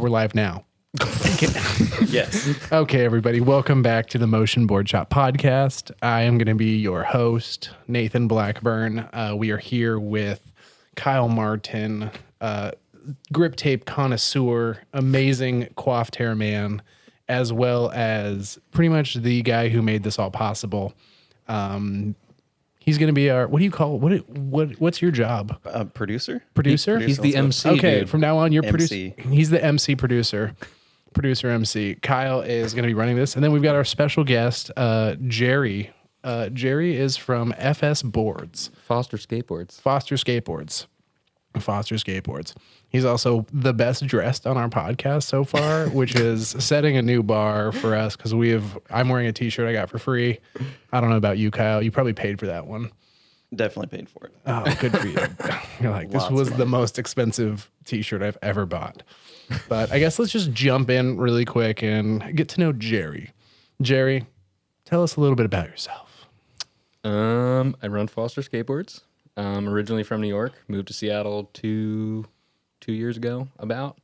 we're live now. Yes. Okay, everybody, welcome back to the Boardshop podcast. I am going to be your host, Nathan Blackburn. We are here with Kyle Martin, grip tape connoisseur, amazing coiffed hair man, as well as pretty much the guy who made this all possible. He's going to be our, what do you call, what's your job? Producer? Producer? He's the MC. Okay, dude. from now on, you're MC. producer. He's the MC producer. Producer MC. Kyle is going to be running this. And then we've got our special guest, Gerry. Gerry is from FS Boards. Foster Skateboards. Foster Skateboards. He's also the best dressed on our podcast so far, which is setting a new bar for us because I'm wearing a t-shirt I got for free. I don't know about you, Kyle. You probably paid for that one. Definitely paid for it. Oh, good for you. You're like, this was the most expensive t-shirt I've ever bought. But I guess let's just jump in really quick and get to know Gerry. Gerry, tell us a little bit about yourself. I run Foster Skateboards. Originally from New York, moved to Seattle two years ago about.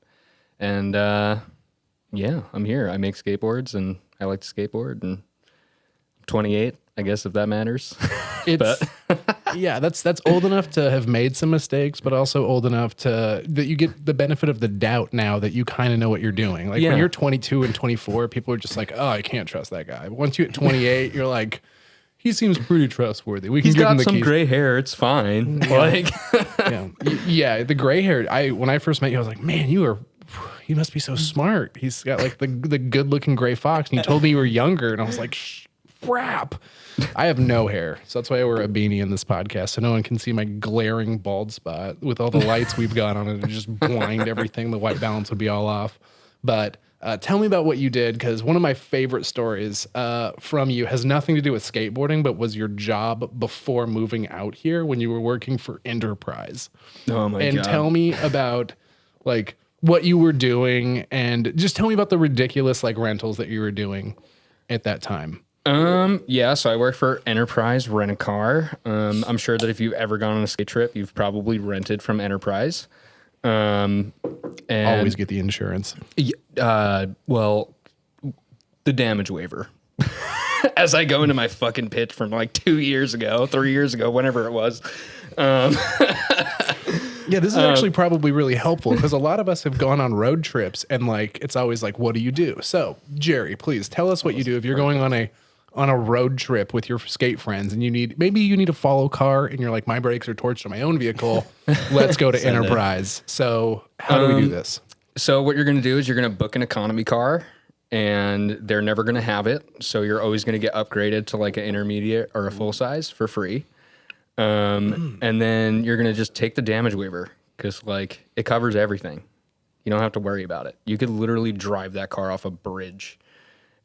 And yeah, I'm here. I make skateboards and I like to skateboard, and I'm 28, I guess, if that matters. Yeah, that's old enough to have made some mistakes, but also old enough that you get the benefit of the doubt now that you kind of know what you're doing. Like when you're 22 and 24, people are just like, oh, I can't trust that guy. But once you hit 28, you're like, he seems pretty trustworthy. We can He's give him got the some keys. gray hair. It's fine. Like, Yeah, the gray hair. When I first met you, I was like, man, you must be so smart. He's got like the good looking gray fox. And you told me you were younger, and I was like, crap. I have no hair, so that's why I wear a beanie in this podcast, so no one can see my glaring bald spot with all the lights we've got on it and just blind everything. The white balance would be all off. But tell me about what you did, because one of my favorite stories from you has nothing to do with skateboarding, but was your job before moving out here when you were working for Enterprise. oh my And God. tell me about like what you were doing, and just tell me about the ridiculous like rentals that you were doing at that time. Yeah, so I work for Enterprise Rent a Car. I'm sure that if you've ever gone on a skate trip, you've probably rented from Enterprise. And Always get the insurance. well, the damage waiver. As I go into my fucking pitch from like 3 years ago, whenever it was. Yeah, this is actually probably really helpful because a lot of us have gone on road trips and like it's always like, what do you do? So, Gerry, please tell us what you do if you're going on a road trip with your skate friends and you need a follow car and you're like, my brakes are torched on my own vehicle. Let's go to Enterprise. So, how do we do this? So what you're going to do is you're going to book an economy car, and they're never going to have it. So you're always going to get upgraded to like an intermediate or a full size for free. And then you're going to just take the damage waiver because like it covers everything. You don't have to worry about it. You could literally drive that car off a bridge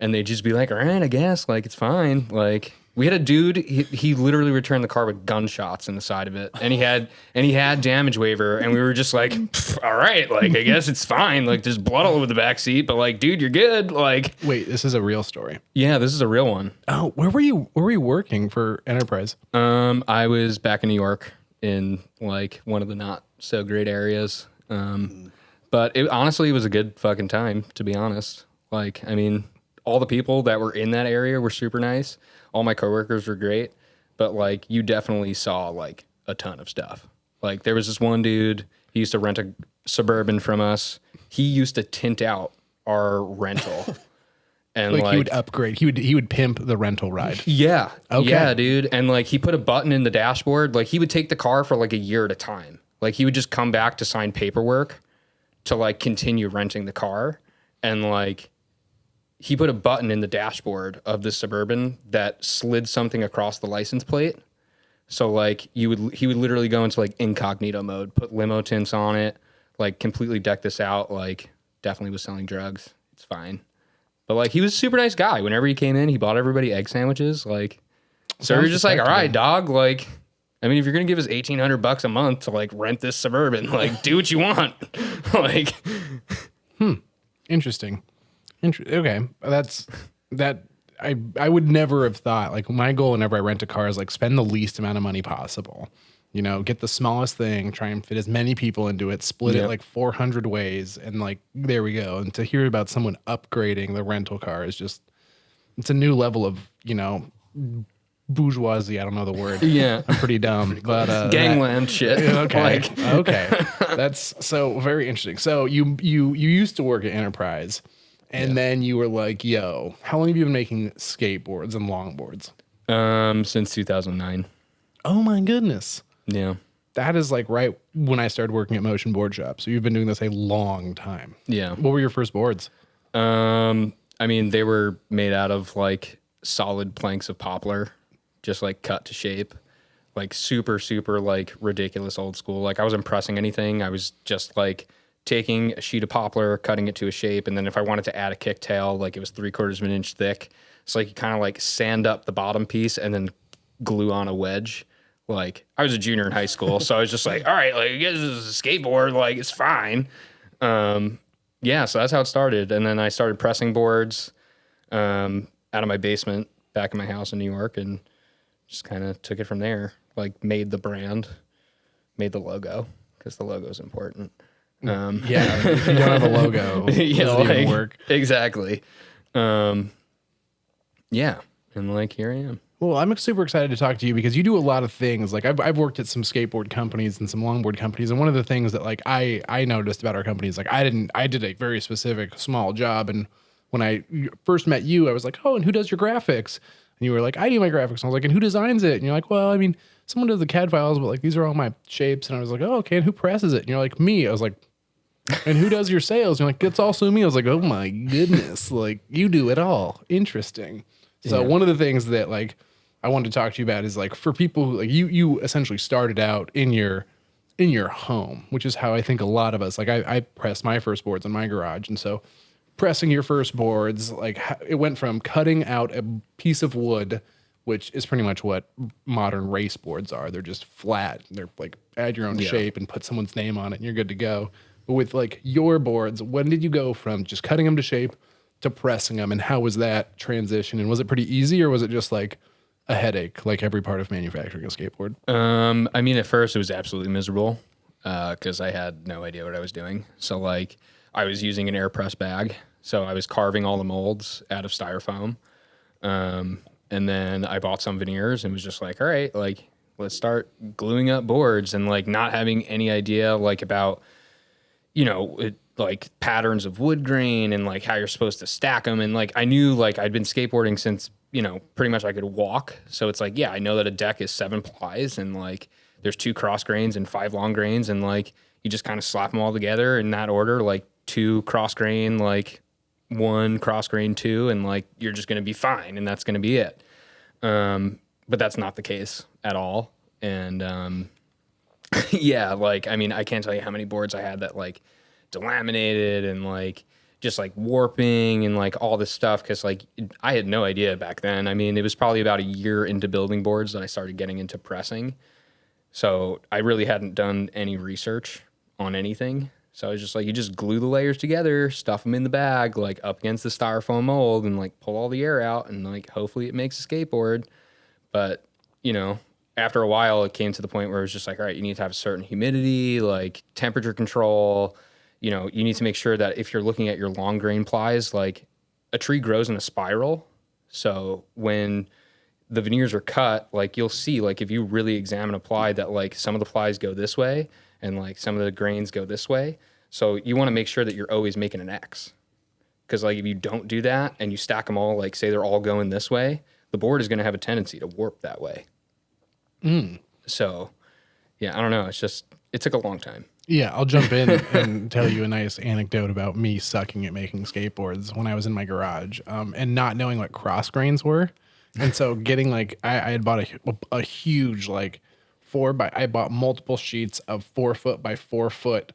and they'd just be like, all right, I guess like it's fine. Like we had a dude, he literally returned the car with gunshots in the side of it, and he had damage waiver, and we were just like, all right, like I guess it's fine. Like there's blood all over the back seat, but like, dude, you're good. Like, Wait, this is a real story. yeah, this is a real one. Oh, where were you working for Enterprise? I was back in New York in like one of the not so great areas. But it honestly was a good fucking time, to be honest. Like, I mean, all the people that were in that area were super nice. All my coworkers were great, but like you definitely saw like a ton of stuff. Like there was this one dude, he used to rent a Suburban from us. He used to tint out our rental. And Like he would upgrade. He would pimp the rental ride. yeah. Okay. Yeah, dude. And like he put a button in the dashboard. Like he would take the car for like a year at a time. Like he would just come back to sign paperwork to like continue renting the car. And like he put a button in the dashboard of the Suburban that slid something across the license plate. So like he would literally go into like incognito mode, put limo tints on it, like completely deck this out. Like definitely was selling drugs. It's fine. But like he was a super nice guy. Whenever he came in, he bought everybody egg sandwiches. Like, so we were just like, all right, dog. Like, I mean, if you're gonna give us $1,800 a month to like rent this Suburban, like do what you want. Like, Interesting. Okay, I would never have thought, like my goal whenever I rent a car is like spend the least amount of money possible. You know, get the smallest thing, try and fit as many people into it, split it Yep. like 400 ways, and like there we go. And to hear about someone upgrading the rental car is just, it's a new level of, you know, bourgeoisie. I don't know the word. Yeah. I'm pretty dumb, but Gangland shit. Okay. Like, Okay. That's so very interesting. So you used to work at Enterprise, and then you were like, yo, how long have you been making skateboards and longboards? since 2009. Oh my goodness. Yeah. That is like right when I started working at Motion Boardshop. So you've been doing this a long time. Yeah. What were your first boards? I mean, they were made out of like solid planks of poplar, just like cut to shape, like super, super like ridiculous old school. Like I wasn't pressing anything. I was just like taking a sheet of poplar, cutting it to a shape. And then if I wanted to add a kicktail, like it was 3/4 of an inch thick. So like you kind of like sand up the bottom piece and then glue on a wedge. Like I was a junior in high school. So I was just like, all right, like this is a skateboard. Like it's fine. Yeah, so that's how it started. And then I started pressing boards out of my basement back in my house in New York and just kind of took it from there. Like made the brand, made the logo because the logo is important. Yeah, if you don't have a logo, it doesn't even work. Exactly. Yeah, and like here I am. Well, I'm super excited to talk to you because you do a lot of things. Like I've worked at some skateboard companies and some longboard companies, and one of the things that like I noticed about our company is like I did a very specific small job, and when I first met you, I was like, oh, and who does your graphics? And you were like, I do my graphics. And I was like, and who designs it? And you're like, well, I mean, someone does the CAD files, but like these are all my shapes. And I was like, oh, okay, and who presses it? And you're like, me. I was like, and who does your sales? And you're like, it's also me. I was like, oh my goodness, like you do it all. Interesting. So one of the things that like I wanted to talk to you about is like for people who like you essentially started out in your home, which is how I think a lot of us like I pressed my first boards in my garage, and so pressing your first boards, like it went from cutting out a piece of wood, which is pretty much what modern race boards are. They're just flat. They're like add your own shape and put someone's name on it and you're good to go. But with like your boards, when did you go from just cutting them to shape to pressing them, and how was that transition? And was it pretty easy, or was it just like a headache like every part of manufacturing a skateboard? I mean, at first it was absolutely miserable because I had no idea what I was doing. So like I was using an air press bag. So I was carving all the molds out of styrofoam. And then I bought some veneers and was just like, all right, like let's start gluing up boards, and like not having any idea like about, you know, like patterns of wood grain and like how you're supposed to stack them. And like I knew like I'd been skateboarding since, you know, pretty much I could walk. So it's like, yeah, I know that a deck is 7 plies and like there's 2 cross grains and 5 long grains, and like you just kind of slap them all together in that order, like 2 cross grain, like 1 cross grain 2, and like you're just going to be fine and that's going to be it. But that's not the case at all. And yeah, like I mean, I can't tell you how many boards I had that like delaminated and like just like warping and like all this stuff, because like I had no idea back then. I mean, it was probably about a year into building boards that I started getting into pressing. So I really hadn't done any research on anything. So I was just like, you just glue the layers together, stuff them in the bag, like up against the styrofoam mold, and like pull all the air out, and like hopefully it makes a skateboard. But, you know, after a while, it came to the point where it was just like, all right, you need to have a certain humidity, like temperature control. You know, you need to make sure that if you're looking at your long grain plies, like a tree grows in a spiral. So when the veneers are cut, like you'll see, like if you really examine a ply, that like some of the plies go this way and like some of the grains go this way. So you want to make sure that you're always making an X. Because like if you don't do that and you stack them all, like say they're all going this way, the board is going to have a tendency to warp that way. So yeah, I don't know. It's just, it took a long time. Yeah, I'll jump in and tell you a nice anecdote about me sucking at making skateboards when I was in my garage, and not knowing what cross grains were. And so getting like, I had bought a huge like I bought multiple sheets of 4 foot by 4 foot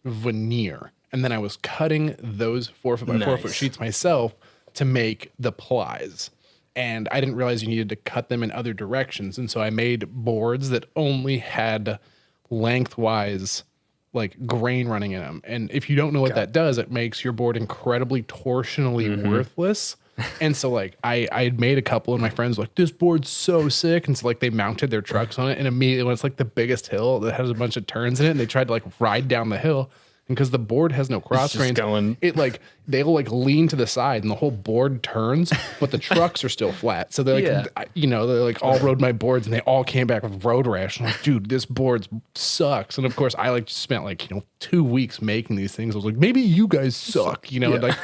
veneer. And then I was cutting those 4 foot by 4 foot sheets myself to make the plies. And I didn't realize you needed to cut them in other directions. And so I made boards that only had lengthwise like grain running in them. And if you don't know what that does, it makes your board incredibly torsionally worthless. And so like I had made a couple and my friends were like, this board's so sick. And so like they mounted their trucks on it, and immediately when it's like the biggest hill that has a bunch of turns in it, and they tried to like ride down the hill. And because the board has no cross trains, it like they'll like lean to the side and the whole board turns, but the trucks are still flat. So they're like, you know, they like all rode my boards and they all came back with road rash. I'm like, dude, this board sucks. And of course, I like spent like, you know, 2 weeks making these things. I was like, maybe you guys suck, you know, and like,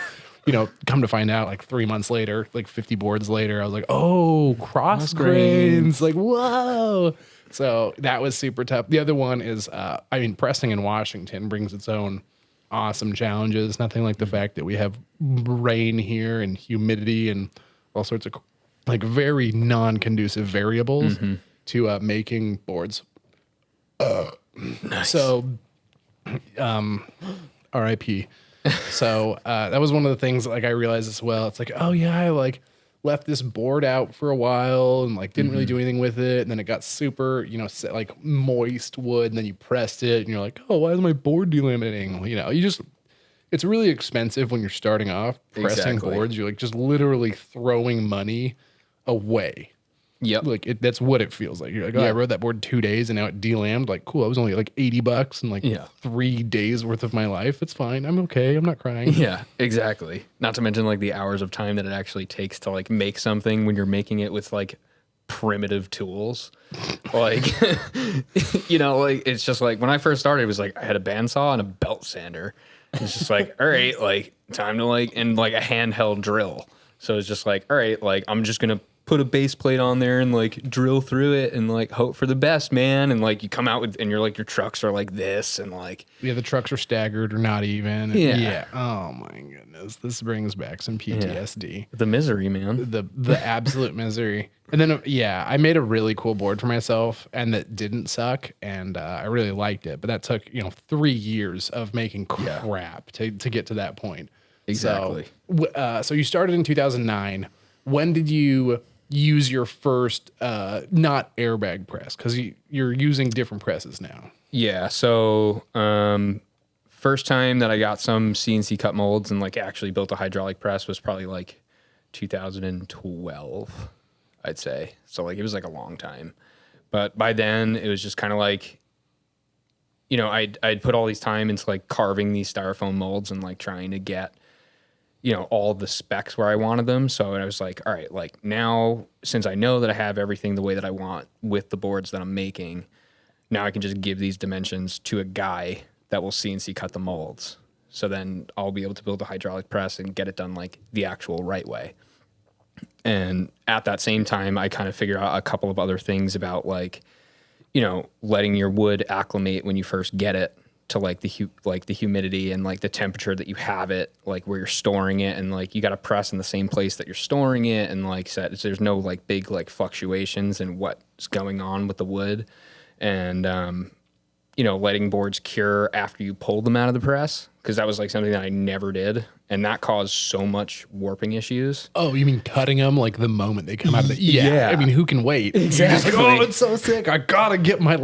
you know, come to find out like 3 months later, like 50 boards later, I was like, oh, cross grains, like, whoa. So that was super tough. The other one is, I mean, pressing in Washington brings its own awesome challenges. Nothing like the fact that we have rain here and humidity and all sorts of like very non-conducive variables to making boards. Nice. So, RIP. So that was one of the things that, like, I realized as well. It's like, oh yeah, I like left this board out for a while and like didn't really do anything with it, and then it got super, you know, like moist wood, and then you pressed it and you're like, oh, why is my board delimiting? You know, it's really expensive when you're starting off pressing boards. You're like just literally throwing money away. Yep. Like that's what it feels like. You're like, oh, I rode that board 2 days and now it delammed. Like, cool. I was only like $80 in like 3 days worth of my life. It's fine. I'm okay. I'm not crying. Yeah, exactly. Not to mention like the hours of time that it actually takes to like make something when you're making it with like primitive tools. Like, you know, like it's just like when I first started, it was like I had a bandsaw and a belt sander. It's just like, all right, like time to like, and like a handheld drill. So it's just like, all right, like I'm just going to put a base plate on there and like drill through it and like hope for the best, man. And like you come out with, and you're like, your trucks are like this, and like, yeah, the trucks are staggered or not even. Yeah. Oh my goodness. This brings back some PTSD. The misery, man. The absolute misery. And then, I made a really cool board for myself and that didn't suck. And I really liked it, but that took, 3 years of making crap to get to that point. Exactly. So you started in 2009. When did you use your first not airbag press? Because you're using different presses now. Yeah. So first time that I got some CNC cut molds and like actually built a hydraulic press was probably like 2012, I'd say. So like it was like a long time. But by then it was just kind of like, I'd put all these time into like carving these styrofoam molds and like trying to get all the specs where I wanted them. So I was like, all right, like now, since I know that I have everything the way that I want with the boards that I'm making, now I can just give these dimensions to a guy that will CNC cut the molds. So then I'll be able to build a hydraulic press and get it done like the actual right way. And at that same time, I kind of figured out a couple of other things about like, letting your wood acclimate when you first get it to like the humidity and like the temperature that you have it, like where you're storing it, and like you got to press in the same place that you're storing it, and like there's no like big like fluctuations in what's going on with the wood, and letting boards cure after you pull them out of the press, because that was like something that I never did, and that caused so much warping issues. Oh, you mean cutting them like the moment they come out of the... Yeah. I mean, who can wait? Exactly. Like, oh, it's so sick. I gotta get my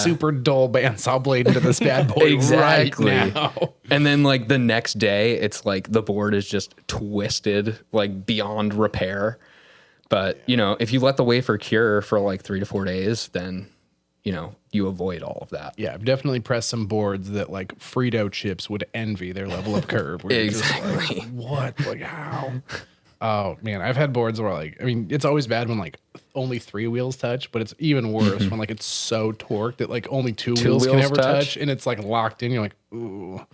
super dull bandsaw blade into this bad boy exactly. right now. And then like the next day, it's like the board is just twisted like beyond repair. But, if you let the wafer cure for like 3 to 4 days, then... you avoid all of that. Yeah, I've definitely pressed some boards that like Frito chips would envy their level of curve. Exactly. Like, what? Like how? Oh man, I've had boards where like, I mean, it's always bad when like only 3 wheels touch, but it's even worse when like it's so torqued that like only 2 wheels can ever touch, and it's like locked in. You're like, ooh.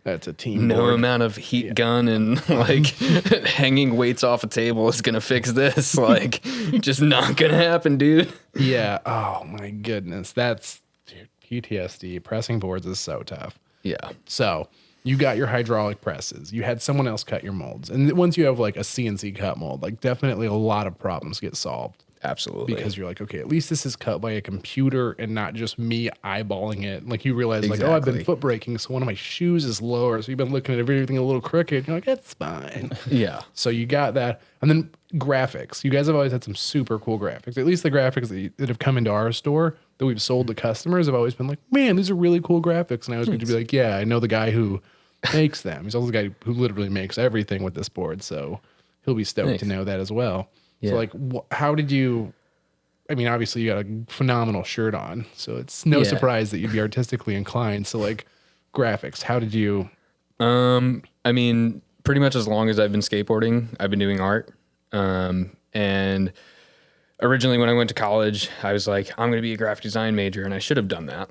That's a team No board. amount of heat gun and like hanging weights off a table is going to fix this. Like, just not going to happen, dude. Yeah. Oh my goodness. That's PTSD. Pressing boards is so tough. Yeah. So you got your hydraulic presses. You had someone else cut your molds. And once you have like a CNC cut mold, like definitely a lot of problems get solved. Absolutely. Because you're like, okay, at least this is cut by a computer and not just me eyeballing it. Like you realize like, oh, I've been foot braking, so one of my shoes is lower. So you've been looking at everything a little crooked. And you're like, it's fine. Yeah. So you got that. And then graphics. You guys have always had some super cool graphics. At least the graphics that have come into our store that we've sold to customers have always been like, man, these are really cool graphics. And I was going to be like, yeah, I know the guy who makes them. He's also the guy who literally makes everything with this board. So he'll be stoked Nice. to know that as well. Yeah. So like, how did you? I mean, obviously you got a phenomenal shirt on, so it's no Yeah. surprise that you'd be artistically inclined. So like, graphics, how did you? I mean, pretty much as long as I've been skateboarding, I've been doing art. And originally when I went to college, I was like, I'm going to be a graphic design major, and I should have done that.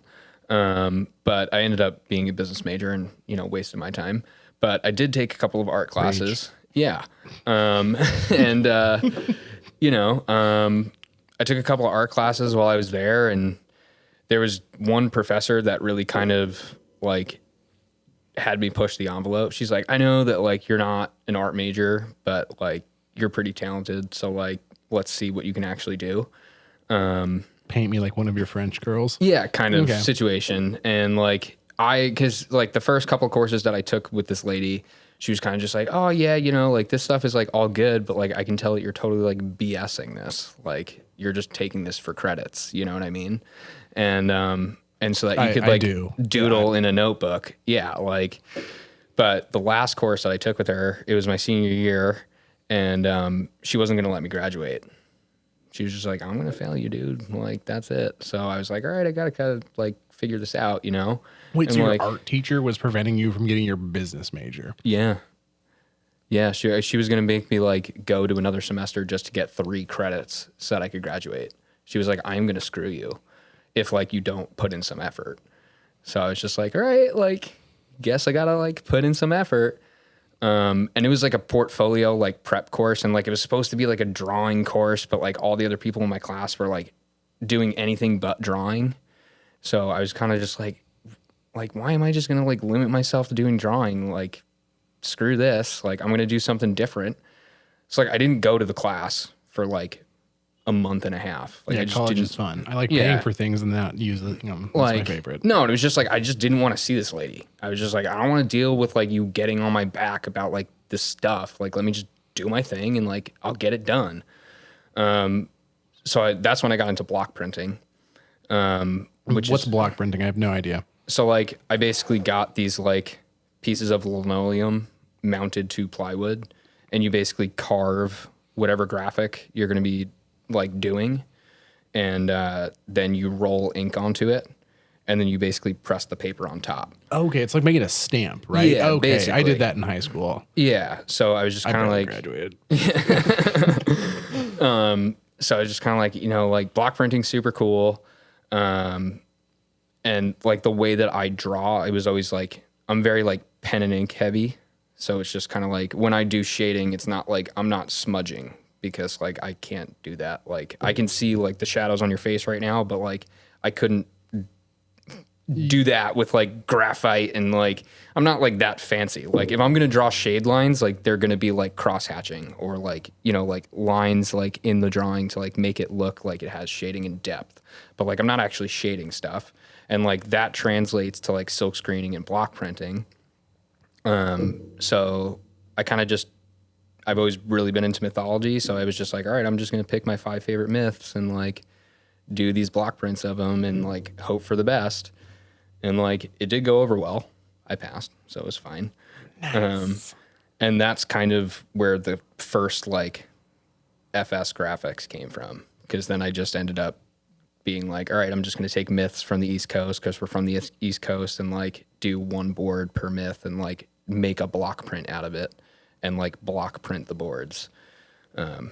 But I ended up being a business major and, wasted my time. But I did take a couple of art classes. Yeah. And, I took a couple of art classes while I was there, and there was one professor that really kind of like had me push the envelope. She's like, I know that like you're not an art major, but like you're pretty talented. So like, let's see what you can actually do. Paint me like one of your French girls. Yeah, kind of Okay. situation. And like because like the first couple of courses that I took with this lady, she was kind of just like, oh yeah, like this stuff is like all good, but like I can tell that you're totally like BSing this. Like you're just taking this for credits. You know what I mean? And so that you could like doodle in a notebook. Yeah, like. But the last course that I took with her, it was my senior year, and she wasn't gonna let me graduate. She was just like, I'm gonna fail you, dude. Like that's it. So I was like, all right, I gotta kind of like figure this out, Wait, And so your like, art teacher was preventing you from getting your business major? Yeah. Yeah, she was gonna make me like go to another semester just to get 3 credits so that I could graduate. She was like, I'm gonna screw you if like you don't put in some effort. So I was just like, all right, like guess I gotta like put in some effort. And it was like a portfolio like prep course, and like it was supposed to be like a drawing course, but like all the other people in my class were like doing anything but drawing. So I was kind of just like why am I just gonna like limit myself to doing drawing? Like screw this. Like I'm gonna do something different. So like I didn't go to the class for like a month and a half. Like Yeah, I just college didn't is fun. I like Yeah. paying for things and not use it. That's my favorite. No, it was just like I just didn't want to see this lady. I was just like, I don't want to deal with like you getting on my back about like this stuff. Like let me just do my thing and like I'll get it done. So that's when I got into block printing. What's block printing? I have no idea. So like I basically got these like pieces of linoleum mounted to plywood, and you basically carve whatever graphic you're going to be like doing, and then you roll ink onto it, and then you basically press the paper on top. Okay, it's like making a stamp, right? Yeah, okay, I basically. did that in high school. Yeah, so I was just I kind of barely like graduated. So I was just kind of like, like block printing super cool. And like the way that I draw, it was always like, I'm very like pen and ink heavy. So it's just kind of like when I do shading, it's not like I'm not smudging, because like I can't do that. Like I can see like the shadows on your face right now, but like I couldn't do that with like graphite, and like I'm not like that fancy. Like if I'm gonna draw shade lines, like they're gonna be like cross hatching or like like lines like in the drawing to like make it look like it has shading and depth. But like I'm not actually shading stuff, and like that translates to like silk screening and block printing. So I kind of just I've always really been into mythology, so I was just like, all right, I'm just gonna pick my 5 favorite myths and like do these block prints of them and like hope for the best. And like it did go over well. I passed, so it was fine. Nice. And that's kind of where the first like FS graphics came from, because then I just ended up being like, all right, I'm just going to take myths from the East Coast, because we're from the East Coast, and like do one board per myth and like make a block print out of it and like block print the boards. So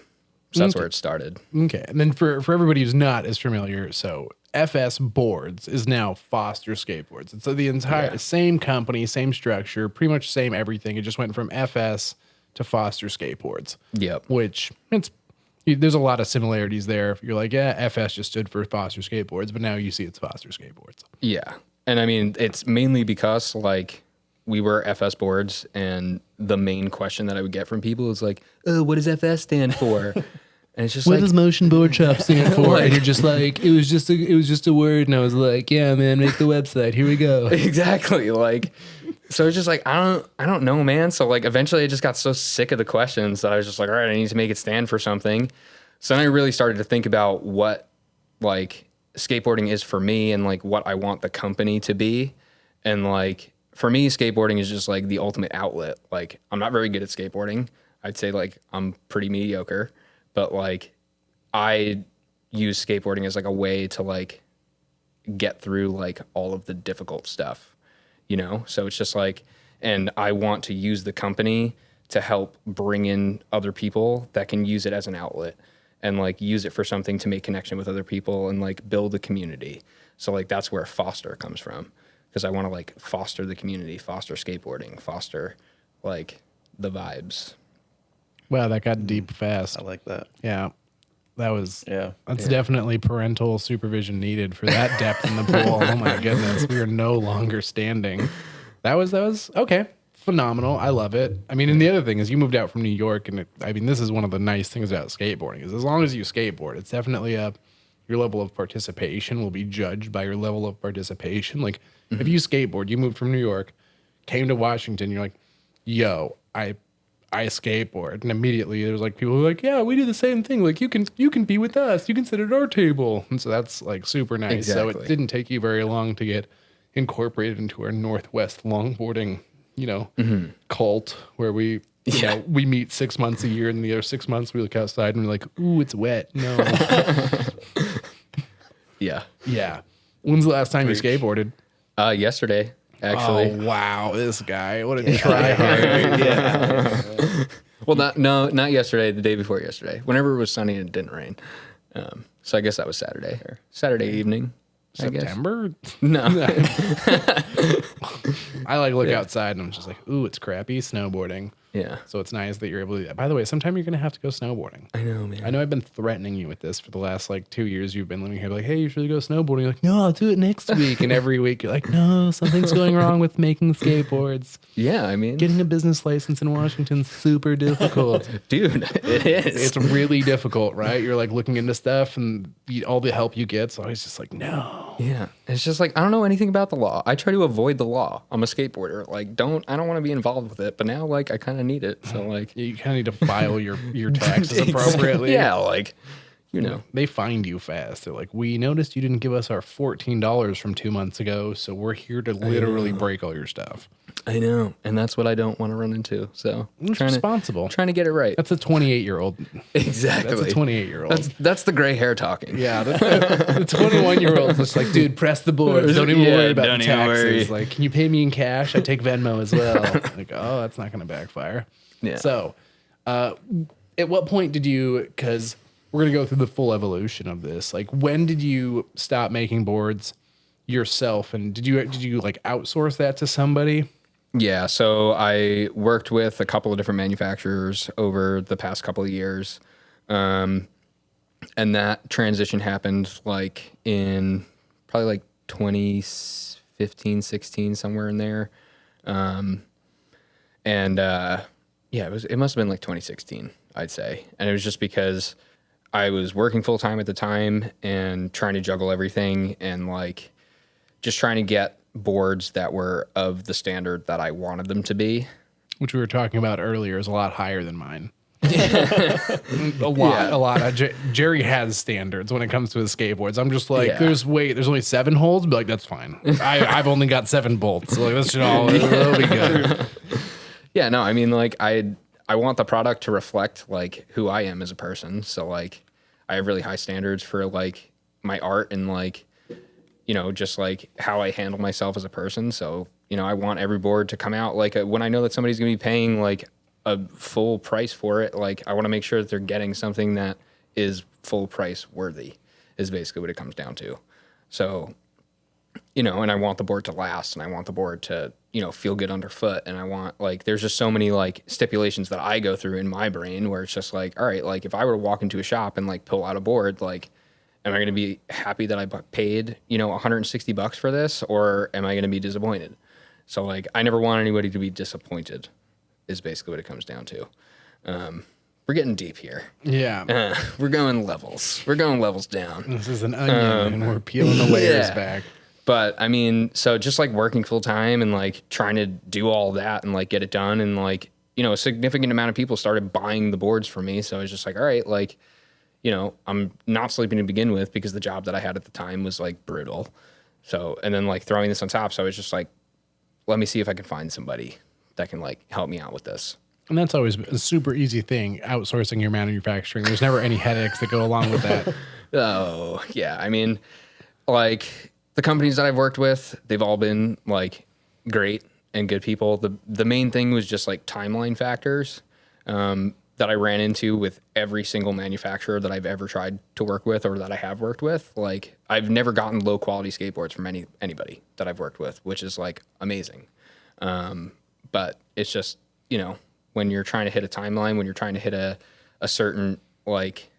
that's where it started. Okay, and then for everybody who's not as familiar, so FS Boards is now Foster Skateboards. It's the entire same company, same structure, pretty much same everything. It just went from FS to Foster Skateboards. Yep. Which there's a lot of similarities there. You're like, yeah, FS just stood for Foster Skateboards, but now you see it's Foster Skateboards. Yeah. And I mean, it's mainly because like we were FS boards, and the main question that I would get from people is like, oh, what does FS stand for? And it's just What like, does motion boardshop stand for? Like- and you're just like, it was just a word, and I was like, yeah, man, make the website. Here we go. exactly. Like, so it's just like, I don't know, man. So like eventually I just got so sick of the questions that I was just like, all right, I need to make it stand for something. So then I really started to think about what like skateboarding is for me, and like what I want the company to be. And like, for me, skateboarding is just like the ultimate outlet. Like, I'm not very good at skateboarding. I'd say like I'm pretty mediocre, but like I use skateboarding as like a way to like get through like all of the difficult stuff, you know? So it's just like, and I want to use the company to help bring in other people that can use it as an outlet and like use it for something to make connection with other people and like build a community. So like that's where Foster comes from, because I want to like foster the community, foster skateboarding, foster like the vibes. Wow, that got deep fast. I like that. Yeah. That's Yeah. definitely parental supervision needed for that depth in the pool. Oh my goodness. We are no longer standing. That was okay. Phenomenal. I love it. I mean, and the other thing is you moved out from New York, and this is one of the nice things about skateboarding is as long as you skateboard, it's definitely your level of participation will be judged by your level of participation. Like if you skateboard, you moved from New York, came to Washington, you're like, yo, I skateboard, and immediately there's like people who are like, yeah, we do the same thing. Like you can be with us. You can sit at our table, and so that's like super nice. Exactly. So it didn't take you very long to get incorporated into our Northwest longboarding, cult where we we meet 6 months a year, and the other 6 months we look outside and we're like, ooh, it's wet. No. Yeah. Yeah. When's the last time you skateboarded? Yesterday, actually. Oh wow, this guy! What a tryhard! Yeah. Well, not yesterday. The day before yesterday. Whenever it was sunny and it didn't rain. So I guess that was Saturday. Saturday evening. I guess. September? No. I like look outside and I'm just like, ooh, it's crappy snowboarding. Yeah. So it's nice that you're able to do that. By the way, sometime you're gonna have to go snowboarding. I know, man. I know I've been threatening you with this for the last like 2 years. You've been living here, like, hey, you should go snowboarding. You're like, no, I'll do it next week. And every week you're like, no, something's going wrong with making skateboards. Yeah, I mean, Getting a business license in Washington's super difficult. dude, it is. It's really difficult, right? You're like looking into stuff and all the help you get. So I was just like, no. Yeah. It's just like, I don't know anything about the law. I try to avoid the law. I'm a skateboarder. Like, I don't want to be involved with it. But now, like, I kind of need it. So, like, You kind of need to file your taxes appropriately. Yeah, like, you know. They find you fast. They're like, we noticed you didn't give us our $14 from 2 months ago, so we're here to literally break all your stuff. I know. And that's what I don't want to run into. So, It's responsible. Trying to get it right. That's a 28-year-old. Exactly. That's a 28-year-old. That's the gray hair talking. Yeah, the 21-year-old's just like, dude, press the boards. Don't even worry about the don't even taxes. worry. Like, can you pay me in cash? I take Venmo as well. Like, oh, that's not going to backfire. Yeah. So, at what point did you, because we're going to go through the full evolution of this, like when did you stop making boards yourself, and did you like outsource that to somebody? Yeah, so I worked with a couple of different manufacturers over the past couple of years. And that transition happened like in probably like 2015, 16, somewhere in there. Yeah, it must have been like 2016, I'd say. And it was just because I was working full time at the time and trying to juggle everything and like just trying to get boards that were of the standard that I wanted them to be. Which we were talking about earlier is a lot higher than mine. a lot. Gerry has standards when it comes to his skateboards. I'm just like, there's only 7 holes, but like that's fine. I've only got 7 bolts, so like that should all it'll be good. Yeah, no, I mean like I want the product to reflect like who I am as a person. So like I have really high standards for like my art and like, you know, just like how I handle myself as a person. So, you know, I want every board to come out like when I know that somebody's going to be paying like a full price for it, like I want to make sure that they're getting something that is full price worthy is basically what it comes down to. So, you know, and I want the board to last and I want the board to, you know, feel good underfoot. And I want like, there's just so many like stipulations that I go through in my brain where it's just like, all right, like if I were to walk into a shop and like pull out a board, like, am I going to be happy that I paid, you know, $160 for this, or am I going to be disappointed? So like, I never want anybody to be disappointed is basically what it comes down to. We're getting deep here. Yeah. We're going levels. We're going levels down. This is an onion and we're peeling the layers back. But I mean, so just like working full time and like trying to do all that and like get it done. And like, you know, a significant amount of people started buying the boards from me. So I was just like, all right, like, you know, I'm not sleeping to begin with because the job that I had at the time was like brutal. So, and then like throwing this on top. So I was just like, let me see if I can find somebody that can like help me out with this. And that's always a super easy thing, outsourcing your manufacturing. There's never any headaches that go along with that. Oh, yeah. I mean, like the companies that I've worked with, they've all been like great and good people. The main thing was just like timeline factors that I ran into with every single manufacturer that I've ever tried to work with or that I have worked with. Like I've never gotten low quality skateboards from anybody that I've worked with, which is like amazing. But it's just, you know, when you're trying to hit a timeline, when you're trying to hit a certain like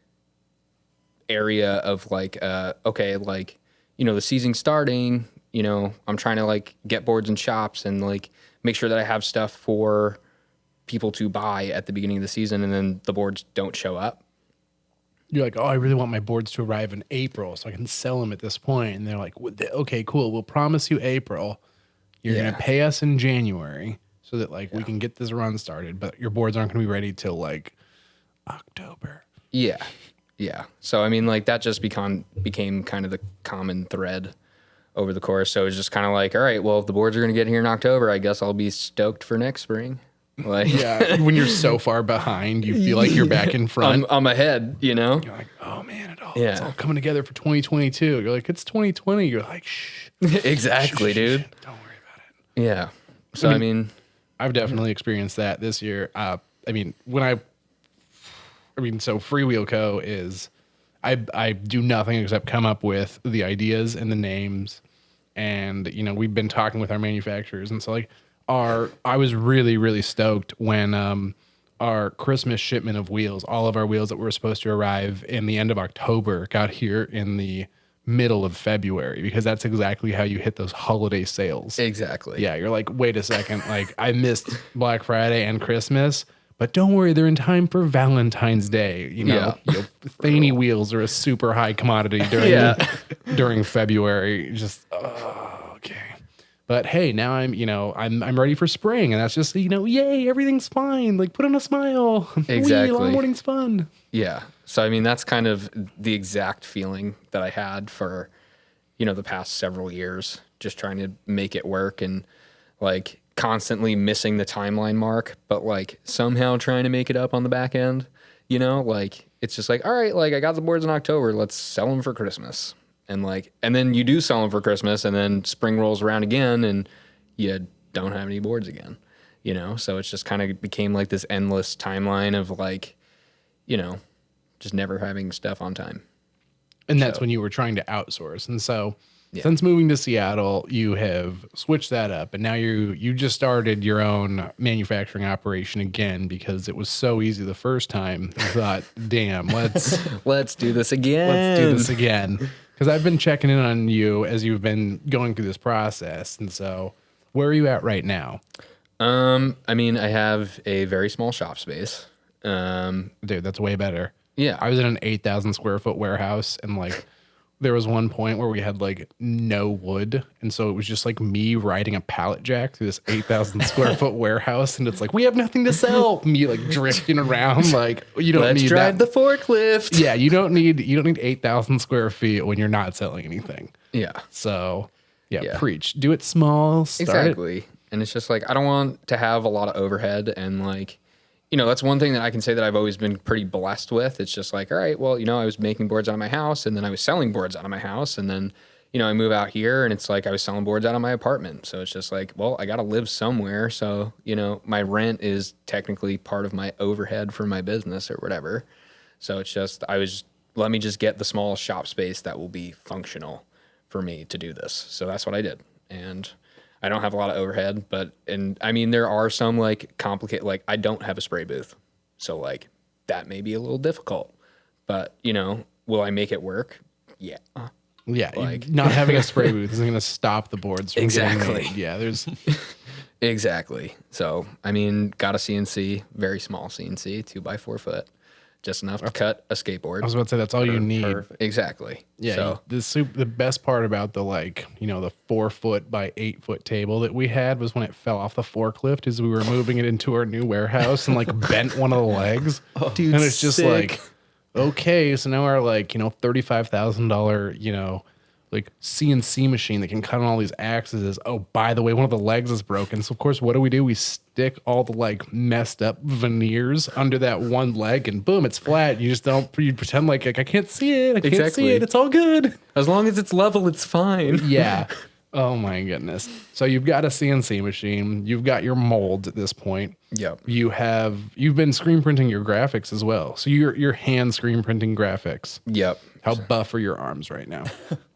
area of like, okay, like, you know, the season's starting, you know, I'm trying to like get boards in shops and like make sure that I have stuff for people to buy at the beginning of the season, and then the boards don't show up. You're like, oh, I really want my boards to arrive in April so I can sell them at this point. And they're like, okay, cool. We'll promise you April. You're going to pay us in January so that like we can get this run started, but your boards aren't going to be ready till like October. Yeah. Yeah. So, I mean, like that just became kind of the common thread over the course. So it was just kind of like, all right, well, if the boards are going to get here in October, I guess I'll be stoked for next spring. Like, yeah, when you're so far behind, you feel like you're back in front. I'm ahead, you know? You're like, oh man, it's all coming together for 2022. You're like, it's 2020. You're like, shh. Exactly, dude. Don't worry about it. Yeah. So, I mean, I've definitely experienced that this year. So Freewheel Co. is, I do nothing except come up with the ideas and the names. And, you know, we've been talking with our manufacturers. And so like I was really, really stoked when our Christmas shipment of wheels, all of our wheels that were supposed to arrive in the end of October got here in the middle of February, because that's exactly how you hit those holiday sales. exactly. Yeah, you're like, wait a second, like I missed Black Friday and Christmas, but don't worry, they're in time for Valentine's Day. You know, Thaney wheels are a super high commodity during February. Just okay. But hey, now I'm ready for spring, and that's just, you know, yay, everything's fine. Like put on a smile. Exactly. Longboarding's fun. Yeah. So, I mean, that's kind of the exact feeling that I had for, you know, the past several years, just trying to make it work and like constantly missing the timeline mark, but like somehow trying to make it up on the back end, you know, like it's just like, all right, like I got the boards in October, let's sell them for Christmas. And like, and then you do sell them for Christmas, and then spring rolls around again and you don't have any boards again, you know? So it's just kind of became like this endless timeline of like, you know, just never having stuff on time. And that's when you were trying to outsource. And so since moving to Seattle, you have switched that up, and now you just started your own manufacturing operation again because it was so easy the first time. I thought, damn, let's do this again. Let's do this again. Because I've been checking in on you as you've been going through this process. And so where are you at right now? I mean, I have a very small shop space. Dude, that's way better. Yeah. I was in an 8,000 square foot warehouse, and like there was one point where we had like no wood. And so it was just like me riding a pallet jack through this 8,000 square foot warehouse. And it's like, we have nothing to sell. Me like drifting around. Like you don't Let's need drive that. the forklift. Yeah. You don't need 8,000 square feet when you're not selling anything. Yeah. So yeah. Preach. Do it small. Exactly. And it's just like, I don't want to have a lot of overhead, and like, you know, that's one thing that I can say that I've always been pretty blessed with. It's just like, all right, well, you know, I was making boards out of my house, and then I was selling boards out of my house, and then, you know, I move out here, and it's like I was selling boards out of my apartment. So it's just like, well, I got to live somewhere. So, you know, my rent is technically part of my overhead for my business or whatever. So it's just, let me just get the small shop space that will be functional for me to do this. So that's what I did. And I don't have a lot of overhead, and I mean, there are some like complicated, like I don't have a spray booth. So like that may be a little difficult, but you know, will I make it work? Yeah. Yeah. Like not having a spray booth isn't going to stop the boards from getting Exactly. made. Yeah. There's Exactly. So, I mean, got a CNC, very small CNC, 2x4 foot, just enough to cut a skateboard. I was about to say that's all you need. Perfect. Exactly. Yeah. So, The best part about the the 4 foot by 8 foot table that we had was when it fell off the forklift as we were moving it into our new warehouse and like bent one of the legs. dude, And it's just sick. like, okay, so now our $35,000, like CNC machine that can cut on all these axes is, oh, by the way, one of the legs is broken. So of course, what do? We stick all the like messed up veneers under that one leg and boom, it's flat. You just don't, you pretend like I can't see it. I can't see it. It's all good. As long as it's level, it's fine. Yeah. Oh my goodness. So you've got a CNC machine. You've got your molds at this point. Yep. You've been screen printing your graphics as well. So you're hand screen printing graphics. Yep. How buff are your arms right now?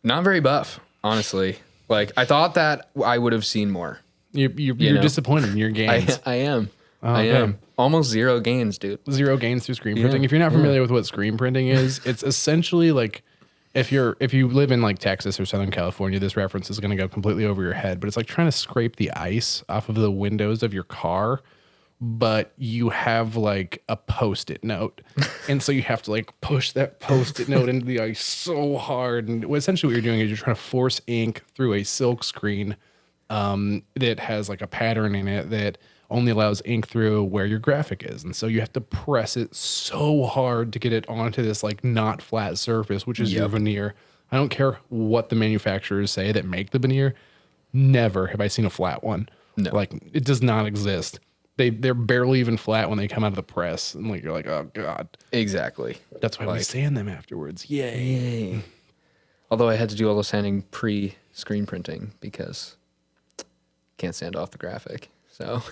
Not very buff, honestly. Like I thought that I would have seen more. You're know? disappointed in your gains. I am. Okay. I am. Almost 0 gains, dude. 0 gains through screen printing. If you're not familiar with what screen printing is, it's essentially like if you live in like Texas or Southern California, this reference is going to go completely over your head, but it's like trying to scrape the ice off of the windows of your car, but you have like a Post-it note. And so you have to like push that Post-it note into the ice so hard. And essentially what you're doing is you're trying to force ink through a silk screen that has like a pattern in it that only allows ink through where your graphic is. And so you have to press it so hard to get it onto this like not flat surface, which is your veneer. I don't care what the manufacturers say that make the veneer. Never have I seen a flat one. No. Like it does not exist. They're barely even flat when they come out of the press. And like you're like, oh God. Exactly. That's why we sand them afterwards. Yay. Although I had to do all the sanding pre-screen printing because can't sand off the graphic. So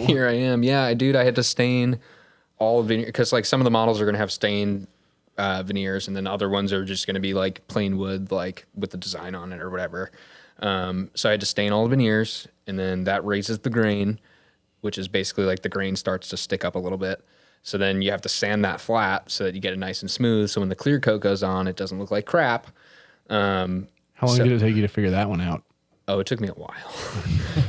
here I am. Yeah, dude, I had to stain all veneer because like some of the models are going to have stained veneers and then other ones are just going to be like plain wood, like with the design on it or whatever. So I had to stain all the veneers and then that raises the grain, which is basically like the grain starts to stick up a little bit. So then you have to sand that flat so that you get it nice and smooth. So when the clear coat goes on, it doesn't look like crap. How long did it take you to figure that one out? Oh, it took me a while.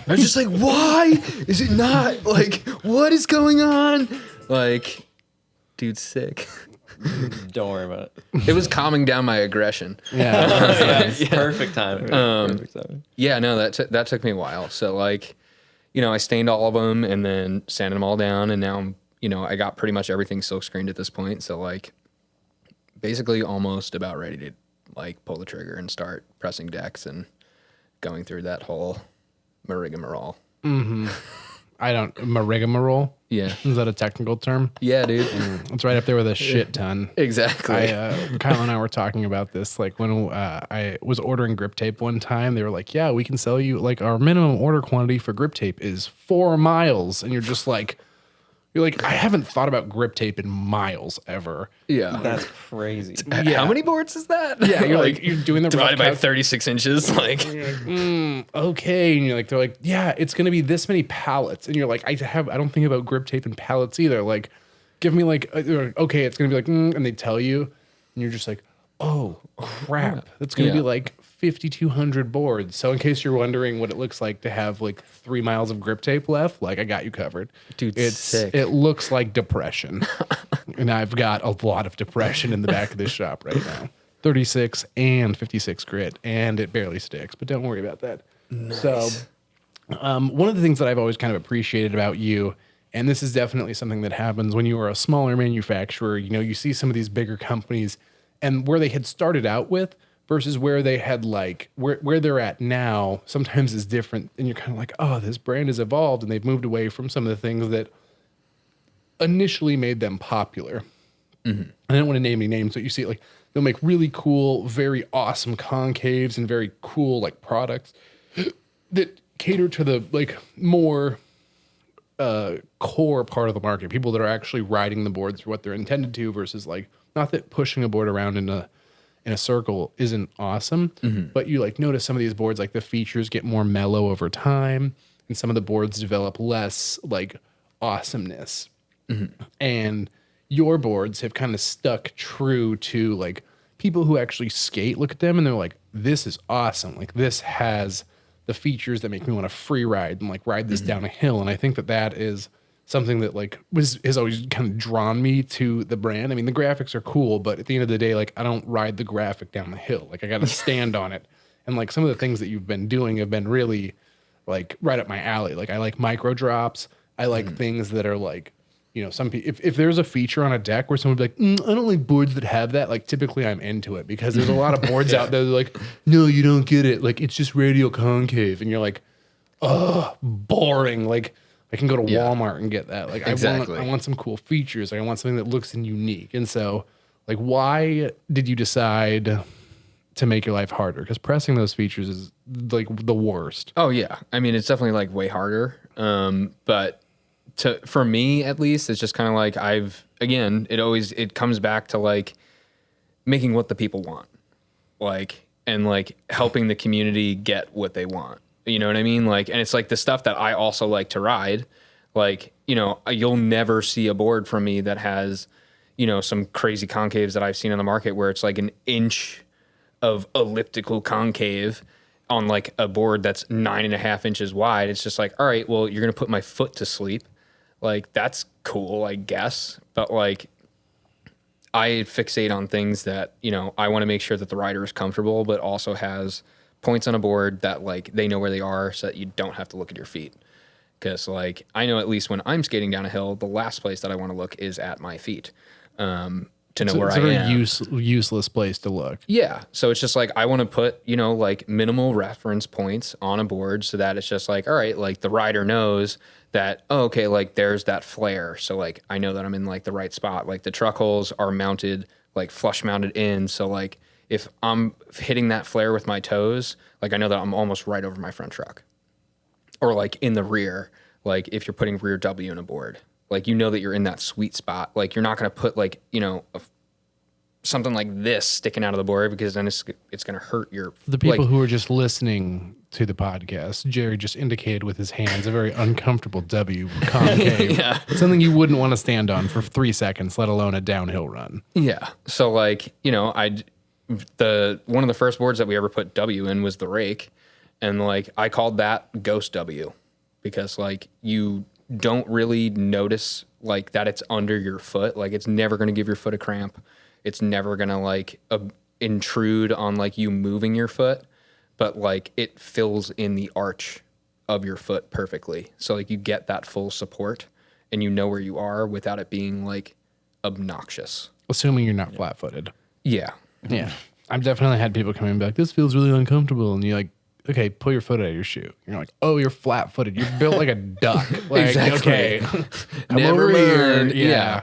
I was just like, why is it not? Like, what is going on? Like, dude's sick. Don't worry about it. It was calming down my aggression. Yeah. Perfect timing. Perfect timing. Yeah, no, that took me a while. So, like, I stained all of them and then sanded them all down. And now, I got pretty much everything silk screened at this point. So, like, basically almost about ready to, like, pull the trigger and start pressing decks and going through that whole rigmarole. Mm-hmm. Rigmarole? Yeah. Is that a technical term? Yeah, dude. It's right up there with a shit ton. Exactly. Kyle and I were talking about this. Like when I was ordering grip tape one time, they were like, yeah, we can sell you, like our minimum order quantity for grip tape is 4 miles. And you're just like, I haven't thought about grip tape in miles ever. Yeah. That's crazy. Yeah. How many boards is that? Yeah, you're like you're doing the divided rough by 36 inches. Like, okay. And they're like, yeah, it's gonna be this many pallets. And you're like, I don't think about grip tape and pallets either. Like, give me like, okay, it's gonna be like, and they tell you, and you're just like, oh crap, that's gonna be like 5,200 boards. So in case you're wondering what it looks like to have like 3 miles of grip tape left, like I got you covered. Dude, it's sick. It looks like depression. And I've got a lot of depression in the back of this shop right now. 36 and 56 grit, and it barely sticks, but don't worry about that. Nice. So one of the things that I've always kind of appreciated about you, and this is definitely something that happens when you are a smaller manufacturer, you see some of these bigger companies and where they had started out with versus where they had like where they're at now sometimes is different, and you're kind of like, oh, this brand has evolved and they've moved away from some of the things that initially made them popular. Mm-hmm. I don't want to name any names, but you see, like they'll make really cool, very awesome concaves and very cool like products that cater to the like more core part of the market, people that are actually riding the boards for what they're intended to versus like, not that pushing a board around in a circle isn't awesome, but you like notice some of these boards, like the features get more mellow over time and some of the boards develop less like awesomeness. And your boards have kind of stuck true to like people who actually skate look at them and they're like, this is awesome. Like this has the features that make me want to free ride and like ride this down a hill. And I think that is something that like has always kind of drawn me to the brand. I mean, the graphics are cool, but at the end of the day, like I don't ride the graphic down the hill. Like I got to stand on it. And like some of the things that you've been doing have been really like right up my alley. Like I like micro drops. I like things that are like you know, if there's a feature on a deck where someone would be like, I don't like boards that have that, like typically I'm into it because there's a lot of boards out there that are like, no, you don't get it. Like it's just radial concave. And you're like, oh, boring. Like I can go to Walmart and get that. Like Exactly. I want some cool features. Like, I want something that looks unique. And so like, why did you decide to make your life harder? Because pressing those features is like the worst. Oh yeah. I mean, it's definitely like way harder. But for me at least, it's just kind of like it comes back to like making what the people want, like, and like helping the community get what they want. You know what I mean? Like, and it's like the stuff that I also like to ride. Like, you know, you'll never see a board from me that has, you know, some crazy concaves that I've seen on the market where it's like an inch of elliptical concave on like a board that's 9.5 inches wide. It's just like, all right, well, you're going to put my foot to sleep. Like, that's cool, I guess. But like, I fixate on things that, you know, I want to make sure that the rider is comfortable, but also has points on a board that like they know where they are so that you don't have to look at your feet. Because like, I know at least when I'm skating down a hill, the last place that I want to look is at my feet. To know where I am. It's a very useless place to look. Yeah. So it's just like, I want to put, you know, like minimal reference points on a board so that it's just like, all right, like the rider knows that, oh, okay, like there's that flare. So like, I know that I'm in like the right spot. Like the truck holes are mounted, like flush mounted in. So like if I'm hitting that flare with my toes, like I know that I'm almost right over my front truck. Or like in the rear, like if you're putting rear W in a board. Like, you know that you're in that sweet spot. Like, you're not going to put, like, you know, something like this sticking out of the board because then it's going to hurt your... For the people who are just listening to the podcast, Gerry just indicated with his hands a very uncomfortable W concave. Yeah. Something you wouldn't want to stand on for 3 seconds, let alone a downhill run. Yeah. So, like, you know, one of the first boards that we ever put W in was the rake. And, like, I called that Ghost W because, like, you don't really notice like that it's under your foot. Like it's never going to give your foot a cramp. It's never going to like intrude on like you moving your foot, but like it fills in the arch of your foot perfectly. So like you get that full support and you know where you are without it being like obnoxious. Assuming you're not flat footed. Yeah. Yeah. I've definitely had people come in and be like, this feels really uncomfortable. And you're like, okay, pull your foot out of your shoe. You're like, oh, you're flat footed. You're built like a duck. Like, exactly. Okay, come Never over here. mind. Yeah.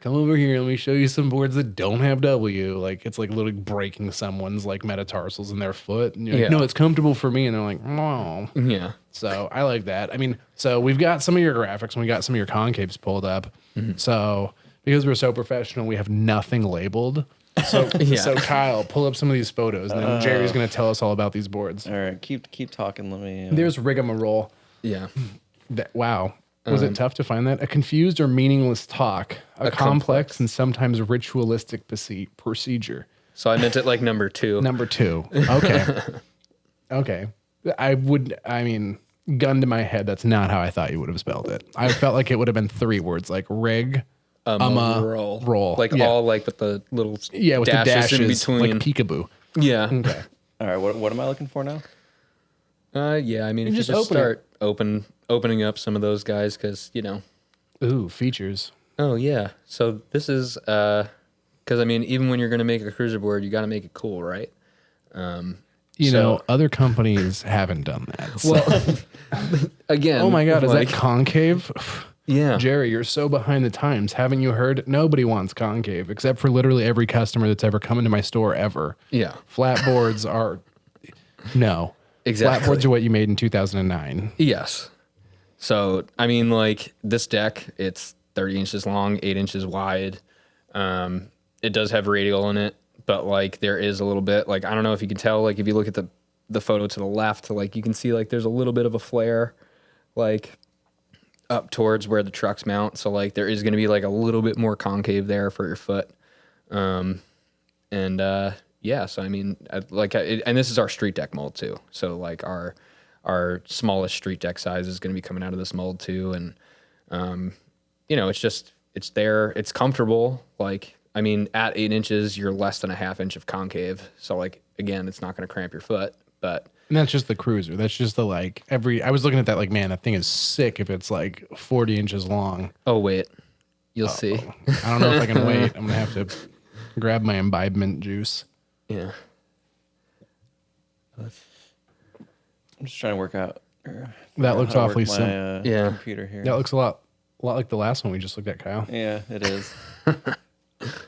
Come over here. Let me show you some boards that don't have W. Like, it's like literally breaking someone's like metatarsals in their foot. And you're like, no, it's comfortable for me. And they're like, no. Yeah. So I like that. I mean, so we've got some of your graphics and we got some of your concaves pulled up. So because we're so professional, we have nothing labeled. So, so Kyle, pull up some of these photos, and then Gerry's going to tell us all about these boards. All right, keep talking. Let me. There's rigmarole. Yeah. Wow. Was it tough to find that? A confused or meaningless talk, a complex and sometimes ritualistic procedure. So I meant it like number 2. Number 2. Okay. Okay. I mean, gun to my head, that's not how I thought you would have spelled it. I felt like it would have been 3 words, like rig, roll. Like all like with the little with the dashes in between. like peekaboo. Yeah. Okay. All right, what am I looking for now? Yeah, I mean, if you just start opening up some of those guys, because, you know. Ooh, features. Oh, yeah. So this is, because, I mean, even when you're going to make a cruiser board, you got to make it cool, right? You know, other companies haven't done that. So. Well, again. Oh my God, is that concave? Yeah. Gerry, you're so behind the times. Haven't you heard? Nobody wants concave except for literally every customer that's ever come into my store ever. Yeah. Flat boards are, no. Exactly. Flat boards are what you made in 2009. Yes. So, I mean, like this deck, it's 30 inches long, 8 inches wide. It does have radial in it, but like there is a little bit, like, I don't know if you can tell, like if you look at the photo to the left, like you can see like there's a little bit of a flare, like up towards where the trucks mount. So like there is going to be like a little bit more concave there for your foot. Yeah, so I mean, and this is our street deck mold too. So like our smallest street deck size is going to be coming out of this mold too. And, you know, it's there, it's comfortable. Like, I mean, at 8 inches, you're less than a ½ inch of concave. So like, again, it's not going to cramp your foot, but. And that's just the cruiser. That's just the I was looking at that like, man, that thing is sick if it's like 40 inches long. Oh, wait. You'll see. I don't know if I can wait. I'm gonna have to grab my imbibement juice. Yeah. I'm just trying to work out. That looks how to awfully work my, simple. Yeah. computer here. That looks a lot like the last one we just looked at, Kyle. Yeah, it is.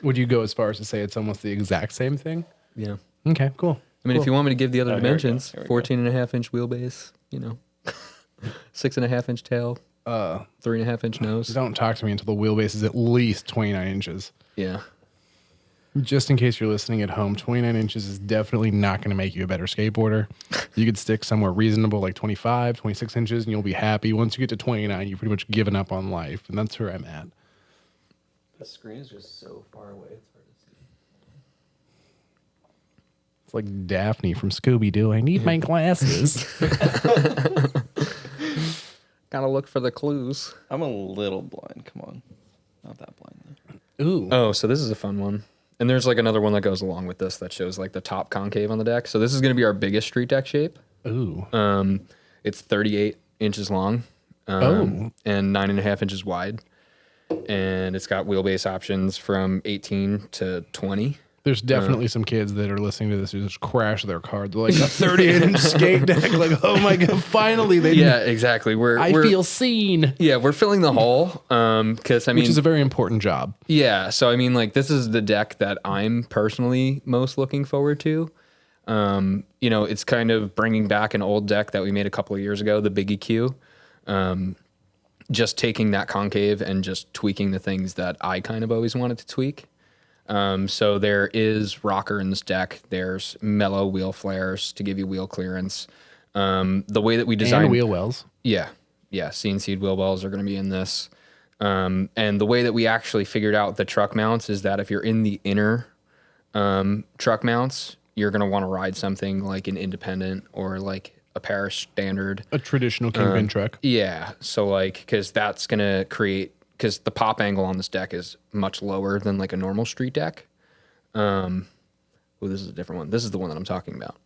Would you go as far as to say it's almost the exact same thing? Yeah. Okay, cool. I mean, if you want me to give the other Oh, here we go. dimensions, Here we go. 14.5-inch wheelbase, 6.5-inch tail, 3.5-inch nose. Don't talk to me until the wheelbase is at least 29 inches. Yeah. Just in case you're listening at home, 29 inches is definitely not going to make you a better skateboarder. You could stick somewhere reasonable like 25, 26 inches, and you'll be happy. Once you get to 29, you've pretty much given up on life, and that's where I'm at. The screen is just so far away. It's hard to see. It's like Daphne from Scooby-Doo. I need my glasses. Gotta look for the clues. I'm a little blind. Come on. Not that blind, though. Ooh. Oh, so this is a fun one. And there's like another one that goes along with this that shows like the top concave on the deck. So this is going to be our biggest street deck shape. Ooh. It's 38 inches long and 9.5 inches wide. And it's got wheelbase options from 18 to 20. There's definitely some kids that are listening to this who just crash their car. They're like, a 38-inch skate deck. Like, oh my God, finally. Yeah, exactly. I feel seen. Yeah, we're filling the hole. Because I mean, Which is a very important job. yeah. So I mean, like, this is the deck that I'm personally most looking forward to. It's kind of bringing back an old deck that we made a couple of years ago, the Big EQ. Just taking that concave and just tweaking the things that I kind of always wanted to tweak. So there is rocker in this deck. There's mellow wheel flares to give you wheel clearance. The way that we design And wheel wells. Yeah. CNC'd wheel wells are going to be in this. And the way that we actually figured out the truck mounts is that if you're in the inner truck mounts, you're going to want to ride something like an independent or like a parish standard. A traditional kingpin truck. Yeah. So like, because that's going to create, because the pop angle on this deck is much lower than like a normal street deck. This is a different one. This is the one that I'm talking about.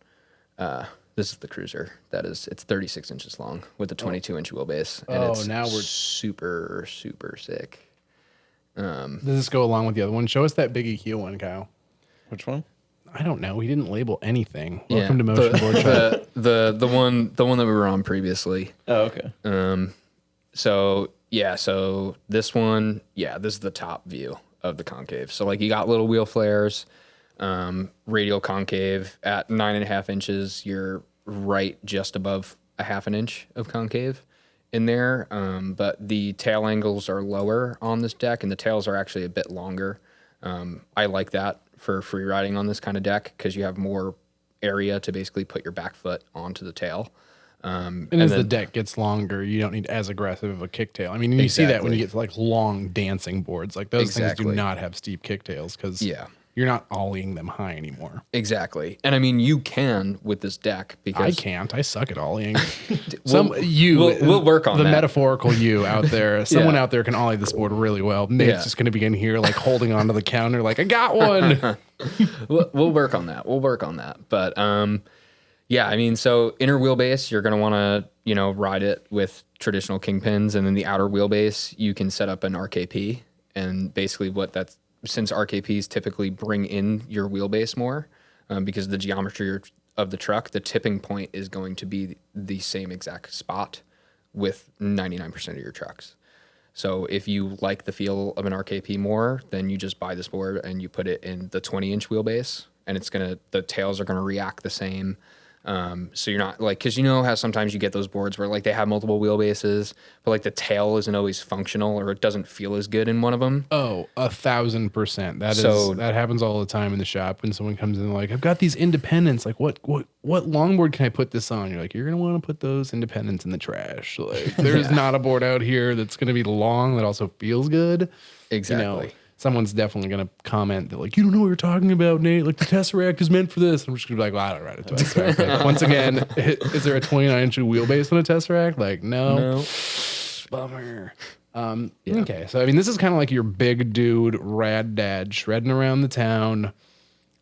This is the cruiser. It's 36 inches long with a 22-inch wheelbase. And it's now we're super, super sick. Does this go along with the other one? Show us that Big EQ one, Kyle. Which one? I don't know. We didn't label anything. Yeah, Welcome to Motion Boardshop. the one that we were on previously. Oh, okay. So this one, this is the top view of the concave. So like you got little wheel flares, radial concave at 9.5 inches. You're right just above a 1/2 inch of concave in there. But the tail angles are lower on this deck and the tails are actually a bit longer. I like that for free riding on this kind of deck because you have more area to basically put your back foot onto the tail. And as the deck gets longer, you don't need as aggressive of a kicktail. I mean, you see that when you get to like long dancing boards. Like those things do not have steep kicktails because you're not ollieing them high anymore. Exactly. And I mean, you can with this deck because I can't. I suck at ollieing. We'll work on the that. metaphorical you out there. Someone out there can ollie this board really well. Nate's just going to be in here like holding onto the counter like, I got one. We'll work on that. But I mean, so inner wheelbase, you're going to want to, ride it with traditional kingpins. And then the outer wheelbase, you can set up an RKP. And basically since RKPs typically bring in your wheelbase more because of the geometry of the truck, the tipping point is going to be the same exact spot with 99% of your trucks. So if you like the feel of an RKP more, then you just buy this board and you put it in the 20-inch wheelbase and the tails are going to react the same. So you're not like, cause how sometimes you get those boards where like they have multiple wheelbases, but like the tail isn't always functional or it doesn't feel as good in one of them. Oh, 1,000%. That happens all the time in the shop when someone comes in like, I've got these independents. Like what longboard can I put this on? You're like, you're going to want to put those independents in the trash. Like there's not a board out here that's going to be long that also feels good. Exactly. Someone's definitely going to comment that like, you don't know what you're talking about, Nate. Like the Tesseract is meant for this. I'm just going to be like, well, I don't ride a Tesseract. Like, once again, is there a 29-inch wheelbase on a Tesseract? Like, no. Bummer. Okay. So, I mean, this is kind of like your big dude, rad dad shredding around the town,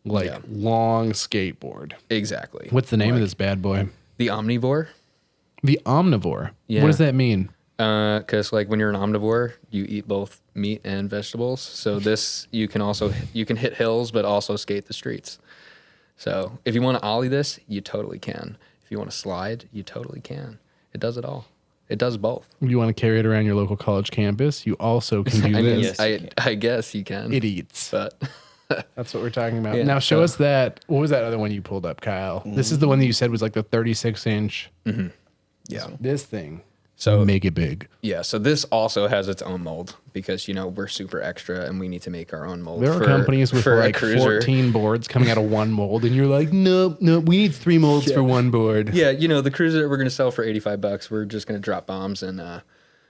long skateboard. Exactly. What's the name of this bad boy? The Omnivore. The Omnivore. Yeah. What does that mean? Because like when you're an omnivore, you eat both meat and vegetables. So this you can hit hills, but also skate the streets. So if you want to ollie this, you totally can. If you want to slide, you totally can. It does it all. It does both. You want to carry it around your local college campus? You also can do I mean, this. I guess you can. It eats. But That's what we're talking about. Yeah, Now show so- us that. What was that other one you pulled up, Kyle? This is the one that you said was like the 36-inch. yeah. This thing. So Make it big. yeah, so this also has its own mold because we're super extra and we need to make our own mold. There are companies with for a like cruiser. 14 boards coming out of one mold, and you're like, no, we need 3 molds for one board. Yeah, the cruiser that we're gonna sell for $85, we're just gonna drop bombs and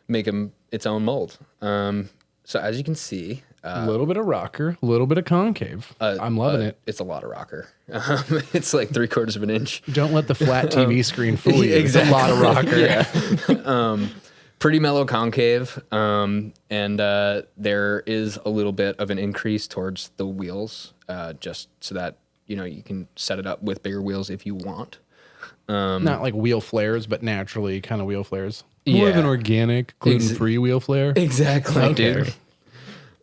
make them its own mold. So as you can see, A little bit of rocker, a little bit of concave. I'm loving it. It's a lot of rocker. It's like 3/4 of an inch. Don't let the flat TV screen fool you. It's a lot of rocker. Yeah. Pretty mellow concave. And there is a little bit of an increase towards the wheels, just so that, you can set it up with bigger wheels if you want. Not like wheel flares, but naturally kind of wheel flares. More of Yeah. an organic, gluten-free wheel flare. Exactly, Okay. dude.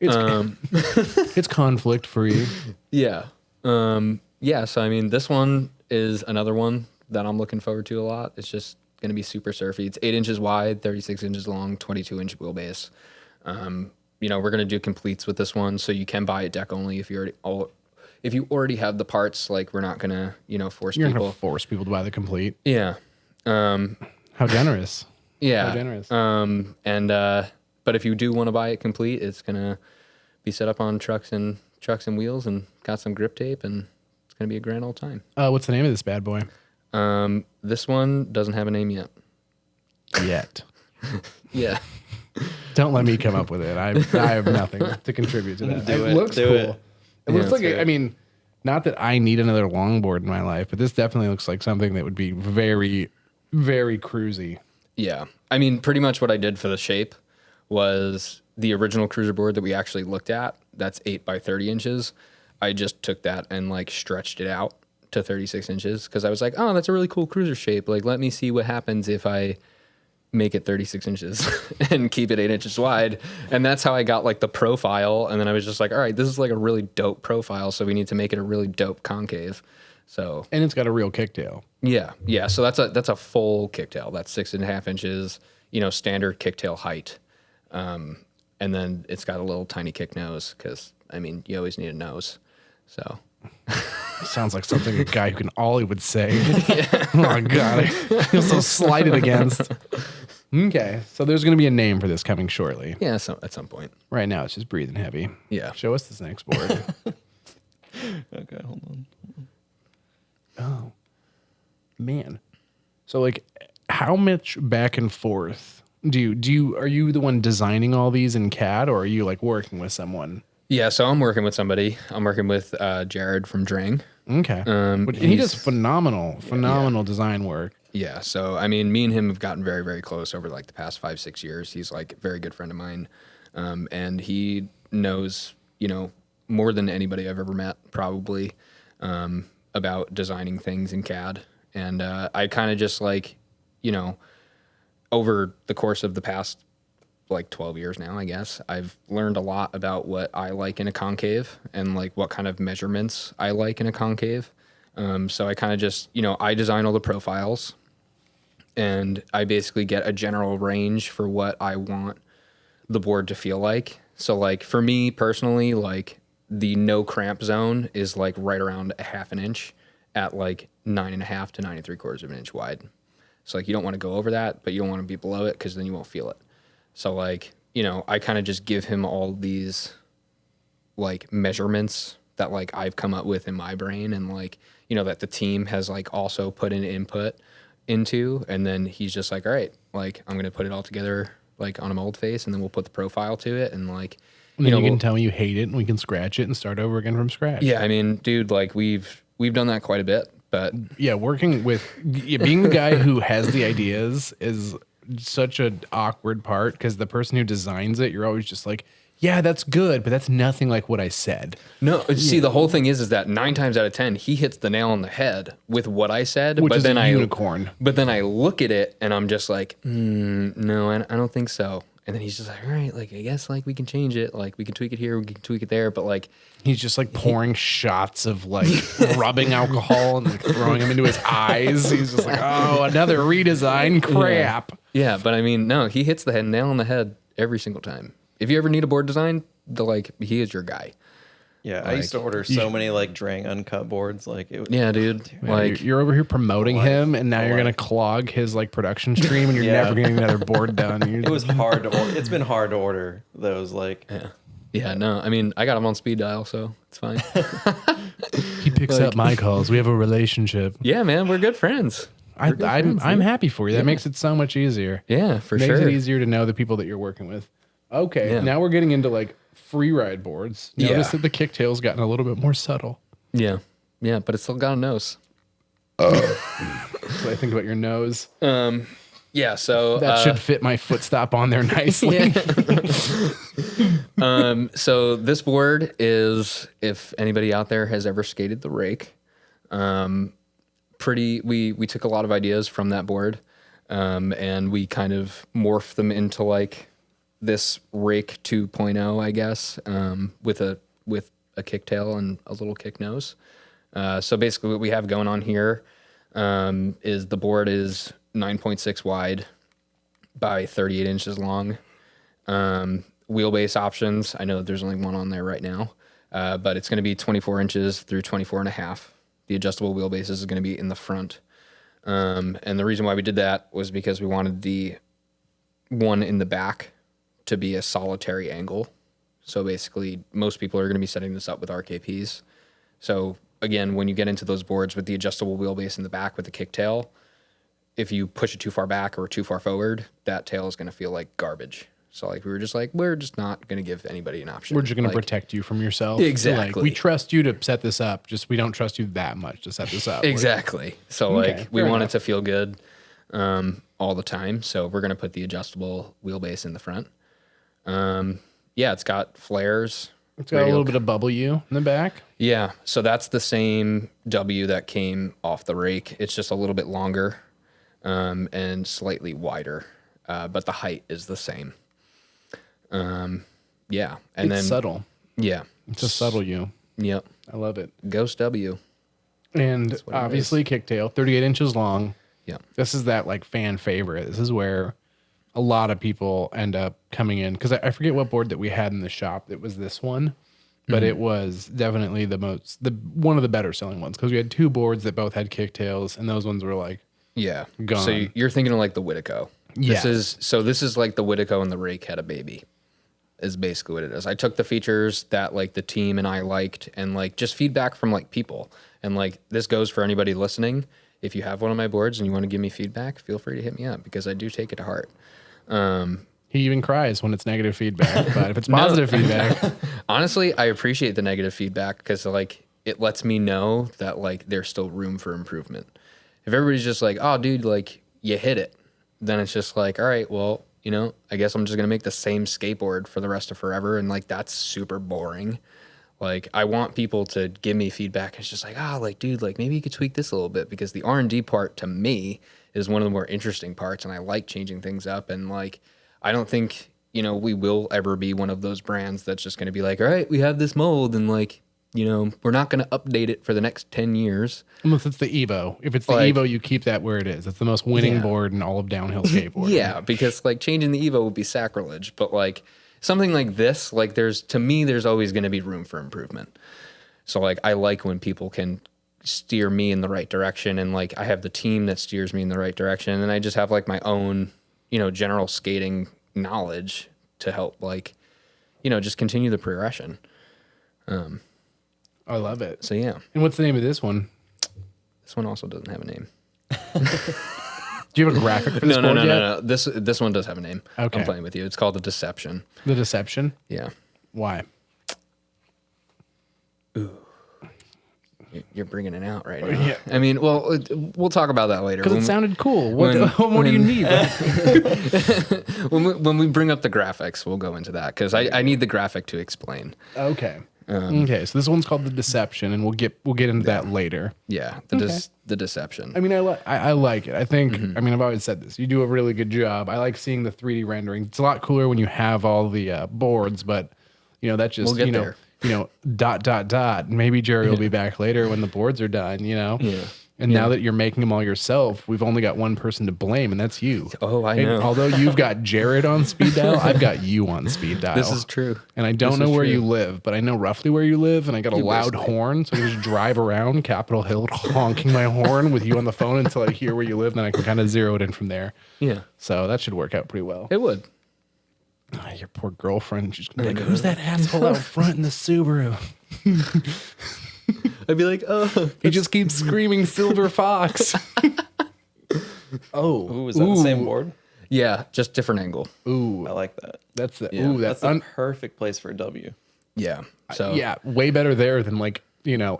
It's it's conflict free. Yeah. Yeah, so I mean, this one is another one that I'm looking forward to a lot. It's just going to be super surfy. It's 8 inches wide, 36 inches long, 22-inch wheelbase. We're going to do completes with this one, so you can buy it deck only if you already have the parts. Like, we're not going to, force You're people. gonna force people to buy the complete. Yeah. How generous. Yeah. How generous. But if you do want to buy it complete, it's going to be set up on trucks and wheels and got some grip tape, and it's going to be a grand old time. What's the name of this bad boy? This one doesn't have a name yet. Yet. Yeah. Don't let me come up with it. I have nothing to contribute to that. Do it it. looks Do cool. it. It looks Yeah, like, it's good. I mean, not that I need another longboard in my life, but this definitely looks like something that would be very, very cruisy. Yeah. I mean, pretty much what I did for the shape was the original cruiser board that we actually looked at. That's 8 by 30 inches. I just took that and like stretched it out to 36 inches because I was like, oh, that's a really cool cruiser shape. Like, let me see what happens if I make it 36 inches and keep it 8 inches wide. And that's how I got like the profile. And then I was just like, all right, this is like a really dope profile. So we need to make it a really dope concave. So And it's got a real kicktail. yeah. So that's a full kicktail. That's 6.5 inches, standard kicktail height. And then it's got a little tiny kick nose because, I mean, you always need a nose. So Sounds like something a guy who can ollie would say. Oh my God. I feel so slighted against. Okay. So there's going to be a name for this coming shortly. yeah, so at some point. Right now, it's just breathing heavy. Yeah. Show us this next board. Okay, hold on. Oh, man. So, like, how much back and forth are you the one designing all these in CAD, or are you like working with someone? Yeah, so I'm working with somebody. I'm working with Jared from Drang. Okay. But he does phenomenal design work. Yeah, so I mean, me and him have gotten very, very close over like the past 5-6 years. He's like a very good friend of mine, and he knows, more than anybody I've ever met, probably, about designing things in CAD. And I kind of just like, over the course of the past like 12 years now, I guess, I've learned a lot about what I like in a concave and like what kind of measurements I like in a concave. So I kind of just, I design all the profiles and I basically get a general range for what I want the board to feel like. So like for me personally, like the no cramp zone is like right around 1/2 inch at like 9.5 to 9.75 of an inch wide. So like you don't want to go over that, but you don't want to be below it because then you won't feel it. So like, I kind of just give him all these like measurements that like I've come up with in my brain and like, that the team has like also put in input into. And then he's just like, all right, like I'm going to put it all together like on a mold face and then we'll put the profile to it. And like, And then you can tell me you hate it and we can scratch it and start over again from scratch. yeah, I mean, dude, like we've done that quite a bit, but Yeah, being the guy who has the ideas is such an awkward part because the person who designs it, you're always just like, yeah, that's good, but that's nothing like what I said. No, see, the whole thing is that 9 times out of 10, he hits the nail on the head with what I said. Which but is then a unicorn. But then I look at it and I'm just like, no, I don't think so. And then he's just like, all right, like, I guess like we can change it. Like we can tweak it here, we can tweak it there. But like, He's just like pouring shots of like rubbing alcohol and like throwing them into his eyes. He's just like, oh, another redesign crap. yeah, but I mean, no, he hits the nail on the head every single time. If you ever need a board design, he is your guy. Yeah, I used to order so many like Drang uncut boards. Like, Yeah, dude. Like, You're over here promoting him, and now you're gonna clog his like production stream, and you're never getting another board done. it was hard to order. It's been hard to order those. Like, yeah, no, I mean, I got him on speed dial, so it's fine. He picks up my calls. We have a relationship. Yeah, man, we're good friends. I'm happy for you. That makes it so much easier. Yeah, for Makes sure. it easier to know the people that you're working with. Okay, Yeah. now we're getting into like free ride boards. Notice Yeah. that the kicktail's gotten a little bit more subtle. Yeah, yeah, but it's still got a nose. So I think about your nose. Yeah, so That should fit my foot stop on there nicely. So this board is, if anybody out there has ever skated the rake, we took a lot of ideas from that board, and we kind of morphed them into like this rake 2.0, I guess, with a kicktail and a little kick nose. So basically what we have going on here is the board is 9.6 wide by 38 inches long. Wheelbase options, I know that there's only one on there right now, but it's going to be 24 inches through 24 and a half. The adjustable wheelbase is going to be in the front. And the reason why we did that was because we wanted the one in the back to be a solitary angle. So basically, most people are going to be setting this up with RKPs. So again, when you get into those boards with the adjustable wheelbase in the back with the kicktail, if you push it too far back or too far forward, that tail is going to feel like garbage. So like we're just not going to give anybody an option. We're just going to Like, protect you from yourself. Exactly. Like, we trust you to set this up. Just we don't trust you that much to set this up. Exactly. So Okay, like we fair want enough. it to feel good all the time. So we're going to put the adjustable wheelbase in the front. Yeah, it's got flares. It's got a little bit of W in the back. Yeah, so that's the same W that came off the rake. It's just a little bit longer and slightly wider, but the height is the same. Yeah, and It's then subtle. Yeah, It's a subtle U. Yep. I love it. Ghost W. And what it obviously kicktail, 38 inches long. Yeah. This is that like fan favorite. This is where a lot of people end up coming in. Because I forget what board that we had in the shop. It was this one. But it was definitely one of the better selling ones. Because we had two boards that both had kicktails. And those ones were like, Yeah. Gone. So you're thinking of like the Whittico. Yeah. This is like the Whittico and the rake had a baby. Is basically what it is. I took the features that like the team and I liked and like just feedback from like people. And like this goes for anybody listening. If you have one of my boards and you want to give me feedback, feel free to hit me up because I do take it to heart. he even cries when it's negative feedback. But if it's positive feedback, Honestly, I appreciate the negative feedback because like it lets me know that like there's still room for improvement. If everybody's just like, oh dude, like you hit it, then it's just like, all right, well, you know, I guess I'm just going to make the same skateboard for the rest of forever. And like, that's super boring. Like I want people to give me feedback. It's just like, like, dude, like maybe you could tweak this a little bit because the R&D part to me is one of the more interesting parts. And I like changing things up. And like, I don't think, you know, we will ever be one of those brands that's just going to be like, all right, we have this mold and like, you know, we're not going to update it for the next 10 years. unless it's the Evo. If it's the Like- Evo, you keep that where it is. It's the most winning board in all of downhill skateboarding. Yeah, because like changing the Evo would be sacrilege, but like something like this, like there's always going to be room for improvement. So like I like when people can steer me in the right direction and like I have the team that steers me in the right direction and then I just have like my own, you know, general skating knowledge to help like, you know, just continue the progression. I love it. So yeah, And what's the name of this one? this one also doesn't have a name. Do you have a graphic for this board yet? No. This one does have a name. Okay. I'm playing with you. It's called The Deception. The Deception? Yeah. Why? You're bringing it out right now. Yeah. I mean, well, we'll talk about that later. Because it sounded cool. What do you need? When we bring up the graphics, we'll go into that because I need the graphic to explain. Okay. Okay. So this one's called The Deception, and we'll get into that later. Yeah, the deception. I mean, I like it. I think, I mean, I've always said this. You do a really good job. I like seeing the 3D rendering. It's a lot cooler when you have all the boards, but, that's just, We'll get there. ... Maybe Gerry will be back later when the boards are done, Yeah. And now that you're making them all yourself, we've only got one person to blame, and that's you. Oh, I And know. although you've got Jared on speed dial, I've got you on speed dial. This is true. And I don't know where you live, but I know roughly where you live, and I got a loud basically- horn, so I can just drive around Capitol Hill honking my horn with you on the phone until I hear where you live, then I can kind of zero it in from there. Yeah, So that should work out pretty well. it would. Your poor girlfriend, she's gonna be like, who's that asshole out front in the Subaru? I'd be like, oh, He just keeps screaming Silver Fox. Ooh, is that the same board? yeah, just different angle. Ooh, I like that. that's the That's the perfect place for a W. Yeah. So yeah, way better there than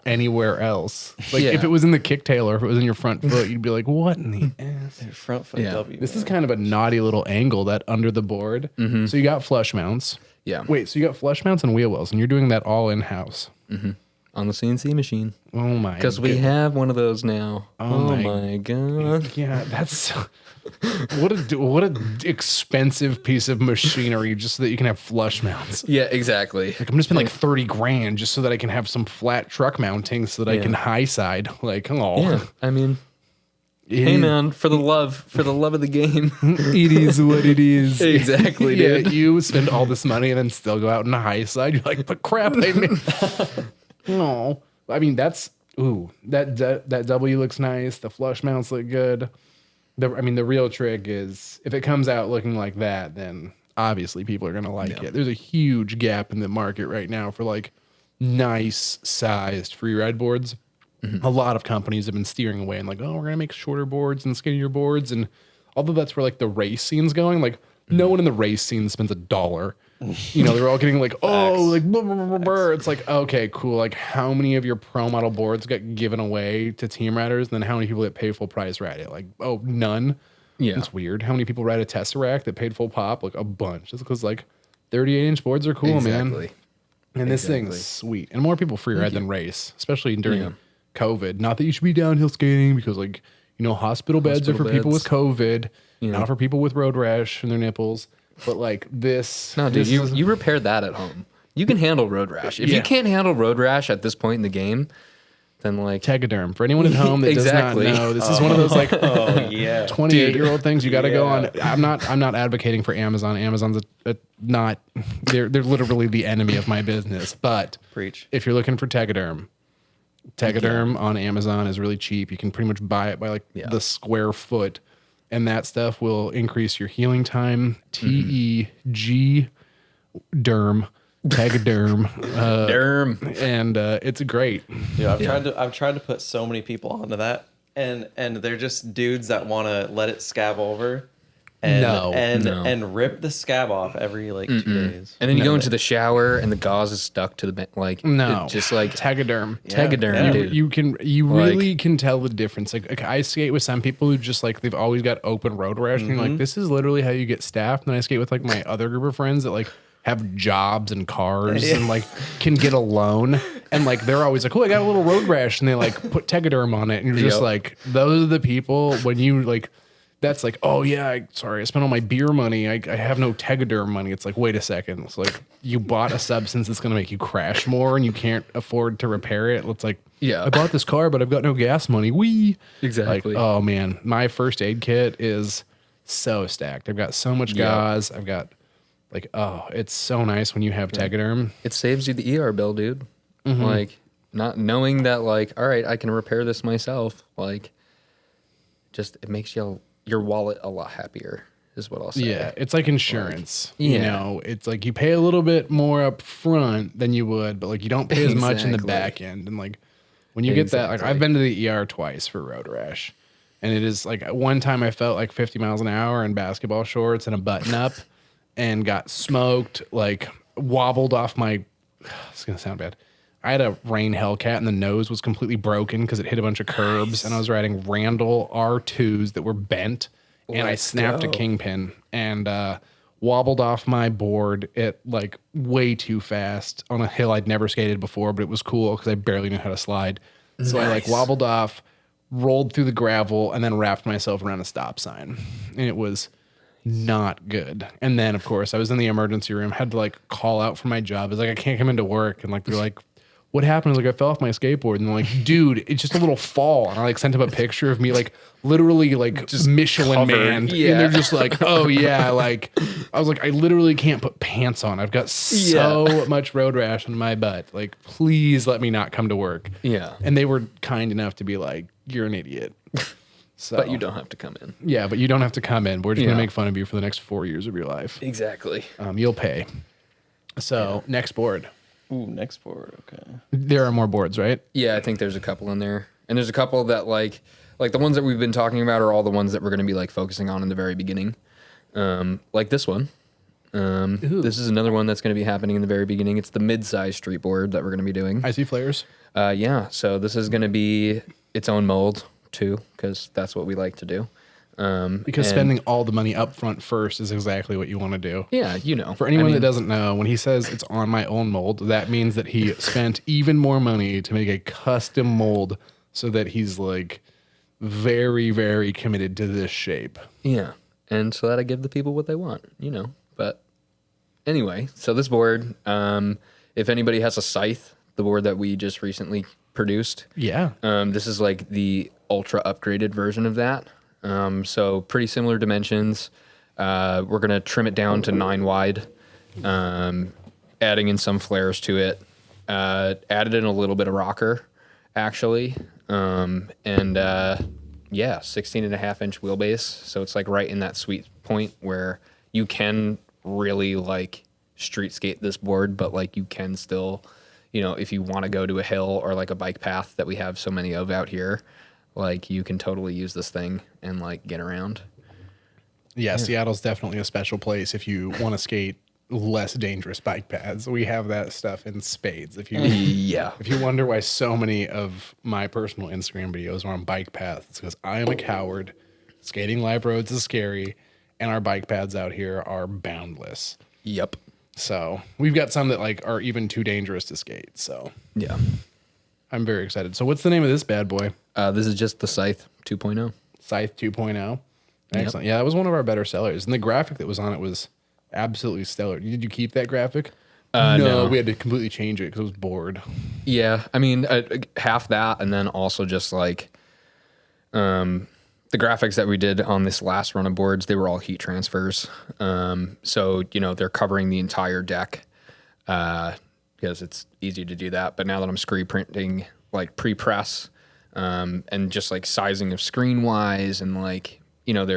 anywhere else. Like Yeah. if it was in the kicktail or if it was in your front foot, you'd be like, what in the ass? Front foot Yeah. W. This is kind of a naughty little angle that under the board. So you got flush mounts. Yeah. Wait, so you got flush mounts and wheel wells, and you're doing that all in house. on the CNC machine Oh my! because we have one of those now. Oh my god. Yeah, that's what a expensive piece of machinery just so that you can have flush mounts. Yeah, exactly. Like I'm gonna spend like 30 grand just so that I can have some flat truck mounting so that I can high side. Like, oh, Yeah, I mean, hey man, for the love of the game. it is what it is. Exactly, Yeah, dude. you spend all this money and then still go out on the high side. You're like, but crap, I mean, no. I mean, that's that W looks nice. The flush mounts look good. The real trick is if it comes out looking like that, then obviously people are gonna like it. There's a huge gap in the market right now for like nice sized free ride boards. A lot of companies have been steering away and like, oh, we're gonna make shorter boards and skinnier boards. And although that's where like the race scene's going, like no one in the race scene spends $1. They're all getting like, oh, like blah, blah, blah, blah. It's like, okay, cool. Like how many of your pro model boards got given away to team riders? And then how many people that pay full price ride it? Like, oh, none. Yeah. It's weird. How many people ride a Tesseract that paid full pop? Like a bunch. That's because like 38-inch boards are cool, man. Exactly. And this thing's sweet. And more people free ride than race, especially during COVID. Not that you should be downhill skating because like, hospital beds are for people with COVID, not for people with road rash in their nipples. But like this. No, dude, this you repaired that at home. You can handle road rash. If Yeah. you can't handle road rash at this point in the game, then like Tegaderm. For anyone at home that Exactly. does not know, this is one of those like Oh yeah. 28-year-old things you got to go on. Yeah. I'm not advocating for Amazon. Amazon's not they're literally the enemy of my business. But Preach. if you're looking for Tegaderm on Amazon is really cheap. You can pretty much buy it by like the square foot, and that stuff will increase your healing time. TEG derm. Tegaderm. derm. And it's great. Yeah, I've tried to put so many people onto that, and they're just dudes that want to let it scab over, and rip the scab off every like 2 days. And then you go into the shower and the gauze is stuck to the like No, it just like Tegaderm. Tegaderm, Yeah. dude. You really can tell the difference. Like I skate with some people who just like they've always got open road rash, and you're like, this is literally how you get staffed. And I skate with like my other group of friends that like have jobs and cars and like can get a loan, and like they're always like, oh, I got a little road rash, and they like put Tegaderm on it, and you're just like, those are the people when you like. That's like, oh yeah, I spent all my beer money. I have no Tegaderm money. It's like, wait a second. It's like you bought a substance that's gonna make you crash more, and you can't afford to repair it. It's like, I bought this car, but I've got no gas money. Exactly. Like, oh man, my first aid kit is so stacked. I've got so much gauze. I've got like, oh, it's so nice when you have Tegaderm. it saves you the ER bill, dude. Like not knowing that like, all right, I can repair this myself. Like just it makes your wallet a lot happier is what I'll say. Yeah, it's like insurance. yeah. It's like you pay a little bit more up front than you would, but like you don't pay as much in the back end. And like when you get that, like I've been to the ER twice for road rash, and it is like one time I felt like 50 miles an hour in basketball shorts and a button up, and got smoked, like wobbled off my. It's gonna sound bad. I had a Rain Hellcat and the nose was completely broken because it hit a bunch of curbs. And I was riding Randall R2s that were bent. And I snapped a kingpin and wobbled off my board at like way too fast on a hill I'd never skated before, but it was cool because I barely knew how to slide. So I like wobbled off, rolled through the gravel, and then wrapped myself around a stop sign. And it was not good. And then, of course, I was in the emergency room, had to like call out for my job. It's like, I can't come into work. And like, they're like, what happened? I was like, I fell off my skateboard. And they're like, dude, it's just a little fall. And I like sent him a picture of me like literally like just Michelin man. Yeah. And they're just like, oh yeah. Like, I was like, I literally can't put pants on. I've got so much road rash on my butt. Like, please let me not come to work. Yeah. And they were kind enough to be like, you're an idiot. So, but you don't have to come in. Yeah, but you don't have to come in. We're just going to make fun of you for the next 4 years of your life. Exactly. You'll pay. So, next board. Ooh, next board. Okay. There are more boards, right? Yeah, I think there's a couple in there. And there's a couple that like the ones that we've been talking about are all the ones that we're going to be like focusing on in the very beginning. Like this one. This is another one that's going to be happening in the very beginning. It's the mid-size street board that we're going to be doing. I see flares. Yeah, so this is going to be its own mold too, because that's what we like to do. Because spending all the money up front first is exactly what you want to do. Yeah, you know. For anyone that doesn't know, when he says it's on my own mold, that means that he spent even more money to make a custom mold so that he's like very, very committed to this shape. Yeah, and so that I give the people what they want, you know. But anyway, so this board, if anybody has a Scythe, the board that we just recently produced. Yeah. This is like the ultra upgraded version of that. So pretty similar dimensions. We're going to trim it down to 9 wide, adding in some flares to it. Added in a little bit of rocker, actually. Yeah, 16.5-inch wheelbase. So it's like right in that sweet point where you can really like street skate this board, but like you can still, you know, if you want to go to a hill or like a bike path that we have so many of out here, like you can totally use this thing and like get around. Yeah, Seattle's definitely a special place if you want to skate less dangerous bike paths. We have that stuff in spades. If you if you wonder why so many of my personal Instagram videos are on bike paths, it's because I am a coward. Skating live roads is scary, and our bike paths out here are boundless. Yep. So we've got some that like are even too dangerous to skate. So yeah, I'm very excited. So what's the name of this bad boy? This is just the Scythe 2.0. Scythe 2.0. Excellent. Yep. Yeah, that was one of our better sellers. And the graphic that was on it was absolutely stellar. Did you keep that graphic? No, we had to completely change it because it was bored. Yeah, I mean, half that, and then also just like the graphics that we did on this last run of boards, they were all heat transfers. So, you know, they're covering the entire deck because it's easy to do that. But now that I'm screen printing, like pre-press, and just like sizing of screen wise, and like, you know,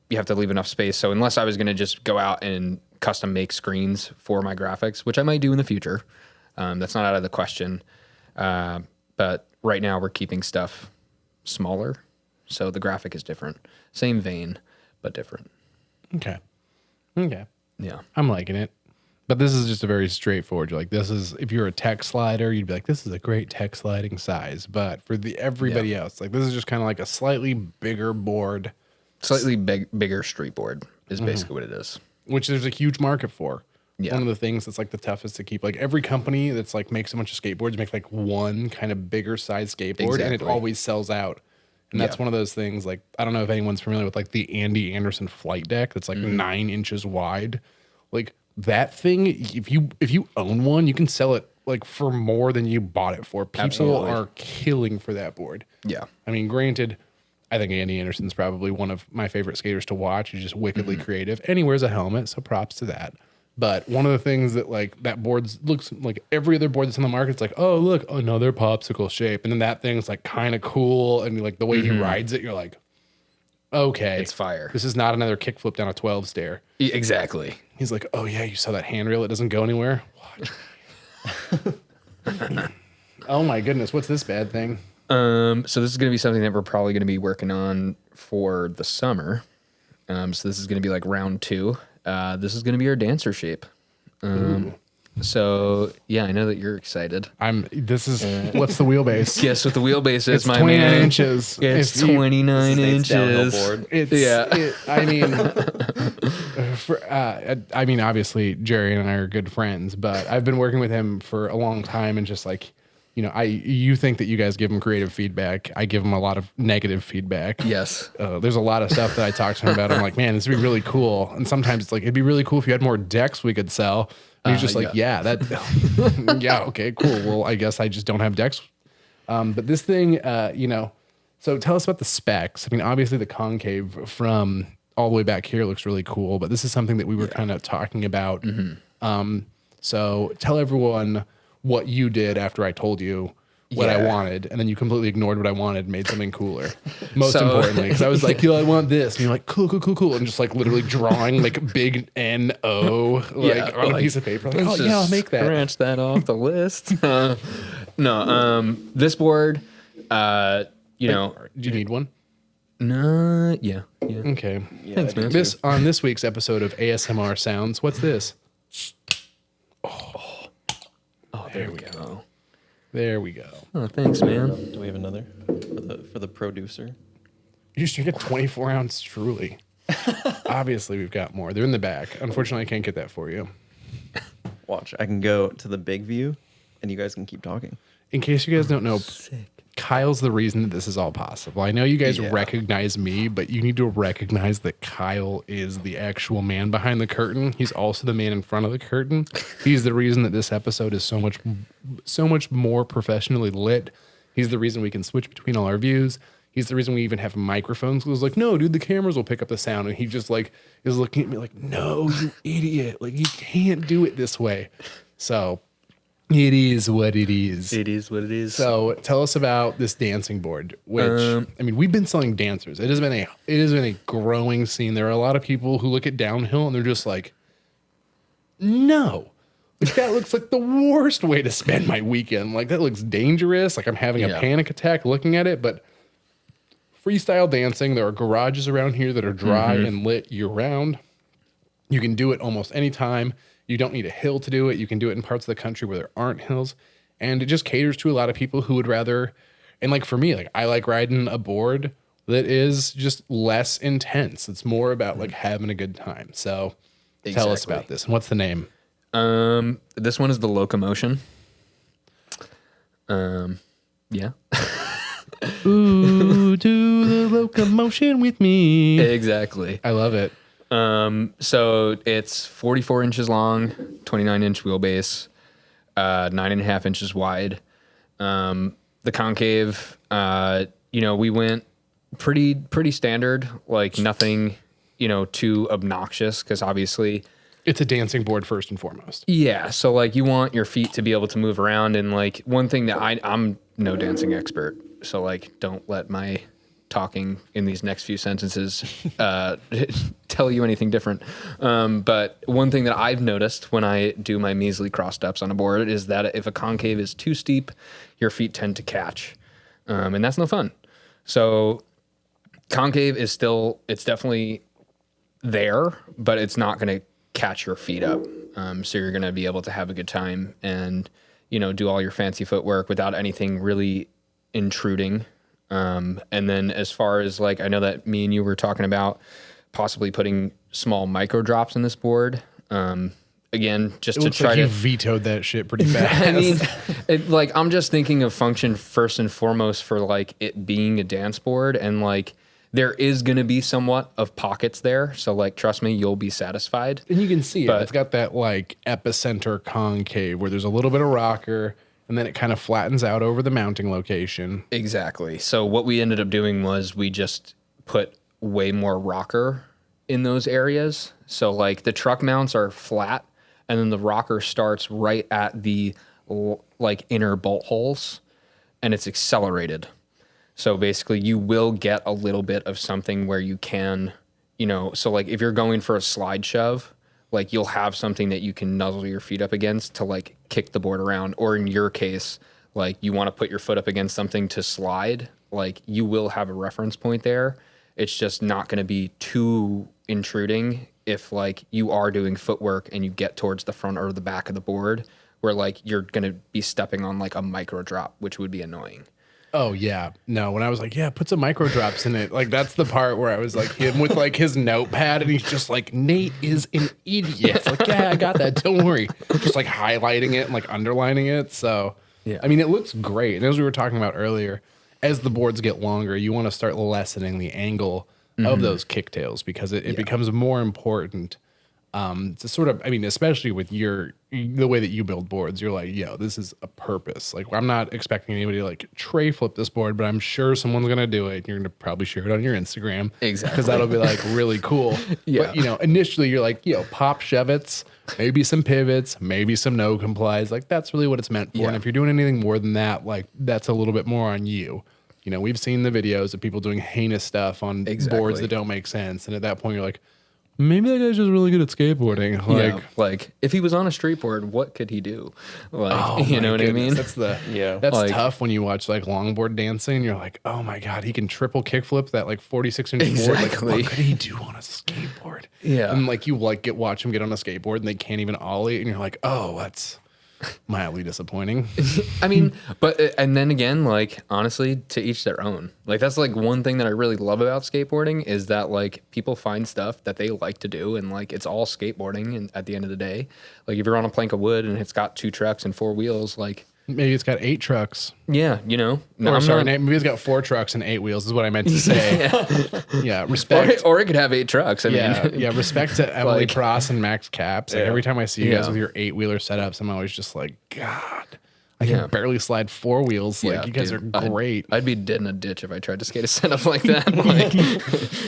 you have to leave enough space. So unless I was going to just go out and custom make screens for my graphics, which I might do in the future, that's not out of the question. But right now we're keeping stuff smaller. So the graphic is different. Same vein, but different. Okay. Yeah. I'm liking it. But this is just a very straightforward. Like, this is, if you're a tech slider, you'd be like, this is a great tech sliding size. But for everybody else, like, this is just kind of like a slightly bigger board. Slightly bigger street board is basically what it is. Which there's a huge market for. Yeah. One of the things that's like the toughest to keep. Like, every company that's like makes a bunch of skateboards make like one kind of bigger size skateboard, and it always sells out. And that's one of those things, like, I don't know if anyone's familiar with like the Andy Anderson flight deck that's like 9 inches wide. Like, that thing, if you own one, you can sell it like for more than you bought it for. People are killing for that board. Yeah. I mean, granted, I think Andy Anderson's probably one of my favorite skaters to watch. He's just wickedly creative, and he wears a helmet, so props to that. But one of the things that like that board looks like every other board that's in the market, it's like, oh, look, another popsicle shape. And then that thing's like kind of cool. And like the way he rides it, you're like, okay, it's fire. This is not another kickflip down a 12 stair. Exactly. He's like, oh yeah, you saw that handrail? It doesn't go anywhere. Watch. Oh my goodness, what's this bad thing? So this is going to be something that we're probably going to be working on for the summer. So this is going to be like round 2. This is going to be our dancer shape. So yeah, I know that you're excited. This is what's the wheelbase? Guess what the wheelbase is, It's my 29 man. inches. It's If you- 29 Nate's downhill inches. board. I mean, obviously Jerry and I are good friends, but I've been working with him for a long time, and just like, you think that you guys give him creative feedback. I give him a lot of negative feedback. Yes. There's a lot of stuff that I talk to him about. I'm like, man, this would be really cool. And sometimes it's like, it'd be really cool if you had more decks we could sell. And he's just like, yeah, okay, cool. Well, I guess I just don't have decks. But this thing, so tell us about the specs. I mean, obviously the concave from all the way back here looks really cool, but this is something that we were kind of talking about. So tell everyone what you did after I told you what I wanted, and then you completely ignored what I wanted and made something cooler. Most importantly, because I was like, I want this. And you're like, cool. And just like literally drawing like big N-O on a piece of paper. Like, I'll make that. Scratch that off the list. This board, do you need one? No, yeah. Okay. Yeah, Thanks, man. On this week's episode of ASMR Sounds, what's this? Oh, there we go. There we go. Oh, thanks, man. Do we have another for the producer? You should get a 24-ounce Truly. Obviously, we've got more. They're in the back. Unfortunately, I can't get that for you. Watch, I can go to the big view, and you guys can keep talking. In case you guys don't know, Sick. Kyle's the reason that this is all possible. I know you guys recognize me, but you need to recognize that Kyle is the actual man behind the curtain. He's also the man in front of the curtain. He's the reason that this episode is so much more professionally lit. He's the reason we can switch between all our views. He's the reason we even have microphones. He was like, no, dude, the cameras will pick up the sound. And he just like is looking at me like, no, you idiot. Like, you can't do it this way. So it is what it is. It is what it is. So tell us about this dancing board, which I mean, we've been selling dancers. It has been a growing scene. There are a lot of people who look at downhill and they're just like, no, like, that looks like the worst way to spend my weekend. Like, that looks dangerous. Like, I'm having a panic attack looking at it. But freestyle dancing, there are garages around here that are dry and lit year round. You can do it almost any time. You don't need a hill to do it. You can do it in parts of the country where there aren't hills. And it just caters to a lot of people who would rather, and like for me, like I like riding a board that is just less intense. It's more about like having a good time. So tell us about this. And what's the name? This one is the Locomotion. Yeah. Ooh, do the locomotion with me. Exactly. I love it. So it's 44 inches long, 29-inch wheelbase, 9.5 inches wide. The concave, we went pretty standard, like nothing, too obnoxious, because obviously it's a dancing board first and foremost. Yeah. So like you want your feet to be able to move around. And like one thing that I'm no dancing expert. So like, don't let my talking in these next few sentences tell you anything different. But one thing that I've noticed when I do my measly cross steps on a board is that if a concave is too steep, your feet tend to catch. And that's no fun. So concave is it's definitely there, but it's not going to catch your feet up. So you're going to be able to have a good time and, do all your fancy footwork without anything really intruding. And then as far as like, I know that me and you were talking about possibly putting small micro drops in this board. Again, just It to looks try like to you vetoed that shit pretty fast. I mean, I'm just thinking of function first and foremost for like it being a dance board, and like there is going to be somewhat of pockets there. So like, trust me, you'll be satisfied. And you can see But- it's got that like epicenter concave where there's a little bit of rocker and then it kind of flattens out over the mounting location. Exactly. So what we ended up doing was we just put way more rocker in those areas. So like the truck mounts are flat, and then the rocker starts right at the like inner bolt holes, and it's accelerated. So basically you will get a little bit of something where you can, so like if you're going for a slide shove, like you'll have something that you can nuzzle your feet up against to like kick the board around. Or in your case, like you want to put your foot up against something to slide, like you will have a reference point there. It's just not going to be too intruding if like you are doing footwork and you get towards the front or the back of the board where like you're going to be stepping on like a micro drop, which would be annoying. Oh yeah. No, when I was like, yeah, put some micro drops in it. Like that's the part where I was like him with like his notepad and he's just like, Nate is an idiot. It's like, yeah, I got that. Don't worry. Just like highlighting it and like underlining it. So yeah. I mean, it looks great. And as we were talking about earlier, as the boards get longer, you want to start lessening the angle of those kicktails because it becomes more important to sort of, I mean, especially with the way that you build boards, you're like, yo, this is a purpose. Like, I'm not expecting anybody to like tray flip this board, but I'm sure someone's going to do it. You're going to probably share it on your Instagram. Exactly. Because that'll be like really cool. Yeah. But, you know, initially you're like, yo, pop shove-its, maybe some pivots, maybe some no complies. Like, that's really what it's meant for. Yeah. And if you're doing anything more than that, like, that's a little bit more on you. You know, we've seen the videos of people doing heinous stuff on boards that don't make sense. And at that point, you're like, maybe that guy's just really good at skateboarding. Like, yeah, like if he was on a street board, what could he do? Like, you know what I mean? That's like, tough when you watch like longboard dancing. You're like, oh my God, he can triple kickflip that like 46-inch board. Like, what could he do on a skateboard? Yeah. And like you like watch him get on a skateboard and they can't even ollie. And you're like, oh, that's mildly disappointing. I mean, and then again, like honestly, to each their own. Like that's like one thing that I really love about skateboarding is that like people find stuff that they like to do, and like it's all skateboarding. And at the end of the day, like if you're on a plank of wood and it's got 2 trucks and 4 wheels, like maybe it's got 8 trucks. Yeah, you know. No, maybe it's got 4 trucks and 8 wheels is what I meant to say. Yeah, respect. Or it could have 8 trucks. I mean, yeah. Respect to Emily Pross and Max Caps. Like every time I see you guys with your 8-wheeler setups, I'm always just like, God, I can barely slide 4 wheels. Like you guys are great. I'd be dead in a ditch if I tried to skate a setup like that. Like,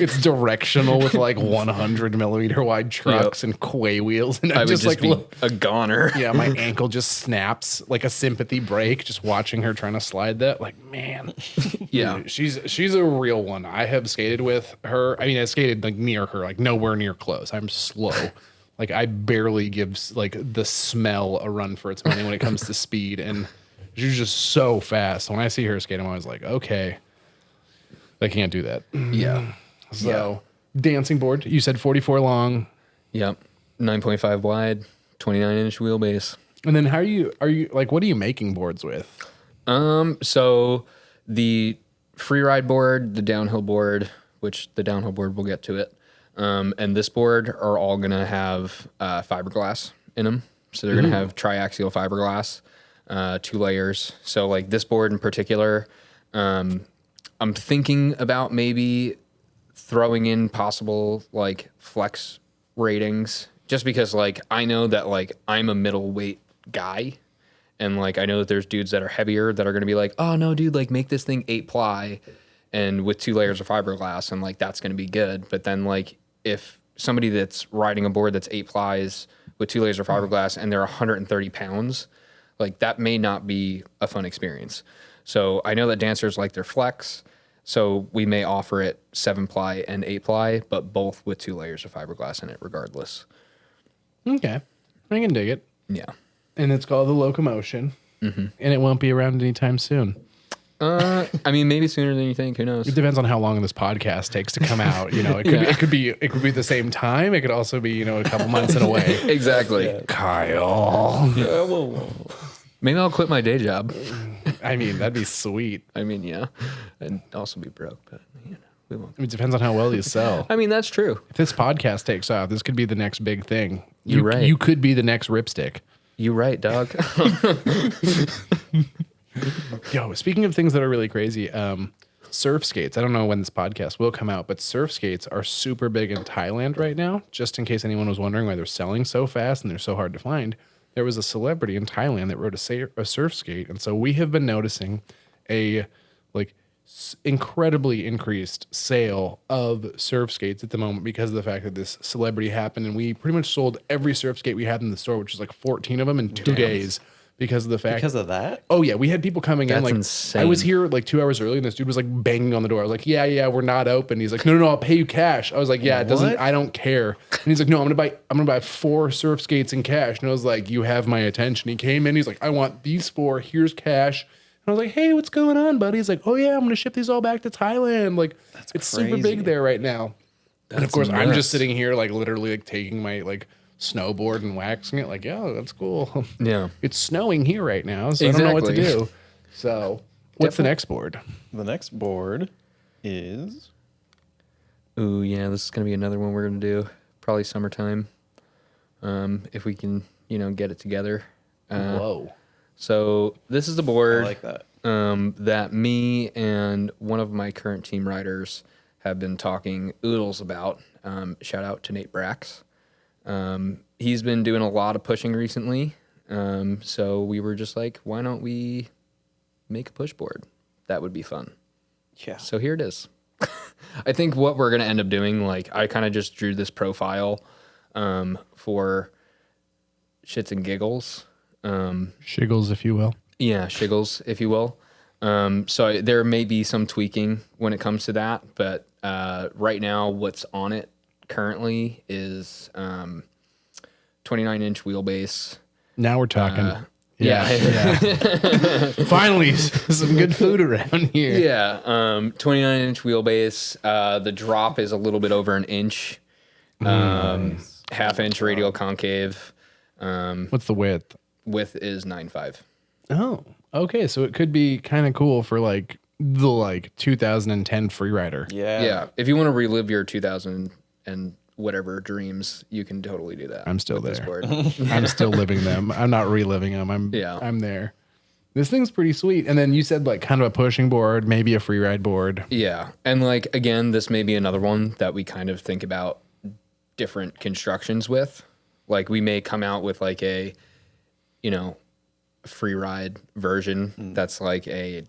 it's directional with like 100mm wide trucks and quay wheels, and I just like a goner. Yeah, my ankle just snaps like a sympathy break just watching her trying to slide that. Like, man, yeah, dude, she's a real one. I have skated with her. I mean, I skated like near her, like nowhere near close. I'm slow. Like I barely give like the smell a run for its money when it comes to speed, and she's just so fast. When I see her skate, I'm always like, okay, I can't do that. Yeah. So dancing board, you said 44 long. Yep. 9.5 wide, 29-inch wheelbase. And then how are you like, what are you making boards with? So the free ride board, the downhill board, which the downhill board, we'll get to it. And this board are all going to have fiberglass in them. So they're going to have triaxial fiberglass, 2 layers. So like this board in particular, I'm thinking about maybe throwing in possible like flex ratings just because like I know that like I'm a middleweight guy. And like I know that there's dudes that are heavier that are going to be like, oh no, dude, like make this thing 8 ply and with 2 layers of fiberglass, and like that's going to be good. But then like if somebody that's riding a board that's 8 plies with 2 layers of fiberglass and they're 130 pounds, like that may not be a fun experience. So I know that dancers like their flex, so we may offer it 7 ply and 8 ply, but both with 2 layers of fiberglass in it regardless. Okay, I can dig it. Yeah. And it's called the Locomotion, and it won't be around anytime soon. I mean, maybe sooner than you think. Who knows? It depends on how long this podcast takes to come out. You know, it could be the same time. It could also be, you know, a couple months and away. Exactly. Yeah. Kyle. Yeah, maybe I'll quit my day job. I mean, that'd be sweet. I mean, yeah, and also be broke, but you know, we won't. It depends on how well you sell. I mean, that's true. If this podcast takes off, this could be the next big thing. You're right. You could be the next Ripstick. You're right, dog. Yo, speaking of things that are really crazy, surf skates. I don't know when this podcast will come out, but surf skates are super big in Thailand right now. Just in case anyone was wondering why they're selling so fast and they're so hard to find, there was a celebrity in Thailand that rode a surf skate, and so we have been noticing a like incredibly increased sale of surf skates at the moment because of the fact that this celebrity happened, and we pretty much sold every surf skate we had in the store, which is like 14 of them in 2 days. Because of the fact. Because of that? Oh, yeah. We had people coming in. Like, insane. I was here like 2 hours early and this dude was like banging on the door. I was like, yeah, we're not open. He's like, no, I'll pay you cash. I was like, yeah, it doesn't, I don't care. And he's like, no, I'm going to buy 4 surf skates in cash. And I was like, you have my attention. He came in. He's like, I want these 4. Here's cash. I was like, hey, what's going on, buddy? He's like, oh yeah, I'm going to ship these all back to Thailand. Like, it's super big there right now. And of course, I'm just sitting here, like, literally, like, taking my, like, snowboard and waxing it. Like, yeah, that's cool. Yeah. It's snowing here right now, so I don't know what to do. So, what's the next board? The next board is... Ooh, yeah, this is going to be another one we're going to do. Probably summertime. If we can, get it together. Whoa. So, this is the board. I like that. That me and one of my current team riders have been talking oodles about. Shout out to Nate Brax. He's been doing a lot of pushing recently. So we were just like, why don't we make a push board? That would be fun. Yeah. So here it is. I think what we're going to end up doing, like I kind of just drew this profile for shits and giggles. Shiggles, if you will. Yeah, shiggles, if you will. So there may be some tweaking when it comes to that, but right now what's on it currently is 29-inch wheelbase. Now we're talking. Yeah. Finally, some good food around here. Yeah, 29-inch wheelbase. The drop is a little bit over an inch. Half-inch radial concave. What's the width? Width is 9.5. Oh, okay. So it could be kind of cool for like the 2010 Freerider. Yeah. If you want to relive your 2000 and whatever dreams, you can totally do that. I'm still with there. This board. I'm still living them. I'm not reliving them. I'm there. This thing's pretty sweet. And then you said like kind of a pushing board, maybe a free ride board. Yeah. And like, again, this may be another one that we kind of think about different constructions with. Like we may come out with like a, free ride version that's like a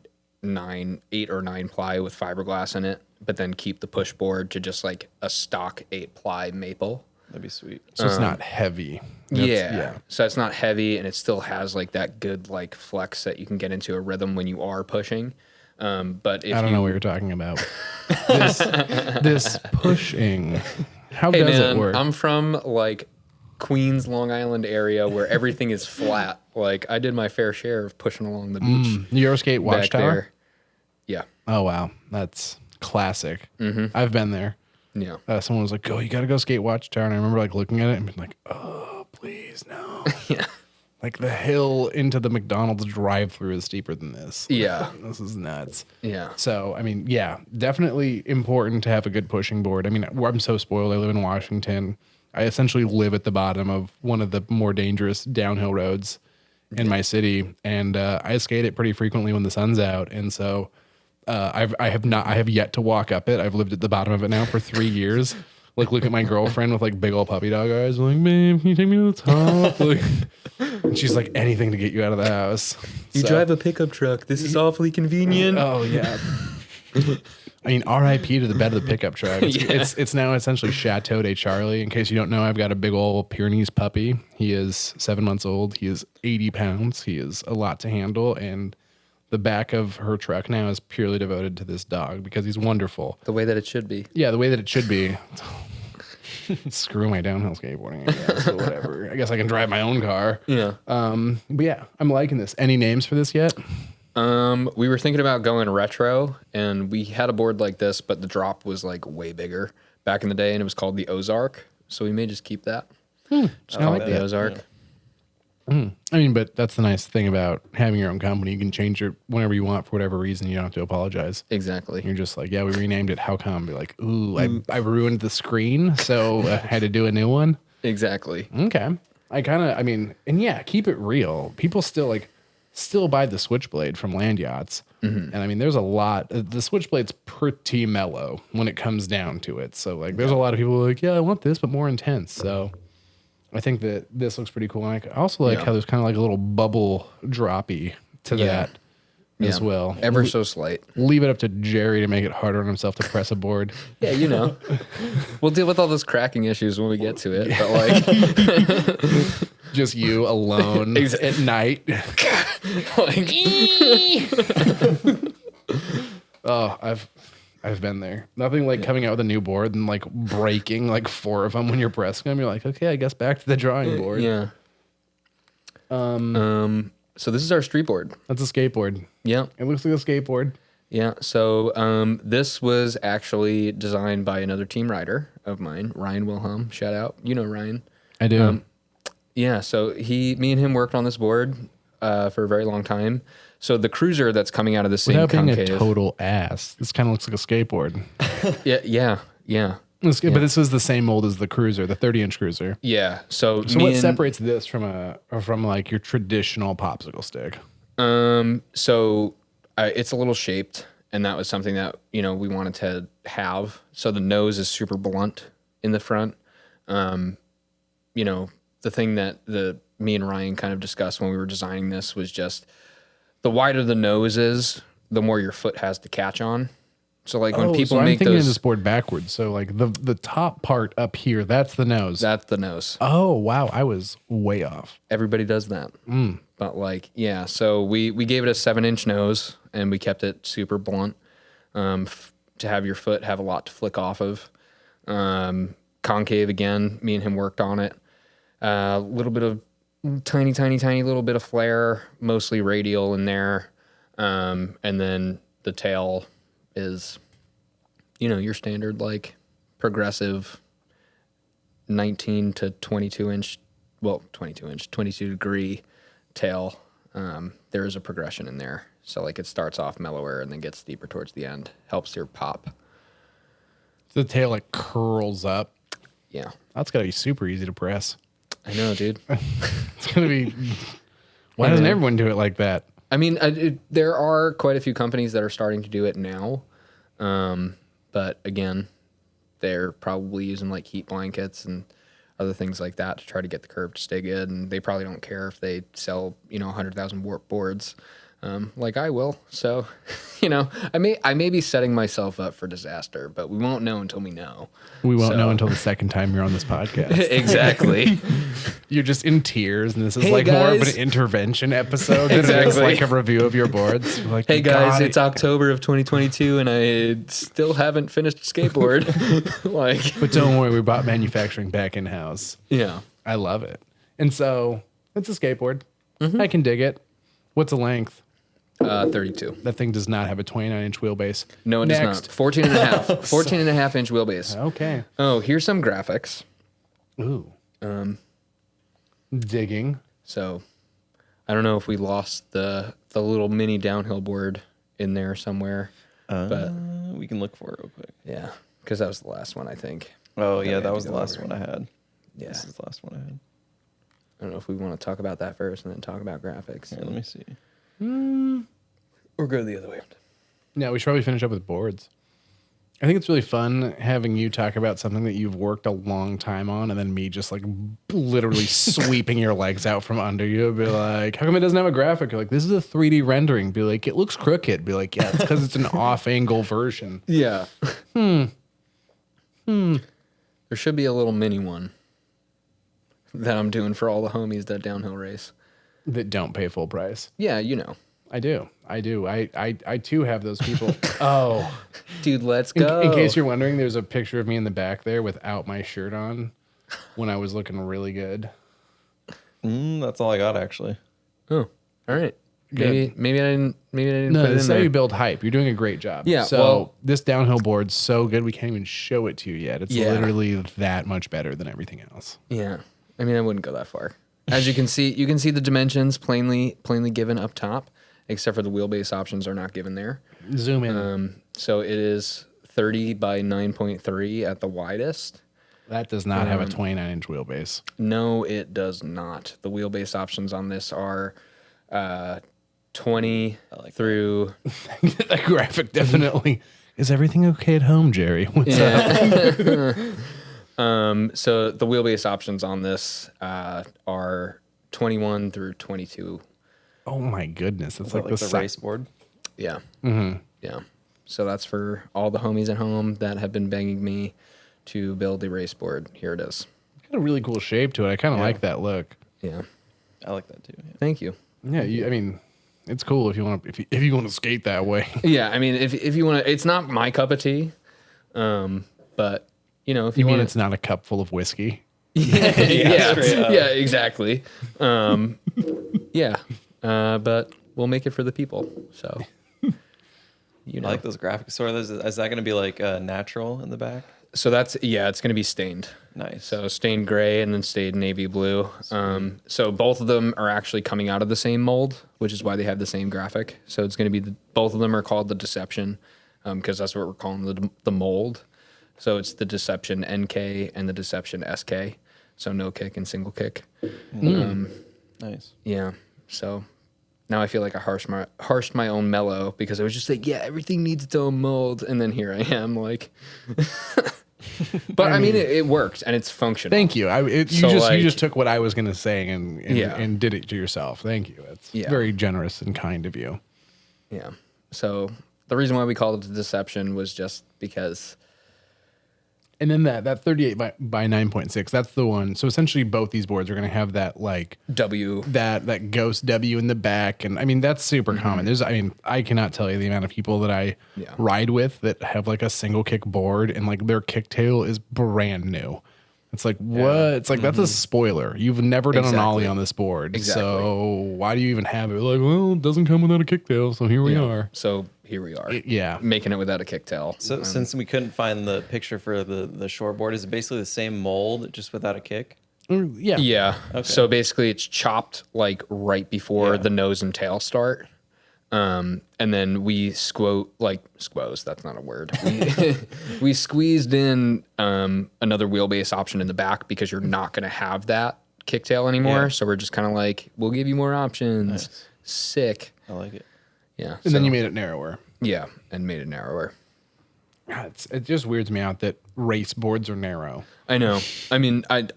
8 or 9 ply with fiberglass in it, but then keep the push board to just like a stock 8 ply maple. That'd be sweet. So it's not heavy. Yeah. So it's not heavy and it still has like that good like flex that you can get into a rhythm when you are pushing. But if I don't know what you're talking about. this pushing. How does it work? I'm from like Queens, Long Island area where everything is flat. Like I did my fair share of pushing along the beach. Euroskate Watchtower? Yeah. Oh, wow. That's classic. I've been there. Yeah. Someone was like, you got to go skate Watchtower. And I remember like looking at it and being like, oh, please, no. Yeah. Like the hill into the McDonald's drive-thru is steeper than this. Yeah. This is nuts. Yeah. So, I mean, yeah, definitely important to have a good pushing board. I mean, I'm so spoiled. I live in Washington. I essentially live at the bottom of one of the more dangerous downhill roads in my city. And I skate it pretty frequently when the sun's out. And so I have yet to walk up it. I've lived at the bottom of it now for 3 years. Like, look at my girlfriend with like big old puppy dog eyes. I'm like, babe, can you take me to the top? Like, and she's like, anything to get you out of the house. You drive a pickup truck. This is awfully convenient. Oh yeah. I mean, R.I.P. to the bed of the pickup truck. It's now essentially Chateau de Charlie. In case you don't know, I've got a big old Pyrenees puppy. He is 7 months old. He is 80 pounds. He is a lot to handle, and the back of her truck now is purely devoted to this dog because he's wonderful. The way that it should be. Yeah, the way that it should be. Screw my downhill skateboarding, I guess, or whatever. I guess I can drive my own car. Yeah. But yeah, I'm liking this. Any names for this yet? We were thinking about going retro, and we had a board like this, but the drop was like way bigger back in the day, and it was called the Ozark. So we may just keep that. Just call it the Ozark. Yeah. I mean, but that's the nice thing about having your own company. You can change it whenever you want for whatever reason. You don't have to apologize. Exactly. You're just like, yeah, we renamed it. How come? Be like, ooh, I ruined the screen, so I had to do a new one. Exactly. Okay. And yeah, keep it real. People still buy the Switchblade from Land Yachts. And I mean, there's a lot. The Switchblade's pretty mellow when it comes down to it. So like, there's a lot of people who are like, yeah, I want this, but more intense. So I think that this looks pretty cool. And I also like how there's kind of like a little bubble droppy to that as well. Ever so slight. Leave it up to Gerry to make it harder on himself to press a board. Yeah, you know. We'll deal with all those cracking issues when we get to it. But like just you alone at night. Oh, I've been there. Nothing like coming out with a new board and like breaking like 4 of them when you're pressing them. You're like, okay, I guess back to the drawing board. Yeah. So this is our street board. That's a skateboard. Yeah. It looks like a skateboard. Yeah. So this was actually designed by another team rider of mine, Ryan Wilhelm. Shout out. You know Ryan. I do. Yeah. So me and him worked on this board for a very long time. So the cruiser that's coming out of the same Without being concave. a total ass, this kind of looks like a skateboard. Yeah. But this was the same mold as the cruiser, the 30-inch cruiser. Yeah. So what separates this from like your traditional popsicle stick? So it's a little shaped, and that was something that we wanted to have. So the nose is super blunt in the front. The thing that me and Ryan kind of discussed when we were designing this was just the wider the nose is, the more your foot has to catch on. So like when people I'm make thinking those, of this board backwards. So like the top part up here, that's the nose. that's the nose. Oh wow, I was way off. Everybody does that. But like, yeah, so we gave it a 7-inch nose and we kept it super blunt to have your foot have a lot to flick off of. Concave again, me and him worked on it. A little bit of tiny little bit of flare, mostly radial in there. And then the tail is, your standard like progressive 19 to 22 inch, 22 degree tail. There is a progression in there. So like it starts off mellower and then gets steeper towards the end. Helps your pop. The tail like curls up. Yeah. That's gotta be super easy to press. I know, dude. It's gonna be. Why doesn't everyone do it like that? I mean, there are quite a few companies that are starting to do it now. But again, they're probably using like heat blankets and other things like that to try to get the curve to stay good. And they probably don't care if they sell, 100,000 warp boards, like I will. So, I may be setting myself up for disaster, but we won't know until we know. We won't know until the second time you're on this podcast. Exactly. You're just in tears, and this is Hey, like more of guys. an intervention episode than it is Exactly. like a review of your boards. Like, Hey you guys, got it's it. October of 2022 and I still haven't finished a skateboard. But don't worry, we brought manufacturing back in house. Yeah. I love it. And so it's a skateboard. Mm-hmm. I can dig it. What's the length? 32. That thing does not have a 29-inch wheelbase. No, it does not. 14 and a half. 14 and a half inch wheelbase. Okay. Oh, here's some graphics. Ooh. Digging. So I don't know if we lost the little mini downhill board in there somewhere. But We can look for it real quick. yeah, because that was the last one, I think. Oh, That yeah, we that had was to the go last over. one I had. Yeah. This is the last one I had. I don't know if we want to talk about that first and then talk about graphics. Here, let me see. Or go the other way. Yeah, we should probably finish up with boards. I think it's really fun having you talk about something that you've worked a long time on, and then me just like literally sweeping your legs out from under you. Be like, how come it doesn't have a graphic? You're like, this is a 3D rendering. Be like, it looks crooked. Be like, yeah, it's because it's an off-angle version. Yeah. There should be a little mini one that I'm doing for all the homies that downhill race. That don't pay full price. Yeah, I do. I too have those people. Oh, Dude, let's in, go. in case you're wondering, there's a picture of me in the back there without my shirt on when I was looking really good. That's all I got, actually. Oh, all right. Good. Maybe I didn't No, put it this in is how there. you build hype. You're doing a great job. Yeah, So well- this downhill board's so good we can't even show it to you yet. It's Yeah. literally that much better than everything else. Yeah. I mean, I wouldn't go that far. As you can see the dimensions plainly given up top, except for the wheelbase options are not given there. Zoom in. So it is 30 by 9.3 at the widest. That does not have a 29-inch wheelbase. No, it does not. The wheelbase options on this are 20 through. That graphic definitely. Is everything okay at home, Jerry? What's up? So the wheelbase options on this are 21 through 22. Oh my goodness! It's Is like that like the si- race board? Yeah. Yeah. So that's for all the homies at home that have been begging me to build a race board. Here it is. Got a really cool shape to it. I kind of like that look. Yeah. I like that too. Yeah. Thank you. Yeah, I mean, it's cool if you want to if you want to skate that way. Yeah. I mean, if you want to, it's not my cup of tea. But if You you mean want it's not a cup full of whiskey? yeah, straight up. yeah, exactly. Yeah. but we'll make it for the people. So, I like those graphics. So is that going to be like natural in the back? So it's going to be stained. Nice. So stained gray and then stained navy blue. So both of them are actually coming out of the same mold, which is why they have the same graphic. So it's going to be both of them are called the Deception, because that's what we're calling the mold. So it's the Deception NK and the Deception SK. So no kick and single kick. Nice. Yeah. So now I feel like I harshed my own mellow because I was just like, yeah, everything needs its own mold, and then here I am like. But I mean, it worked and it's functional. Thank you. You just took what I was going to say and did it to yourself. Thank you. It's very generous and kind of you. Yeah. So the reason why we called it the Deception was just because. And then that 38 by 9.6, that's the one. So essentially both these boards are going to have that like W, that ghost W in the back. And I mean, that's super common. I cannot tell you the amount of people that I ride with that have like a single kick board and like their kicktail is brand new. It's like, what? It's like, that's a spoiler. You've never done an ollie on this board. Exactly. So why do you even have it? Like, well, it doesn't come without a kicktail. So here we are. So here we are. Yeah. Making it without a kicktail. So since we couldn't find the picture for the short board, is it basically the same mold, just without a kick? Yeah. Yeah. Okay. So basically it's chopped like right before the nose and tail start. And then we that's not a word. We squeezed in another wheelbase option in the back because you're not going to have that kicktail anymore. Yeah. So we're just kind of like, we'll give you more options. Nice. Sick. I like it. Yeah. And then you made it narrower. Yeah. And made it narrower. It just weirds me out that race boards are narrow. I know. I mean, and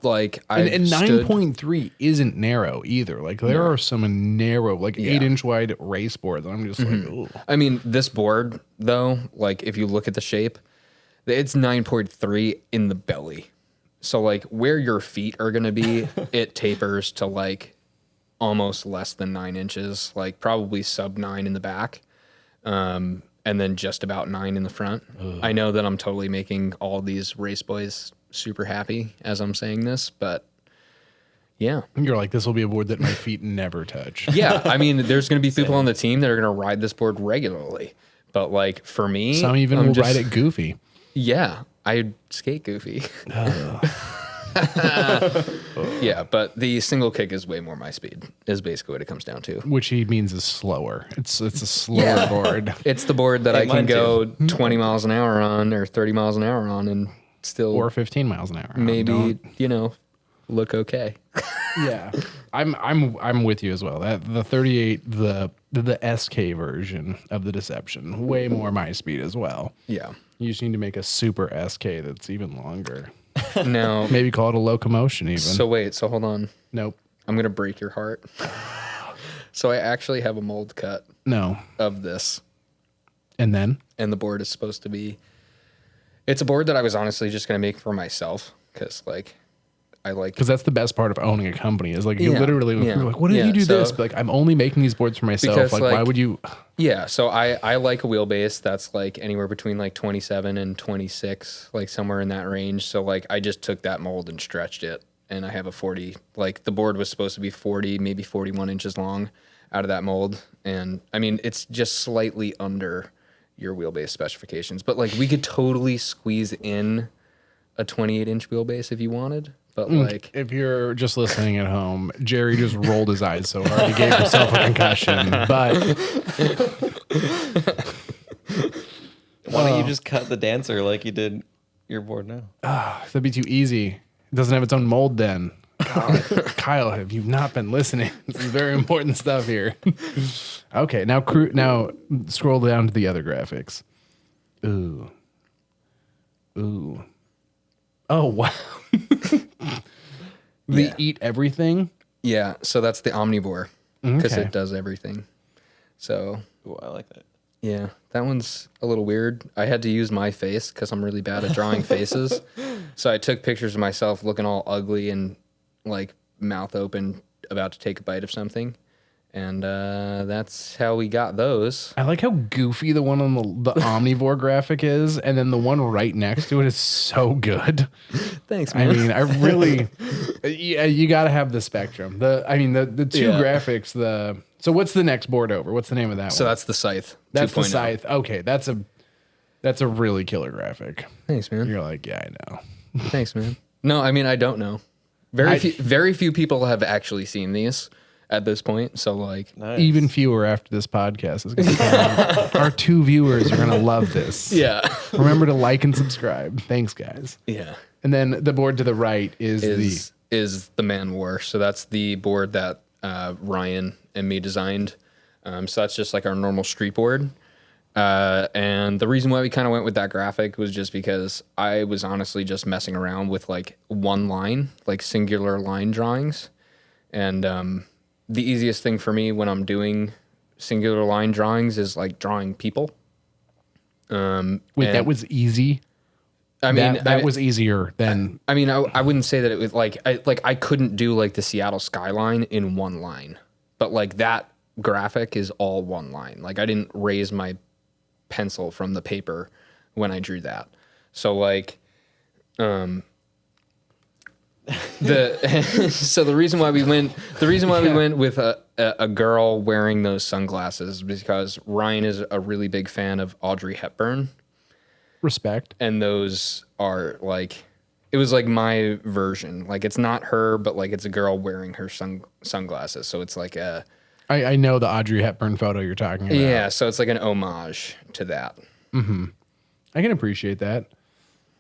9.3 isn't narrow either. Like there are some narrow, like 8-inch wide race boards. I'm just like, ooh. I mean, this board though, like if you look at the shape, it's 9.3 in the belly. So like where your feet are going to be, it tapers to like almost less than 9 inches, like probably sub 9 in the back. And then just about 9 in the front. Ugh. I know that I'm totally making all these race boys super happy as I'm saying this, but yeah. You're like, this will be a board that my feet never touch. Yeah. I mean, there's going to be people on the team that are going to ride this board regularly, but like for me, some even will ride it goofy. Yeah. I skate goofy. Yeah, but the single kick is way more my speed, is basically what it comes down to. Which he means is slower. It's a slower board. It's the board that I can go 20 miles an hour on or 30 miles an hour on and still. Or 15 miles an hour. Maybe, look okay. Yeah. I'm with you as well. The 38, the SK version of the Deception, way more my speed as well. Yeah. You just need to make a super SK that's even longer. No. Maybe call it a locomotion even. So hold on. Nope. I'm going to break your heart. So I actually have a mold cut. No. Of this. And then? And the board is supposed to be, it's a board that I was honestly just going to make for myself. Because that's the best part of owning a company is like you literally you're like, what did you do this? But like, I'm only making these boards for myself. Because, like, why would you? Yeah. So I like a wheelbase that's like anywhere between like 27 and 26, like somewhere in that range. So like I just took that mold and stretched it, and I have a 40. Like the board was supposed to be 40, maybe 41 inches long out of that mold, and I mean it's just slightly under your wheelbase specifications. But like we could totally squeeze in a 28-inch wheelbase if you wanted. But like, if you're just listening at home, Gerry just rolled his eyes so hard he gave himself a concussion. But why don't you just cut the dancer like you did your board now? That'd be too easy. It doesn't have its own mold then. God, Kyle, have you not been listening? This is very important stuff here. Okay, now scroll down to the other graphics. Ooh. Oh, wow. The eat everything? Yeah, so that's the omnivore because it does everything. So, ooh, I like that. Yeah, that one's a little weird. I had to use my face because I'm really bad at drawing faces. So I took pictures of myself looking all ugly and like mouth open about to take a bite of something. And that's how we got those. I like how goofy the one on the omnivore graphic is, and then the one right next to it is so good. Thanks, man. I mean, I really, Yeah, you got to have the spectrum. The two graphics. So what's the next board over? What's the name of that one? So that's the Scythe. That's 2.0. the Scythe. Okay, that's a really killer graphic. Thanks, man. You're like, yeah, I know. Thanks, man. No, I mean, I don't know. Very few people have actually seen these at this point. So like, Nice. Even fewer after this podcast is going to come out. Our 2 viewers are going to love this. yeah, Remember to like and subscribe. Thanks, guys. yeah. And then the board to the right is the Man War. So that's the board that Ryan and me designed. So that's just like our normal street board. And the reason why we kind of went with that graphic was just because I was honestly just messing around with like one line, like singular line drawings. And the easiest thing for me when I'm doing singular line drawings is like drawing people. Wait, that was easy? I mean, that was easier than... I mean, I wouldn't say that it was like I couldn't do like the Seattle skyline in one line, but like that graphic is all one line. Like I didn't raise my pencil from the paper when I drew that. So like, so the reason why we went with a girl wearing those sunglasses was because Ryan is a really big fan of Audrey Hepburn. Respect. And those are like, it was like my version. Like it's not her, but like it's a girl wearing her sunglasses. So it's like a... I know the Audrey Hepburn photo you're talking about. Yeah, so it's like an homage to that. Mm-hmm. I can appreciate that.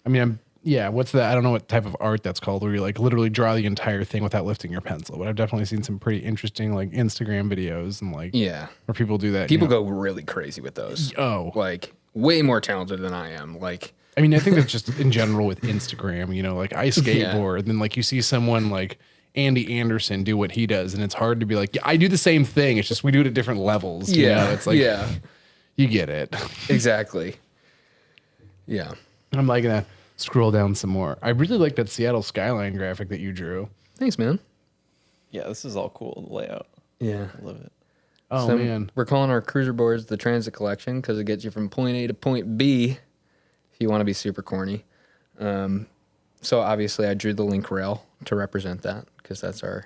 I mean, what's that? I don't know what type of art that's called, where you like literally draw the entire thing without lifting your pencil. But I've definitely seen some pretty interesting like Instagram videos and like where people do that. People go really crazy with those. Oh, like way more talented than I am. Like, I mean, I think that's just in general with Instagram. You know, like I skateboard, and then like you see someone like Andy Anderson do what he does, and it's hard to be like, yeah, I do the same thing. It's just we do it at different levels. You know? It's like, you get it. Exactly. Yeah. I'm like gonna scroll down some more. I really like that Seattle skyline graphic that you drew. Thanks, man. Yeah, this is all cool. The layout. Yeah. I love it. Oh, So man. we're calling our cruiser boards the transit collection because it gets you from point A to point B if you want to be super corny. So obviously I drew the link rail to represent that because that's our...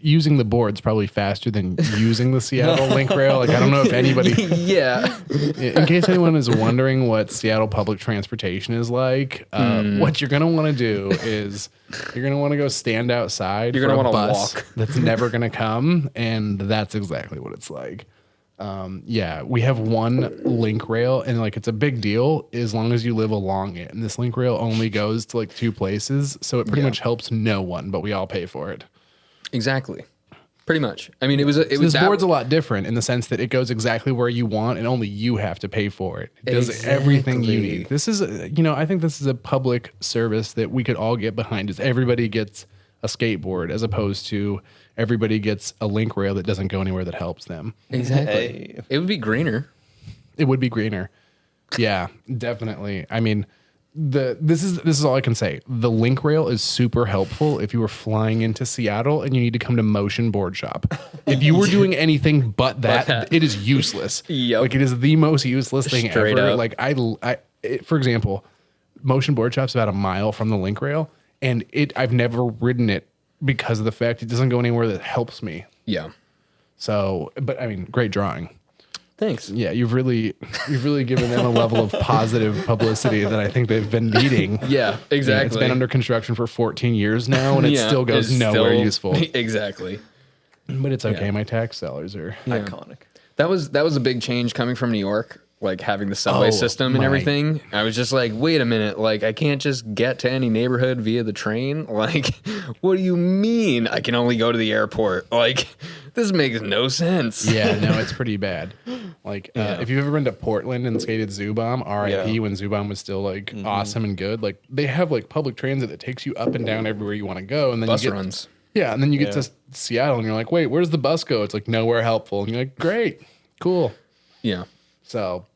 Using the board's probably faster than using the Seattle link rail. Like, I don't know if anybody... Yeah. In case anyone is wondering what Seattle public transportation is like, what you're going to want to do is you're going to want to go stand outside You're for gonna a wanna bus walk. that's never going to come, and that's exactly what it's like. We have one link rail, and like it's a big deal as long as you live along it. And this link rail only goes to like 2 places, so it pretty much helps no one, but we all pay for it. Exactly. Pretty much. I mean, This board's a lot different in the sense that it goes exactly where you want, and only you have to pay for it. It does everything you need. This is, I think this is a public service that we could all get behind. Is everybody gets a skateboard as opposed to everybody gets a link rail that doesn't go anywhere that helps them. Exactly. Hey. It would be greener. It would be greener. Yeah, definitely. I mean, this is all I can say. The link rail is super helpful if you were flying into Seattle and you need to come to Motion Boardshop. If you were doing anything but that, it is useless. Yep. Like it is the most useless thing Straight ever. up. Like for example, Motion Boardshop's about a mile from the link rail, and I've never ridden it because of the fact it doesn't go anywhere that helps me. Yeah. So, but I mean, great drawing. Thanks. Yeah, you've really given them a level of positive publicity that I think they've been needing. Yeah, exactly. Yeah, it's been under construction for 14 years now, and it still goes nowhere useful. Exactly. But it's okay. My tax dollars are Iconic. That was a big change coming from New York, like having the subway system and everything. I was just like, wait a minute, like I can't just get to any neighborhood via the train. Like, what do you mean I can only go to the airport? Like, this makes no sense. Yeah, no, it's pretty bad. Like, if you've ever been to Portland and skated Zoobomb, RIP, when Zoobomb was still like awesome and good, like they have like public transit that takes you up and down everywhere you want to go, and then Bus you get runs. Yeah, and then you get to Seattle, and you're like, wait, where's the bus go? It's like nowhere helpful, and you're like, great, cool. Yeah. So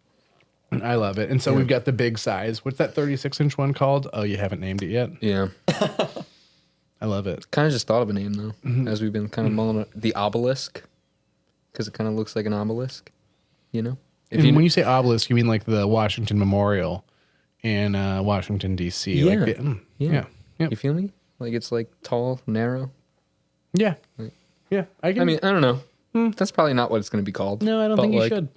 I love it. And so we've got the big size. What's that 36-inch one called? Oh, you haven't named it yet? Yeah. I love it. Kind of just thought of a name though, as we've been kind of mulling the obelisk, because it kind of looks like an obelisk, you know. When you say obelisk, you mean like the Washington Memorial in Washington D.C. Yeah. Like yeah. You feel me? Like it's like tall, narrow. Yeah. Yeah. I mean, I don't know. That's probably not what it's going to be called. No, I don't think you should.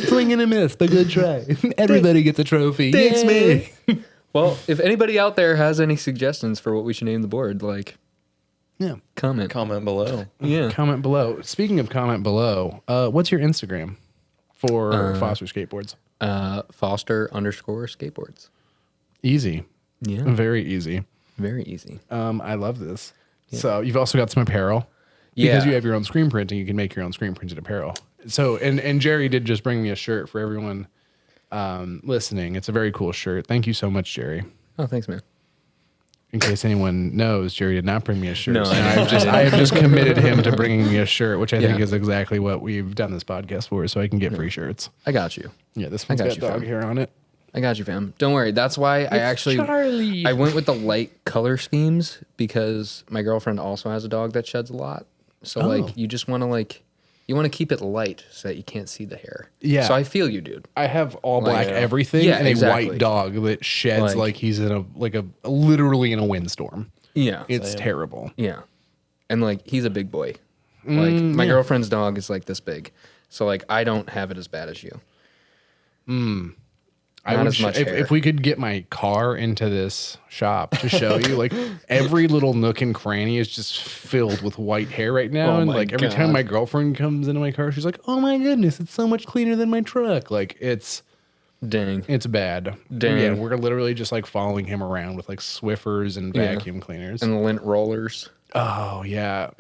Swing and a miss, but good try. Everybody gets a trophy. Thanks, Yay. man. Well, if anybody out there has any suggestions for what we should name the board, like, comment below. Yeah, comment below. Speaking of comment below, what's your Instagram for Foster Skateboards? Foster_skateboards. Easy. Yeah, Very easy. very easy. I love this. Yeah. So you've also got some apparel. Because you have your own screen printing, you can make your own screen printed apparel. So, and Gerry did just bring me a shirt for everyone listening. It's a very cool shirt. Thank you so much, Gerry. Oh, thanks, man. In case anyone knows, Gerry did not bring me a shirt. No, so I have just committed him to bringing me a shirt, which I think is exactly what we've done this podcast for, so I can get free shirts. I got you. Yeah, this one's got dog hair on it. I got you, fam. Don't worry. That's why Charlie. I went with the light color schemes because my girlfriend also has a dog that sheds a lot. So like you just want to you want to keep it light so that you can't see the hair. Yeah. So I feel you, dude. I have all black everything and a white dog that sheds like he's in a literally in a windstorm. Yeah. It's terrible. Yeah. And like he's a big boy. Like my girlfriend's dog is like this big. So like I don't have it as bad as you. I would if we could get my car into this shop to show you, like every little nook and cranny is just filled with white hair right now. And like every time my girlfriend comes into my car, she's like, "Oh my goodness, it's so much cleaner than my truck." Like it's bad. Dang. Yeah, we're literally just like following him around with like Swiffers and vacuum cleaners and lint rollers. Oh yeah.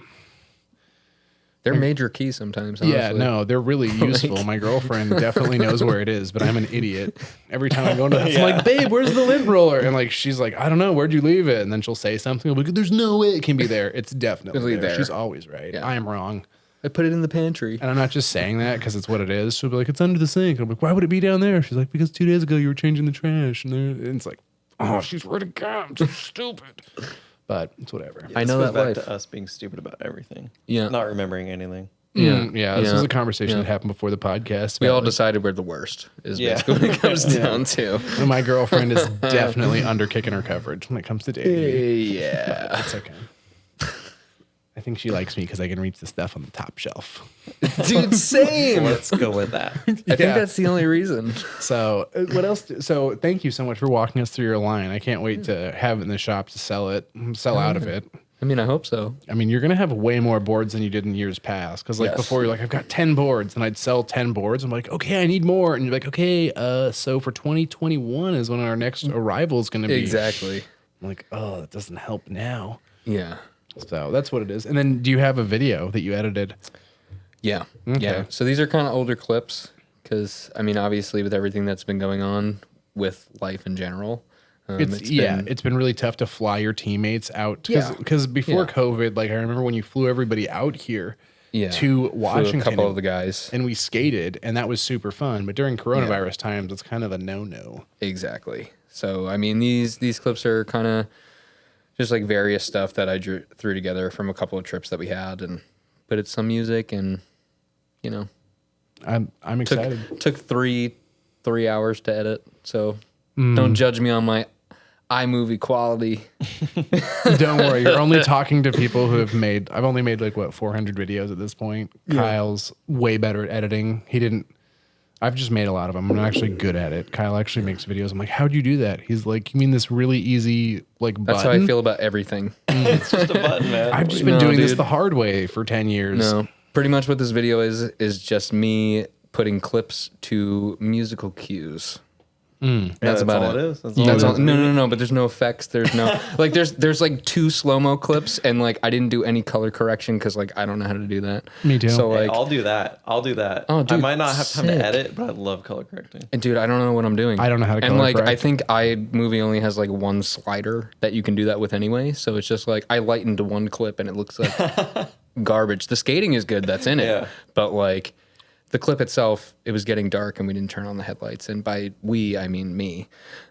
They're major key sometimes. Honestly. Yeah, no, they're really useful. My girlfriend definitely knows where it is, but I'm an idiot. Every time I go into the house, I'm like, "Babe, where's the lint roller?" And like, she's like, "I don't know, where'd you leave it?" And then she'll say something. I'm like, "There's no way it can be there. It's definitely there." She's always right. Yeah. I am wrong. I put it in the pantry. And I'm not just saying that because it's what it is. She'll be like, "It's under the sink." I'm like, "Why would it be down there?" She's like, "Because 2 days ago you were changing the trash." And it's like, oh, she's swear to God, I'm so stupid. But it's whatever. Yeah, I know that back to us being stupid about everything. Yeah. Not remembering anything. This was a conversation that happened before the podcast. We all decided we're the worst is basically what it comes down to. And my girlfriend is definitely under kicking her coverage when it comes to dating. Yeah. It's okay. I think she likes me because I can reach the stuff on the top shelf. Dude, same. Let's go with that. I think that's the only reason. So what else? So thank you so much for walking us through your line. I can't wait to have it in the shop to sell out of it. I mean, I hope so. I mean, you're going to have way more boards than you did in years past. Because like before, you're like, "I've got 10 boards," and I'd sell 10 boards. I'm like, "Okay, I need more." And you're like, "Okay, so for 2021 is when our next arrival is going to be." Exactly. I'm like, "Oh, that doesn't help now." Yeah. So that's what it is. And then do you have a video that you edited? Yeah. Okay. Yeah. So these are kind of older clips because, I mean, obviously with everything that's been going on with life in general. It's been really tough to fly your teammates out because before COVID, like I remember when you flew everybody out here to Washington, a couple of the guys, and we skated, and that was super fun. But during coronavirus times, it's kind of a no-no. Exactly. So I mean, these clips are kind of just like various stuff that I threw together from a couple of trips that we had, and put it some music, and you know, I'm excited. Took three hours to edit, so don't judge me on my iMovie quality. Don't worry, you're only talking to people who have I've only made like 400 videos at this point. Kyle's way better at editing. I've just made a lot of them. I'm not actually good at it. Kyle actually makes videos. I'm like, "How'd you do that?" He's like, "You mean this really easy button?" That's how I feel about everything. It's just a button, man. I've just been doing this the hard way for 10 years. No, pretty much what this video is just me putting clips to musical cues. That's about it. That's all. No. But there's no effects. There's no like. There's like 2 slow-mo clips, and like I didn't do any color correction because like I don't know how to do that. Me too. So like I'll do that. Oh, dude, I might not have time to edit, but I love color correcting. And dude, I don't know what I'm doing. I don't know how to color And like correct. I think iMovie only has like 1 slider that you can do that with anyway. So it's just like I lightened 1 clip and it looks like garbage. The skating is good. That's in it. But like. The clip itself, it was getting dark and we didn't turn on the headlights. And by we, I mean me.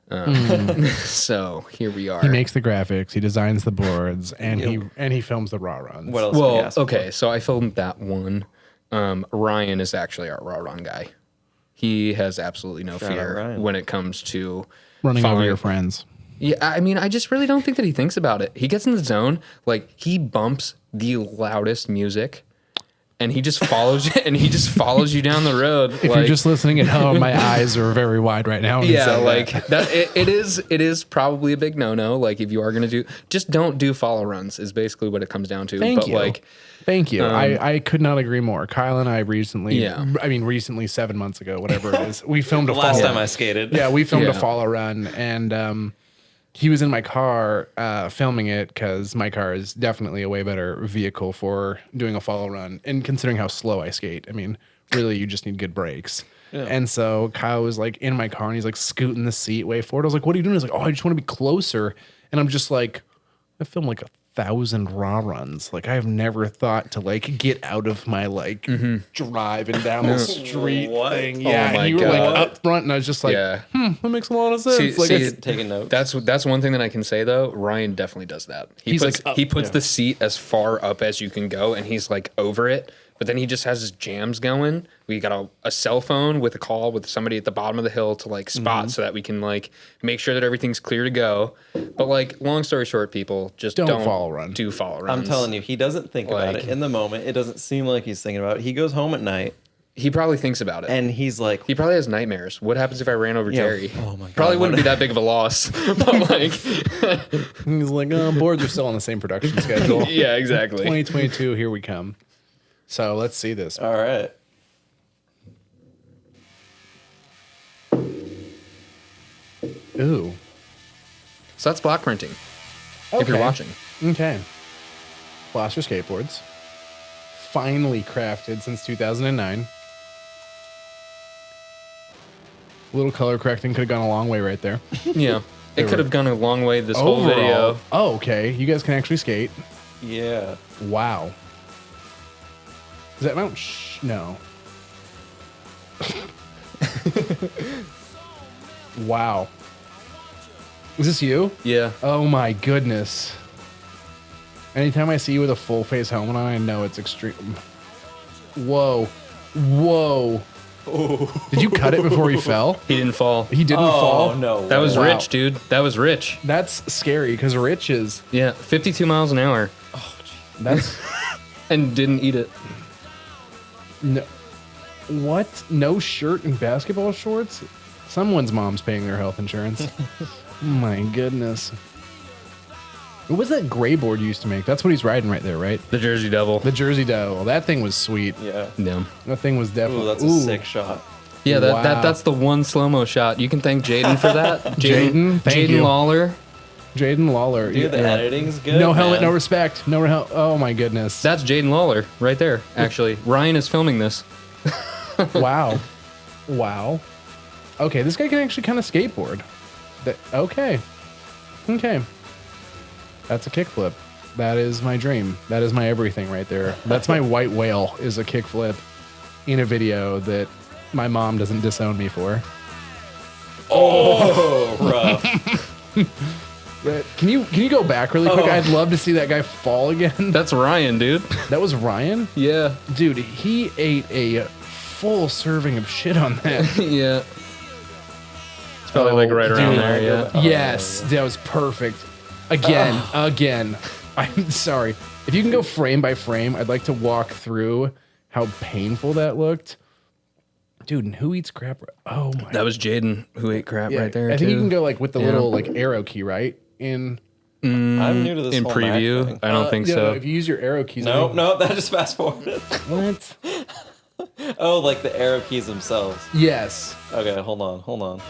So here we are. He makes the graphics, he designs the boards, and he films the raw runs. What else? Well, okay, so I filmed that one. Ryan is actually our raw run guy. He has absolutely no fear when it comes to running over your friends. Yeah, I mean, I just really don't think that he thinks about it. He gets in the zone, like he bumps the loudest music, and he just follows you, and he just follows you down the road. If you're just listening at home, my eyes are very wide right now. Yeah, like that. It is probably a big no. Like if you are gonna just don't do follow runs is basically what it comes down to. Thank you. Like, thank you. I could not agree more. Kyle and I recently, 7 months ago, whatever it is, we filmed the last time I skated. Yeah, we filmed a follow run, and he was in my car filming it because my car is definitely a way better vehicle for doing a follow run. And considering how slow I skate, I mean, really, you just need good brakes. Yeah. And so Kyle was like in my car and he's like scooting the seat way forward. I was like, what are you doing? He's like, oh, I just want to be closer. And I'm just like, I filmed like 1,000 raw runs. Like I have never thought to like get out of my like driving down the street thing. Yeah, and you were like up front, and I was just like, that makes a lot of sense. Taking notes. That's one thing that I can say though. Ryan definitely does that. He puts the seat as far up as you can go, and he's like over it. But then he just has his jams going. We got a cell phone with a call with somebody at the bottom of the hill to like spot so that we can like make sure that everything's clear to go. But like, long story short, people just don't follow runs. Do follow runs. I'm telling you, he doesn't think about it in the moment. It doesn't seem like he's thinking about it. He goes home at night. He probably thinks about it. And he's like... He probably has nightmares. What happens if I ran over Gerry? Oh my God. Probably wouldn't be that big of a loss. But like... He's like, boards are still on the same production schedule. Yeah, exactly. 2022, here we come. So let's see this. All right. Ooh. So that's block printing. Okay. If you're watching. Okay. Foster Skateboards. Finally crafted since 2009. A little color correcting could have gone a long way right there. Yeah. It could have gone a long way this whole video. Oh, okay. You guys can actually skate. Yeah. Wow. Is that Mount No. Wow. Is this you? Yeah. Oh my goodness. Anytime I see you with a full face helmet on, I know it's extreme. Whoa. Whoa. Oh. Did you cut it before he fell? He didn't fall. He didn't fall? No. That was Rich, dude. That was Rich. That's scary because Rich is... Yeah, 52 miles an hour. Oh, geez. That's... And didn't eat it. No. What? No shirt and basketball shorts? Someone's mom's paying their health insurance. My goodness. What was that gray board you used to make? That's what he's riding right there, right? The Jersey Devil. The Jersey Devil. That thing was sweet. Yeah. Yeah. That thing was definitely... Ooh, that's a sick shot. Yeah, that's the one slow-mo shot. You can thank Jaden for that. Jaden Lawler. Jaden Lawler. Dude, the editing's good. No helmet, no respect. No helmet. Oh my goodness. That's Jaden Lawler right there, actually. Ryan is filming this. Wow. Wow. Okay, this guy can actually kind of skateboard. Okay. Okay. That's a kickflip. That is my dream. That is my everything right there. That's my white whale, is a kickflip in a video that my mom doesn't disown me for. Oh, rough. Can you go back really quick? I'd love to see that guy fall again. That's Ryan, dude. That was Ryan? Yeah. Dude, he ate a full serving of shit on that. Yeah. It's probably like right around there, yeah. Yes, that was perfect. Again. I'm sorry. If you can go frame by frame, I'd like to walk through how painful that looked. Dude, and who eats crap? Oh my. That was Jaden who ate crap right there. I think you can go like with the little like arrow key, right? I'm new to this in whole preview. Mac thing. I don't think so. No, if you use your arrow keys. No, that just fast forwarded. What? Oh, like the arrow keys themselves. Yes. Okay, hold on.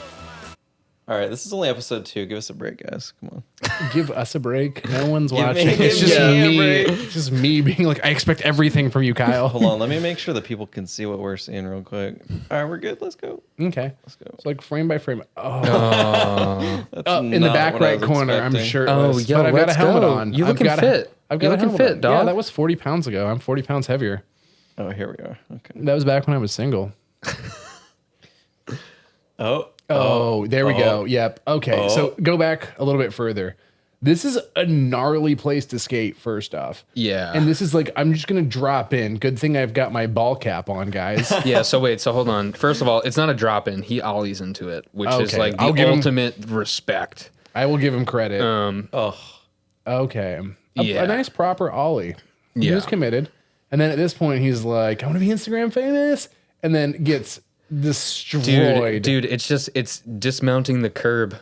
All right, this is only episode 2. Give us a break, guys. Come on. Give us a break. No one's watching. It's just me. It's just me being like, I expect everything from you, Kyle. Hold on, let me make sure that people can see what we're seeing real quick. All right, we're good. Let's go. Okay. Let's go. It's like frame by frame. In the back right corner, I'm shirtless. But I've got a helmet on. You looking fit. I've got a helmet fit, dog. Yeah, that was 40 pounds ago. I'm 40 pounds heavier. Oh, here we are. Okay. That was back when I was single. Oh, there we go. Yep. Okay. So go back a little bit further. This is a gnarly place to skate, first off. Yeah. And this is like, I'm just going to drop in. Good thing I've got my ball cap on, guys. Yeah. So wait. So hold on. First of all, it's not a drop in. He ollies into it, which is like the ultimate respect. I will give him credit. Oh, Okay. Yeah. A nice proper ollie. He Yeah. was committed. And then at this point, he's like, I want to be Instagram famous. And then gets destroyed. Dude, it's dismounting the curb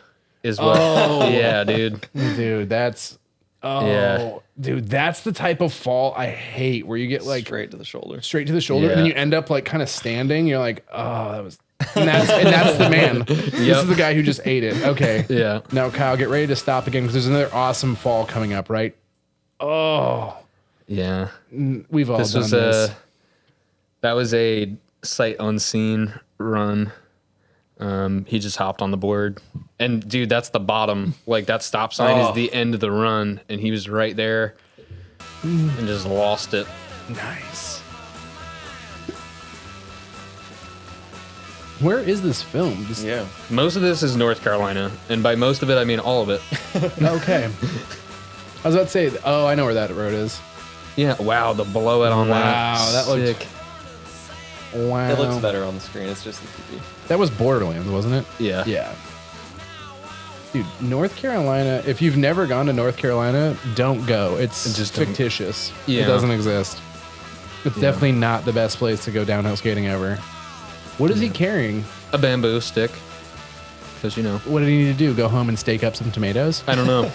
is what. Yeah, dude. Dude, that's. Yeah. Dude, that's the type of fall I hate where you get like straight to the shoulder. straight to the shoulder, Yeah. and then you end up like kind of standing. You're like, oh, that was, and that's the man. This is the guy who just ate it. Okay. Yeah. Now, Kyle, get ready to stop again because there's another awesome fall coming up, right? Oh, Yeah. we've all This done was this. that was a sight unseen run. He just hopped on the board, and dude, that's the bottom. Like that stop sign is the end of the run, and he was right there, and just lost it. Nice. Where is this filmed? Yeah. Most of this is North Carolina, and by most of it, I mean all of it. Okay. I was about to say, oh, I know where that road is. Yeah. Wow, the blowout on that. Wow, that looked sick. Wow. It looks better on the screen. It's just the TV. That was Borderlands, wasn't it? Yeah. Yeah. Dude, North Carolina, if you've never gone to North Carolina, don't go. It's Just don't- fictitious. Yeah. It doesn't exist. It's definitely not the best place to go downhill skating ever. What is he carrying? A bamboo stick, because you know. What did he need to do? Go home and stake up some tomatoes? I don't know.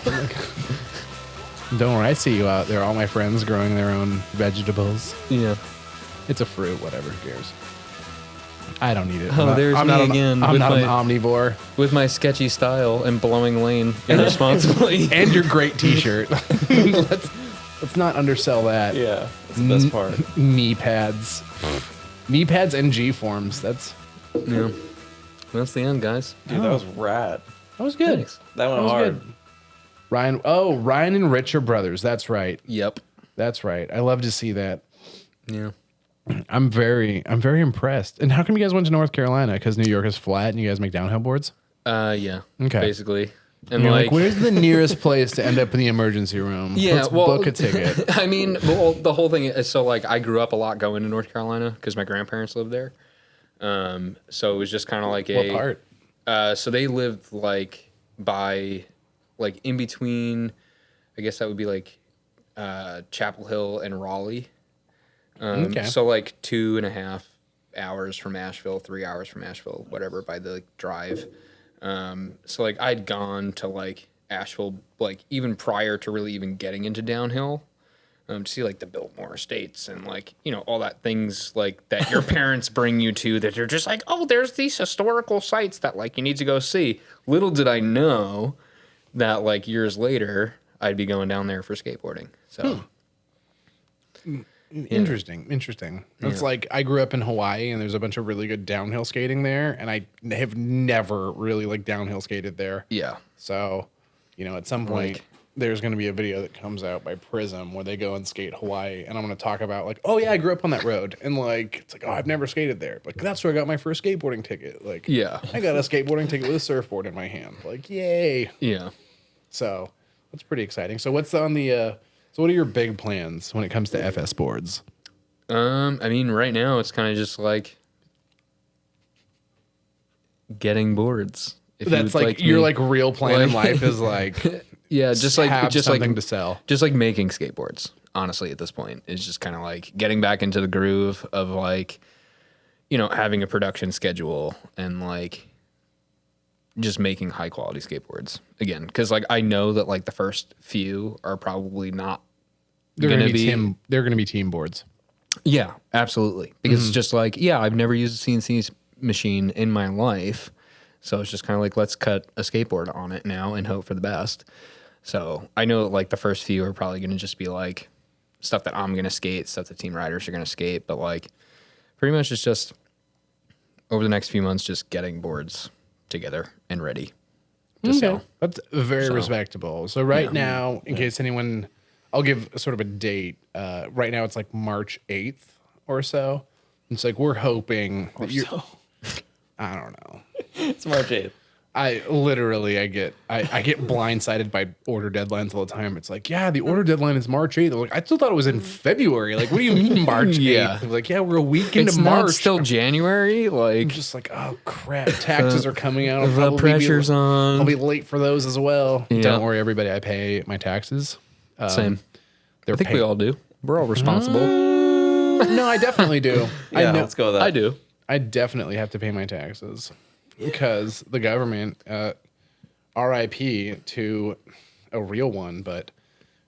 Don't worry, I see you out there. All my friends growing their own vegetables. Yeah. It's a fruit, whatever, who cares? I don't need it. Oh, there's I'm me not again I'm with not an my- omnivore. With my sketchy style and blowing lane irresponsibly. And your great t-shirt. let's not undersell that. Yeah. That's the best part. Knee pads. Knee pads and G-forms. That's Yeah. That's the end, guys. Dude, that was rad. that was good. Thanks. That went That was hard. good. Ryan and Rich are brothers. That's right. Yep. That's right. I love to see that. Yeah. I'm very impressed. And how come you guys went to North Carolina? Because New York is flat and you guys make downhill boards? Yeah. Okay. Basically. And You're like, where's the nearest place to end up in the emergency room? Yeah, Let's well, book a ticket. I mean, well, the whole thing is so like I grew up a lot going to North Carolina because my grandparents lived there. So it was just kind of like What part? So they lived like by, like in between, I guess that would be like Chapel Hill and Raleigh. Okay. So like 2.5 hours from Asheville, 3 hours from Asheville, whatever by the drive. So like I'd gone to like Asheville, like even prior to really even getting into downhill, to see like the Biltmore Estates and like, you know, all that things like that your parents bring you to that you're just like, oh, there's these historical sites that like you need to go see. Little did I know that like years later I'd be going down there for skateboarding. So Interesting. It's like I grew up in Hawaii and there's a bunch of really good downhill skating there. And I have never really like downhill skated there. yeah. So, you know, at some point there's going to be a video that comes out by Prism where they go and skate Hawaii. And I'm going to talk about like, oh yeah, I grew up on that road. And like, it's like, oh, I've never skated there. But that's where I got my first skateboarding ticket. Like, Yeah. I got a skateboarding ticket with a surfboard in my hand. Like, yay. Yeah. So that's pretty exciting. So what's on the, so what are your big plans when it comes to FS boards? I mean, right now it's kind of just like getting boards. If you That's would like, me. your like real plan in Like- life is like, yeah, just like have just something like to sell. just like making skateboards. Honestly, at this point, is just kind of like getting back into the groove of like, you know, having a production schedule and like just making high quality skateboards again. Because like I know that like the first few are probably not They're gonna gonna be be they're gonna be team boards. Yeah, absolutely. Because it's just like, yeah, I've never used a CNC machine in my life. So it's just kind of like, let's cut a skateboard on it now and hope for the best. So I know that like the first few are probably going to just be like stuff that I'm going to skate, stuff that team riders are going to skate. But like pretty much it's just over the next few months, just getting boards together and ready to sell. That's very respectable. So now, in case anyone, I'll give sort of a date. Right now it's like March 8th or so. It's like we're hoping that you. I don't know. It's March 8th. I get blindsided by order deadlines all the time. It's like, yeah, the order deadline is March 8th. I'm like, I still thought it was in February. Like, what do you mean March 8th? Yeah. I'm like, yeah, we're a week into It's March. not still January. I'm Like, just like, oh crap, taxes are coming out. the pressure's on. I'll be late for those as well. Yeah. Don't worry, everybody. I pay my taxes. Same. They're I think we all do. We're all responsible. No, I definitely do. Yeah, I know. let's go with that. I do. I definitely have to pay my taxes because the government, RIP to a real one, but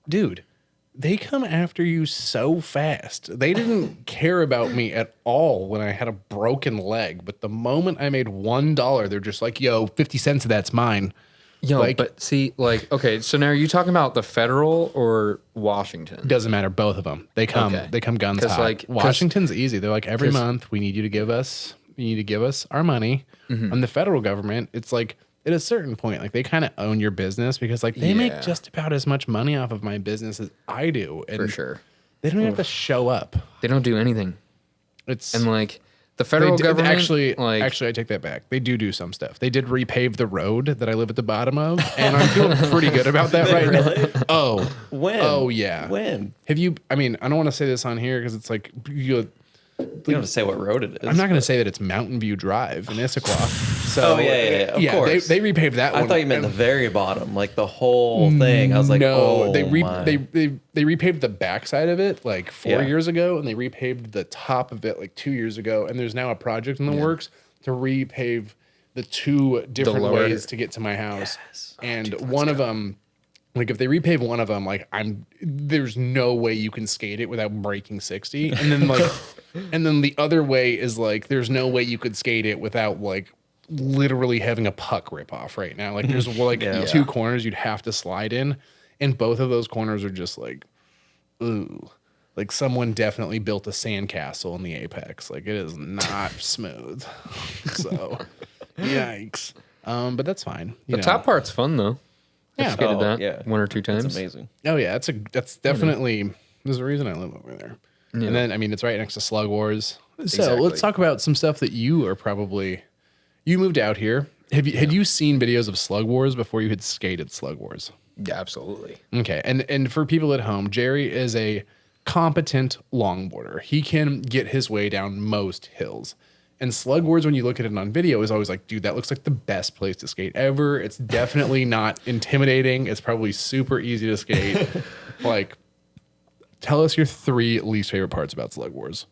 dude, they come after you so fast. They didn't care about me at all when I had a broken leg, but the moment I made $1, they're just like, yo, 50 cents of that's mine. Yo, Like- but see, like, okay, so now are you talking about the federal or Washington? Doesn't matter, both of them. They come Okay. they come guns 'Cause, hot. like, Washington's easy. They're like, every 'cause- month we need you to give us our money. And the federal government, it's like at a certain point, like they kind of own your business because like they make Yeah. just about as much money off of my business as I do. And For sure. they don't even have to show up. They don't do anything. It's And like the federal government actually like I take that back. They do some stuff. They did repave the road that I live at the bottom of, and I'm feeling pretty good about that right now. Oh, When? Oh yeah. When? Have you? I mean, I don't want to say this on here because it's like You don't have to say what road it is. I'm not going to say that it's Mountain View Drive in Issaquah. So Oh, yeah, of course. They repaved that one. I thought you meant the very bottom, like the whole thing. I was like, no, oh, they my. repaved the backside of it like 4 Yeah. years ago, and they repaved the top of it like 2 years ago. And there's now a project in the works to repave the two different lower- ways to get to my house. And one of them, like if they repave one of them, like there's no way you can skate it without breaking 60. And then like, and then the other way is like, there's no way you could skate it without like literally having a puck rip off right now. Like there's like Yeah. two corners you'd have to slide in, and both of those corners are just like, ooh, like someone definitely built a sandcastle in the apex. Like it is not smooth. So, yikes. But that's fine. the top part's fun though. Yeah. I've skated Oh, that yeah. one or two times. It's amazing. Oh yeah, that's definitely there's a reason I live over there. Yeah. And then I mean it's right next to Slug Wars. So Exactly. let's talk about some stuff that you are probably you moved out here. Had you seen videos of Slug Wars before you had skated Slug Wars? Yeah, absolutely. Okay. And for people at home, Gerry is a competent longboarder. He can get his way down most hills. And Slug Wars, when you look at it on video, is always like, dude, that looks like the best place to skate ever. It's definitely not intimidating. It's probably super easy to skate. Like, tell us your 3 least favorite parts about Slug Wars.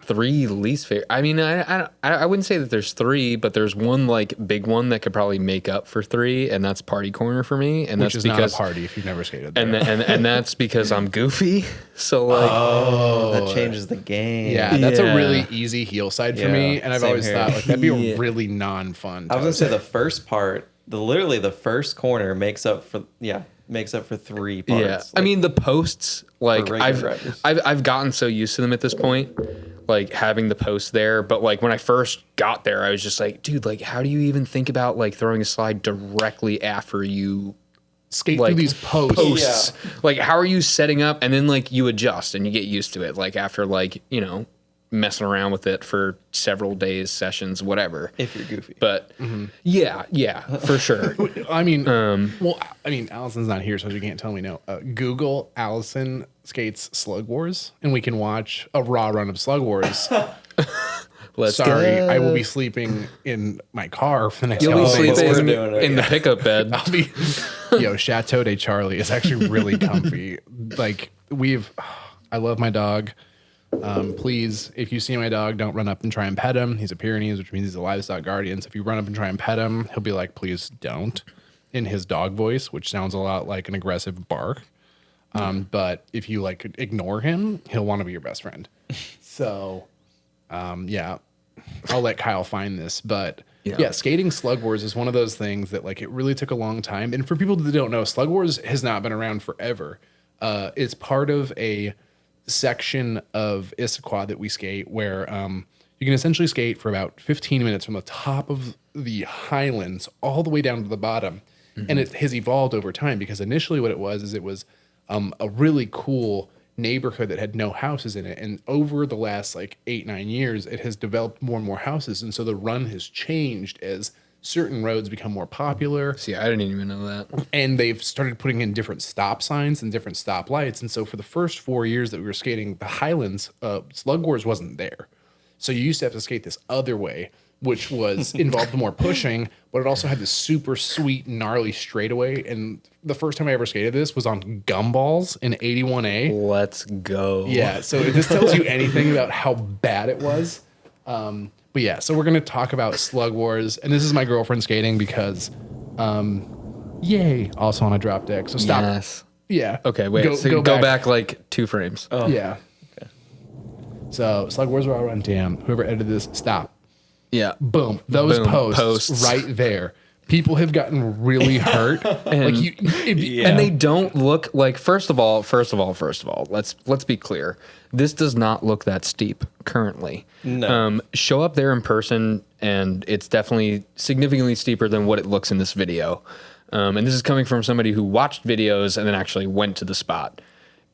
3 least favorite. I mean, I wouldn't say that there's 3, but there's one like big one that could probably make up for 3, and that's Party Corner for me. And Which that's is because not a party if you've never skated there. and that's because I'm goofy. So like, That changes the game. yeah, that's a Yeah. really easy heel side for me. Yeah, And I've same always here. thought like that'd be a Yeah. really non-fun. I was gonna say the first part, literally the first corner makes up for 3 parts. yeah. I mean, the posts, like For regular riders. I've gotten so used to them at this point, like having the post there. But like when I first got there, I was just like, dude, like how do you even think about like throwing a slide directly after you skate like through these posts. Like how are you setting up, and then like you adjust and you get used to it, like after like, you know, messing around with it for several days, sessions, whatever. if you're goofy. But yeah, for sure. I mean, Allison's not here, so she can't tell me no. Google Allison skates Slug Wars, and we can watch a raw run of Slug Wars. Let's Sorry, go. I will be sleeping in my car for the next You'll be couple days. sleeping sleeping we're doing it, in the pickup bed. I'll be, Chateau de Charlie is actually really comfy. Like I love my dog. Please, if you see my dog, don't run up and try and pet him. He's a Pyrenees, which means he's a livestock guardian. So if you run up and try and pet him, he'll be like, please don't, in his dog voice, which sounds a lot like an aggressive bark. But if you like ignore him, he'll want to be your best friend. So, yeah, I'll let Kyle find this. But yeah, skating Slug Wars is one of those things that like it really took a long time. And for people that don't know, Slug Wars has not been around forever. It's part of a section of Issaquah that we skate where you can essentially skate for about 15 minutes from the top of the highlands all the way down to the bottom. And it has evolved over time because initially what it was a really cool neighborhood that had no houses in it. And over the last like 8-9 years, it has developed more and more houses. And so the run has changed as certain roads become more popular. See, I didn't even know that. And they've started putting in different stop signs and different stop lights. And so for the first 4 years that we were skating the Highlands, Slug Wars wasn't there. So you used to have to skate this other way, which was involved more pushing, but it also had this super sweet, gnarly straightaway. And the first time I ever skated this was on gumballs in 81A. Let's go. Yeah, so if this tells you anything about how bad it was. But yeah, so we're going to talk about Slug Wars. And this is my girlfriend skating because, yay, also on a drop deck. So stop. Yes. Yeah. Okay, wait. Go back like 2 frames. Oh. Yeah. Okay. So Slug Wars are all run. Damn, whoever edited this, stop. Yeah. Boom. Those Boom. posts right there. People have gotten really hurt. And, like and they don't look like, first of all, let's be clear. This does not look that steep currently. No. Show up there in person and it's definitely significantly steeper than what it looks in this video. And this is coming from somebody who watched videos and then actually went to the spot.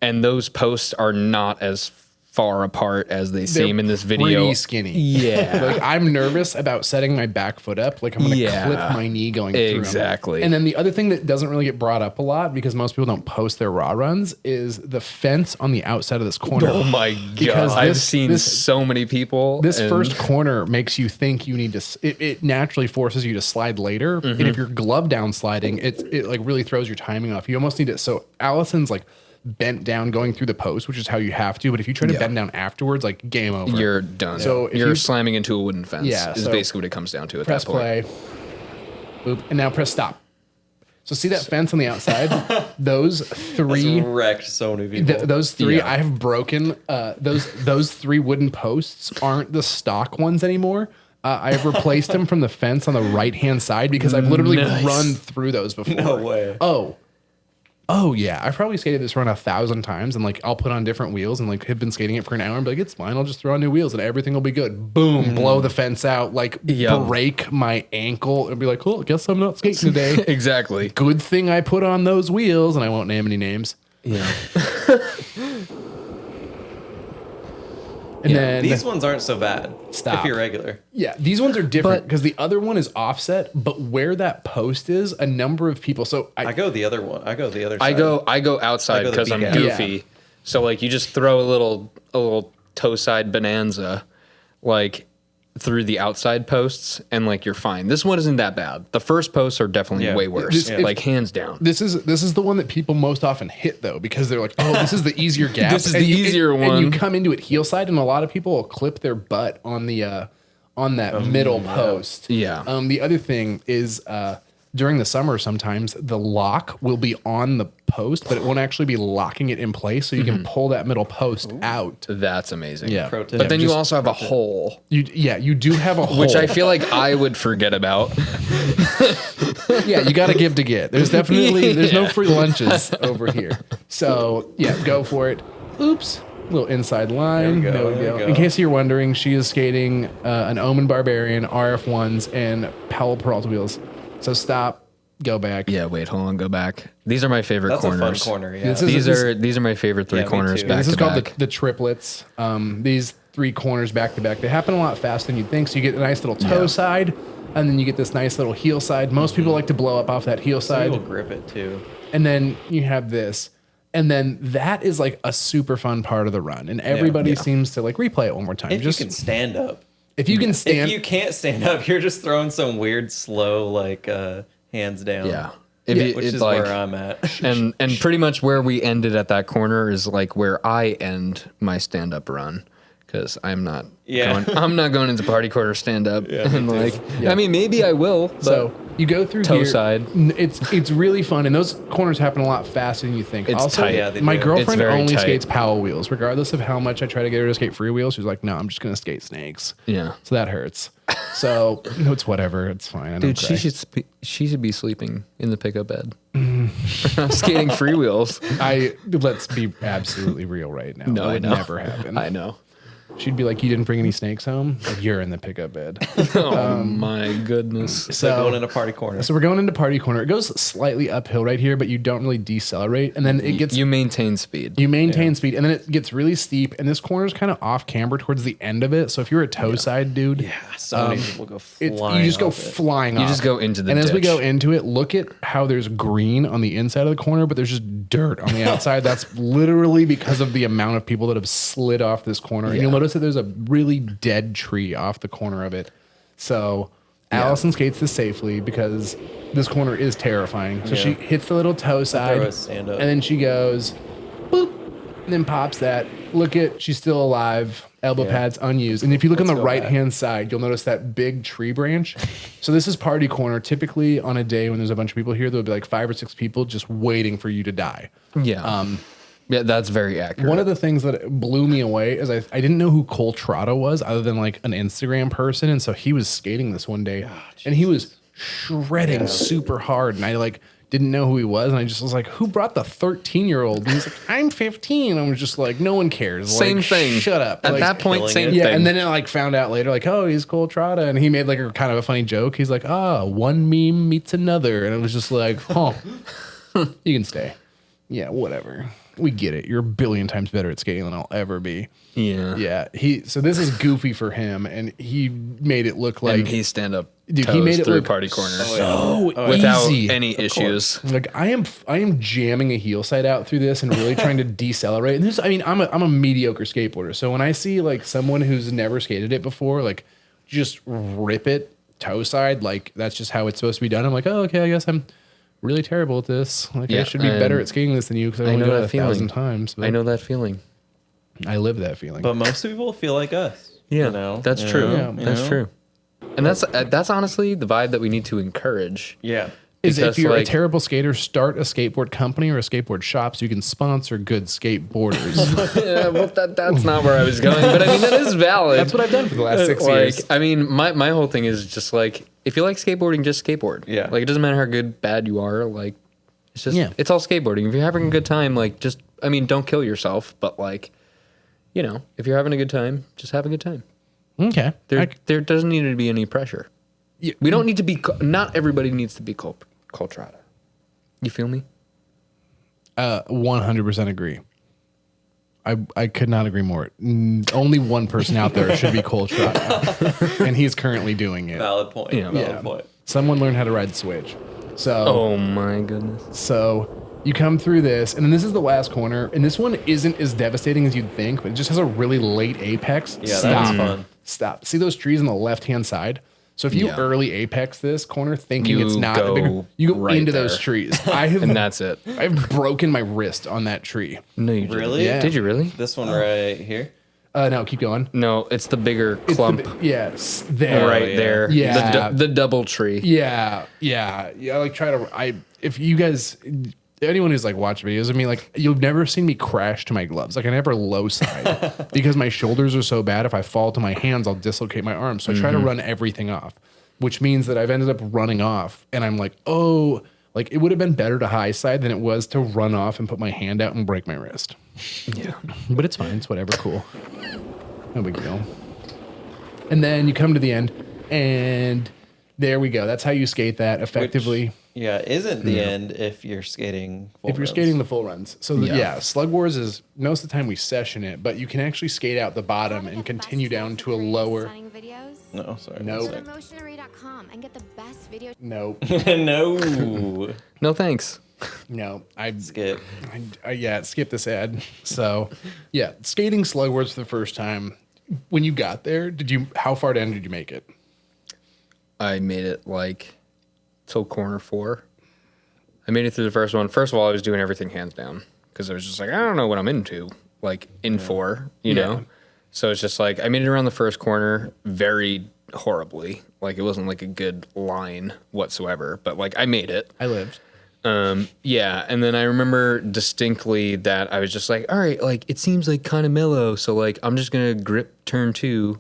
And those posts are not as far apart as they seem in this video. Pretty skinny. Yeah. Like I'm nervous about setting my back foot up. Like I'm going to clip my knee going through 'em. Exactly. And then the other thing that doesn't really get brought up a lot because most people don't post their raw runs is the fence on the outside of this corner. Oh my Because God. I've seen so many people. This first corner makes you think you need to, it naturally forces you to slide later. And if you're glove down sliding, it like really throws your timing off. You almost need it. So Allison's like bent down going through the post, which is how you have to. But if you try to bend down afterwards, like game over. You're done. So you're slamming into a wooden fence. Yeah, is so basically what it comes down to at press that point. play, boop, and now press stop. So see that fence on the outside? Those three That's wrecked so many people. those three Yeah. I have broken. Those 3 wooden posts aren't the stock ones anymore. I've replaced them from the fence on the right hand side because I've literally run through those before. No way. Oh yeah, I've probably skated this run 1,000 times, and like I'll put on different wheels and like have been skating it for an hour and be like, it's fine, I'll just throw on new wheels and everything will be good. Boom, blow the fence out, like break my ankle and be like, cool, guess I'm not skating today. Exactly. Good thing I put on those wheels, and I won't name any names. Yeah. And then These ones aren't so bad. Stop. If you're regular. yeah, these ones are different because the other one is offset, but where that post is, a number of people. So I go the other one. I go the other side. I go outside I go the because I'm big goofy. Yeah. So like you just throw a little toe side bonanza like through the outside posts and like you're fine. This one isn't that bad. The first posts are definitely way worse. Like hands down. This is the one that people most often hit though, because they're like, oh, this is the easier gap. This is the easier one. And you come into it heel side, and a lot of people will clip their butt on the on that middle post. Yeah. The other thing is during the summer, sometimes the lock will be on the post, but it won't actually be locking it in place, so you can pull that middle post out. That's amazing. Yeah. Pro tip. But then you just- also have a hole, You do have a hole. which I feel like I would forget about. Yeah, you got to give to get. There's definitely there's no free lunches over here. So yeah, go for it. Oops, little inside line. There we go, we there we go. In case you're wondering, she is skating an Omen Barbarian RF1s and Powell Peralta wheels. So stop, go back. Yeah, wait, hold on, go back. These are my favorite That's corners. a fun corner. Yeah. This is- These are my favorite 3 Yeah, me corners too. back This is to called back. the triplets. These 3 corners back to back. They happen a lot faster than you'd think. So you get a nice little toe side, and then you get this nice little heel side. Most people like to blow up off that heel side. You'll grip it too. And then you have this. And then that is like a super fun part of the run. And everybody seems to like replay it one more time. If you can stand up. if you can stand. If you can't stand up, you're just throwing some weird slow like hands down. Yeah. Which it's is like, where I'm at. and pretty much where we ended at that corner is like where I end my stand up run. Because I'm not I'm not going into party quarter stand up. And like I mean maybe I will, but So you go through toe here. side. It's really fun, and those corners happen a lot faster than you think. It's also, tight. Yeah, they my do. It's girlfriend very only tight. skates Powell wheels, regardless of how much I try to get her to skate free wheels. She's like, no, I'm just gonna skate snakes. Yeah. So that hurts. So no, it's whatever. It's fine. I don't Dude, cry. she should be sleeping in the pickup bed. I'm skating freewheels. Let's be absolutely real right now. No, that I would know. never happen. I know. she'd be like, "You didn't bring any snakes home? Like, you're in the pickup bed." Oh my goodness. So going into party corner. So we're going into party corner. It goes slightly uphill right here, but you don't really decelerate. And then it gets... You maintain speed. You maintain speed, and then it gets really steep, and this corner is kind of off camber towards the end of it. So if you're a toe side dude... So many people go flying. You just go off it. flying off. You just go into the And as we ditch. go into it, look at how there's green on the inside of the corner, but there's just dirt on the outside. That's literally because of the amount of people that have slid off this corner. And you'll notice that there's a really dead tree off the corner of it. So Allison skates this safely because this corner is terrifying. So she hits the little toe side, and then she goes, boop, and then pops that. Look at, she's still alive. Elbow pads unused. And if you look on the right-hand side, you'll notice that big tree branch. So this is party corner. Typically on a day when there's a bunch of people here, there'll be like 5 or 6 people just waiting for you to die. Yeah. Yeah, that's very accurate. One of the things that blew me away is I didn't know who Cole Trotta was other than like an Instagram person. And so he was skating this one day and he was shredding super hard. And I like didn't know who he was. And I just was like, who brought the 13-year-old? And he's like, I'm 15. I was just like, no one cares. Same like, thing. Shut up. At like, that point, same yeah, thing. and then I like found out later, like, oh, he's Cole Trotta. And he made like a kind of a funny joke. He's like, one meme meets another. And it was just like, you can stay. Yeah, whatever. We get it. You're a billion times better at skating than I'll ever be. Yeah. Yeah. So this is goofy for him, and he made it look like And he stand up Dude, toes he made it through look party corners so without easy. any issues. Like I am jamming a heel side out through this and really trying to decelerate. And this, I mean, I'm a mediocre skateboarder, so when I see like someone who's never skated it before, like just rip it toe side, like that's just how it's supposed to be done. I'm like, oh, okay, I guess I'm really terrible at this. Like I should be better at skating this than you because I only did it 1,000 times. But I know that feeling. I live that feeling. But most people feel like us. Yeah, you know? that's true. Yeah. That's true. And that's honestly the vibe that we need to encourage. Yeah. Is Because, if you're a like- terrible skater, start a skateboard company or a skateboard shop so you can sponsor good skateboarders. Yeah, well, that's not where I was going, but I mean that is valid. That's what I've done for the last 6 Like, years. I mean, my whole thing is just like if you like skateboarding, just skateboard. Yeah. Like it doesn't matter how good, bad you are. Like it's just it's all skateboarding. If you're having a good time, like just I mean, don't kill yourself, but like you know, if you're having a good time, just have a good time. Okay. There doesn't need to be any pressure. Yeah. We don't need to be. Not everybody needs to be Coltrata. You feel me? 100% agree. I could not agree more. Only one person out there should be Cole Trotta, and he's currently doing it. Valid point. Yeah. Valid point. Someone learned how to ride the Switch. So, Oh my goodness. so you come through this, and then this is the last corner, and this one isn't as devastating as you'd think, but it just has a really late apex. Yeah, Stop. that's fun. Stop. See those trees on the left-hand side? So if you Yeah. early apex this corner thinking You it's not a go big, you go right into there. those trees. I have, And that's it. I've broken my wrist on that tree. No, you didn't. Really? Yeah. Did you really? This one right here. No, keep going. No, it's the bigger It's clump yes, there. right yeah. there. Yeah. The double tree. Yeah. I like try to. If you guys, anyone who's like watched videos of me, like you've never seen me crash to my gloves. Like I never low side because my shoulders are so bad. If I fall to my hands, I'll dislocate my arms. So I try to run everything off, which means that I've ended up running off, and I'm like, oh, like it would have been better to high side than it was to run off and put my hand out and break my wrist. Yeah. But it's fine. It's whatever. Cool. No big deal. And then you come to the end, and there we go. That's how you skate that effectively. Yeah, isn't the end if you're skating full If you're runs. skating the full runs. So yeah, Slug Wars is most of the time we session it, but you can actually skate out the bottom and continue down to a lower. No, sorry. Nope. Promotionary.com and get the best video. No, No. No thanks. no. Skip. Skip this ad. So yeah, skating Slug Wars for the first time. When you got there, how far down did you make it? I made it like till corner 4. I made it through the first one. First of all, I was doing everything hands down because I was just like, I don't know what I'm into, like in 4, you know? So it's just like, I made it around the first corner very horribly. Like it wasn't like a good line whatsoever, but like I made it. I lived. Yeah, and then I remember distinctly that I was just like, all right, like it seems like kind of mellow, so like I'm just gonna grip turn 2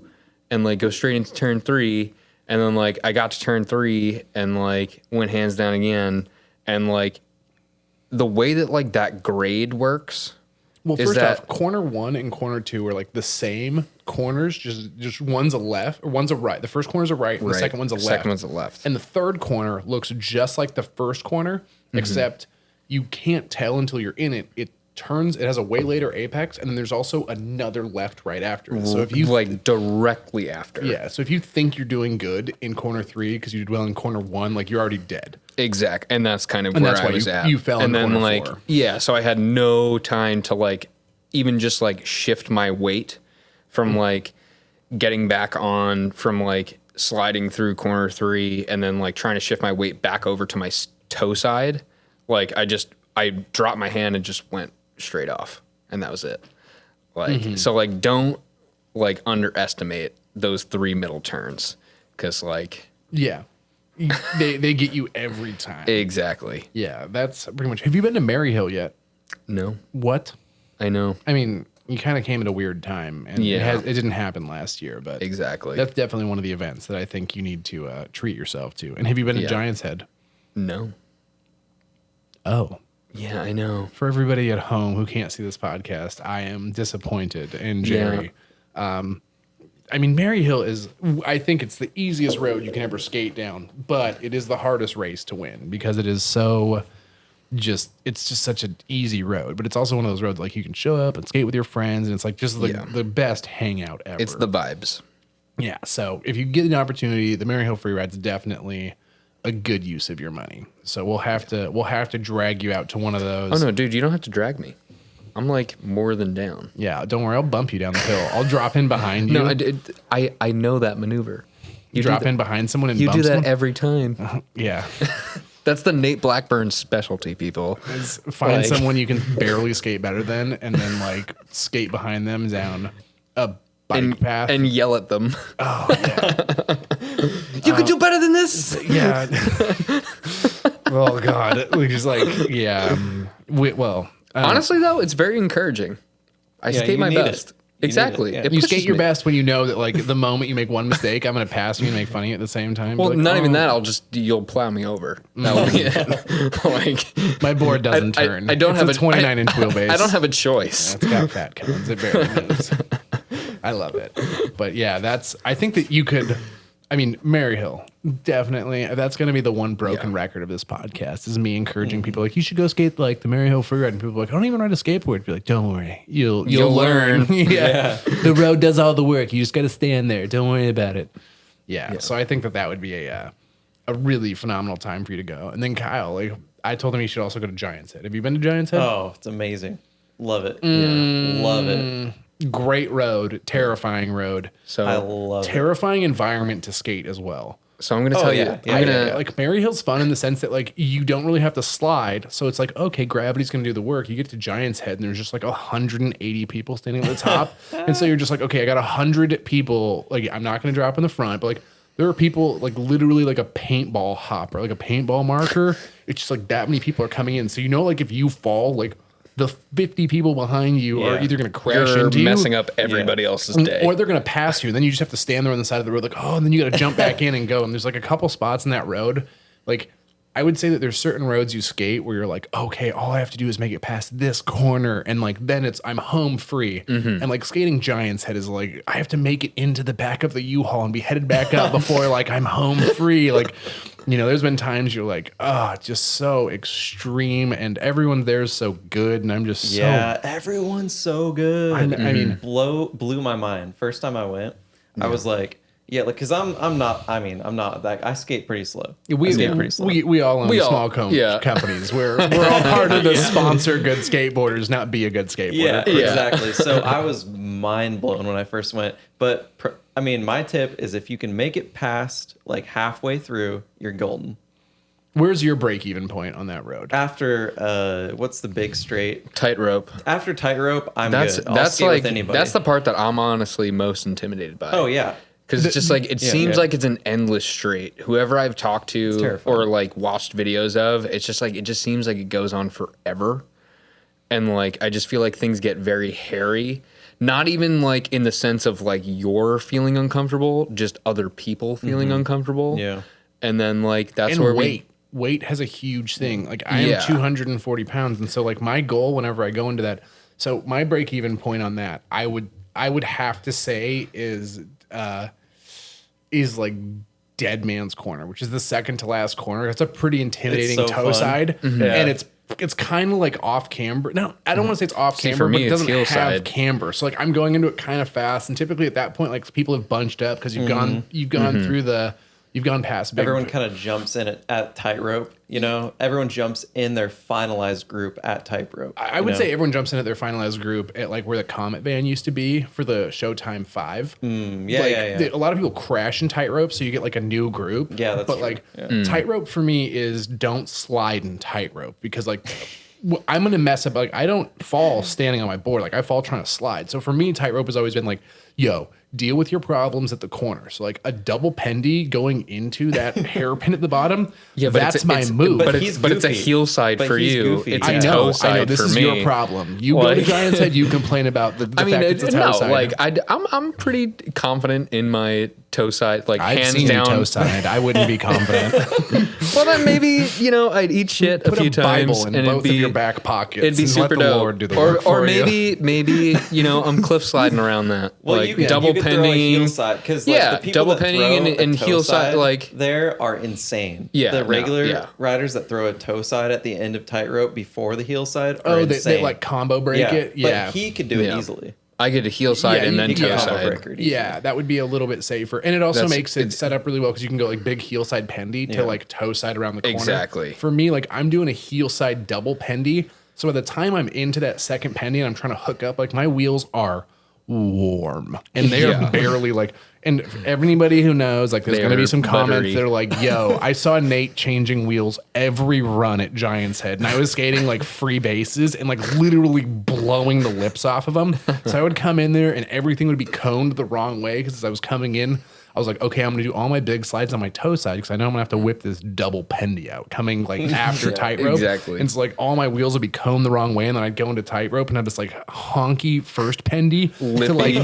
and like go straight into turn 3, and then like I got to turn 3 and like went hands down again, and like the way that like that grade works Well, first off, corner 1 and corner 2 are like the same corners, just one's a left or one's a right. The first corner's a right, and the second one's a left. Second one's a left. And the third corner looks just like the first corner, except you can't tell until you're in it. It has a way later apex, and then there's also another left right after it. So if you like directly after. Yeah, so if you think you're doing good in corner 3 because you did well in corner 1, like you're already dead. Exact. And that's kind of where that's I why was at. you fell in corner 4. Yeah, so I had no time to like even just like shift my weight from like getting back on from like sliding through corner 3 and then like trying to shift my weight back over to my toe side. Like I dropped my hand and just went straight off, and that was it. Like so like don't like underestimate those 3 middle turns, because like they get you every time. Exactly. Yeah, that's pretty much. Have you been to Maryhill yet? No. What? I know. I mean, you kind of came at a weird time, and it didn't happen last year, but exactly, that's definitely one of the events that I think you need to treat yourself to. And have you been to Giant's Head? No. Oh. Yeah, I know. For everybody at home who can't see this podcast, I am disappointed in Gerry. Yeah. I mean, Maryhill I think it's the easiest road you can ever skate down, but it is the hardest race to win because it is it's just such an easy road. But it's also one of those roads like you can show up and skate with your friends, and it's like just the best hangout ever. It's the vibes. Yeah, so if you get an opportunity, the Maryhill free ride's definitely a good use of your money. So we'll have to drag you out to one of those. Oh no, dude, you don't have to drag me. I'm like more than down. Yeah, don't worry, I'll bump you down the hill. I'll drop in behind you. No, I know that maneuver. You drop in behind someone and you bump do that someone? every time. Yeah. That's the Nate Blackburn specialty, people. Find someone you can barely skate better than, and then like skate behind them down a bike path and yell at them. Oh yeah. You could do better than this. Yeah. Oh God. Which is like honestly though, it's very encouraging. I skate my best. Exactly. You skate your best when you know that like the moment you make one mistake, I'm going to pass you and make fun of you at the same time. Well, like, not even that. You'll plow me over. That will be it. Like my board doesn't turn. I don't have a 29-inch wheelbase. I don't have a choice. It's got fat cones. It barely moves. I love it. But yeah, I think that you could. I mean, Maryhill, definitely. That's going to be the one broken record of this podcast, is me encouraging people like, you should go skate like the Maryhill free ride. And people are like, I don't even ride a skateboard. Be like, don't worry. You'll learn. Yeah. The road does all the work. You just got to stand there. Don't worry about it. Yeah. So I think that would be a really phenomenal time for you to go. And then Kyle, like I told him he should also go to Giant's Head. Have you been to Giant's Head? Oh, it's amazing. Love it. Yeah. Love it. Great road, terrifying road. So I love terrifying environment to skate as well. So I'm going to tell you, like Maryhill's fun in the sense that like you don't really have to slide. So it's like, okay, gravity's going to do the work. You get to Giant's Head and there's just like 180 people standing at the top. And so you're just like, okay, I got 100 people. Like I'm not going to drop in the front, but like there are people like literally like a paintball hopper, like a paintball marker. It's just like that many people are coming in. So you know, like if you fall, like the 50 people behind you are either going to crash into you, messing up everybody else's day, or they're going to pass you. And then you just have to stand there on the side of the road, like, oh, and then you got to jump back in and go. And there's like a couple spots in that road. Like, I would say that there's certain roads you skate where you're like, okay, all I have to do is make it past this corner. And like, then I'm home free. And like skating Giant's Head is like, I have to make it into the back of the U-Haul and be headed back up before like I'm home free. Like, you know, there's been times you're like, just so extreme, and everyone there is so good, and I'm just everyone's so good. I mean, blew my mind. First time I went, I was like, because I'm not that. I skate pretty slow. We all own small companies. We're all part of the sponsor good skateboarders, not be a good skateboarder. Yeah, exactly. So I was mind blown when I first went, but. My tip is if you can make it past like halfway through, you're golden. Where's your break-even point on that road? After what's the big straight? Tightrope. After tightrope, I'm good. I'll skate with anybody. That's the part that I'm honestly most intimidated by. Oh yeah. Because it's just like it seems like it's an endless straight. Whoever I've talked to or like watched videos of, it's just like it just seems like it goes on forever. And like I just feel like things get very hairy. Not even like in the sense of like you're feeling uncomfortable, just other people feeling uncomfortable. Yeah. And then like that's where weight has a huge thing. Like I am 240 pounds. And so like my goal whenever I go into that, So my break even point on that, I would have to say is like Dead Man's Corner, which is the second to last corner. It's a pretty intimidating so toe fun. side, and it's kind of like off camber. No, I don't want to say it's off camber, for me, but it doesn't it's heel have side. camber. So like I'm going into it kind of fast, and typically at that point, like people have bunched up because you've gone through you've gone past. Everyone kind of jumps in at tightrope. You know, everyone jumps in their finalized group at tightrope. I would say everyone jumps in at their finalized group at like where the Comet van used to be for the Showtime 5. A lot of people crash in tightrope, so you get like a new group. Yeah, that's but true. like tightrope for me is don't slide in tightrope because like I'm gonna mess up. Like I don't fall standing on my board. Like I fall trying to slide. So for me, tightrope has always been like, yo, deal with your problems at the corner. So like a double pendy going into that hairpin at the bottom. Yeah, but that's my move. But it's a heel side But for he's you. goofy. It's I a know. toe side This for is me. your problem. You go to Giants Head, you complain about the fact it's a toe side. like I'm pretty confident in my toe side. Like I've hands seen down. you toe side. I wouldn't be confident. Well, then maybe I'd eat shit Put a few a Bible times in and both it'd be of your back pockets. It'd be and super let the dope. Lord do the work or for maybe I'm cliff sliding around that. Well, like you could, double you could throw a heel pending. side because Yeah, the people double that pending throw and a toe heel side, like- there are insane. Yeah, the no, regular yeah. riders that throw a toe side at the end of tightrope before the heel side are Oh, insane. they like combo break yeah, it? Yeah. but he could do it Yeah. easily. I get a heel side and then you toe can side. combo breaker it easily. Yeah, that would be a little bit safer. And it also That's- makes it set up really well because you can go like big heel side pendy to like toe side around the corner. Exactly. For me, like I'm doing a heel side double pendy. So by the time I'm into that second pendy and I'm trying to hook up, like my wheels are warm and they are barely like, and everybody who knows, like there's going to be some comments buttery. that are like, yo, I saw Nate changing wheels every run at Giants Head and I was skating like free bases and like literally blowing the lips off of them. So I would come in there and everything would be coned the wrong way because as I was coming in, I was like, okay, I'm going to do all my big slides on my toe side because I know I'm going to have to whip this double pendy out coming like after tightrope. exactly. And so like all my wheels would be coned the wrong way and then I'd go into tightrope and have this like honky first pendy to like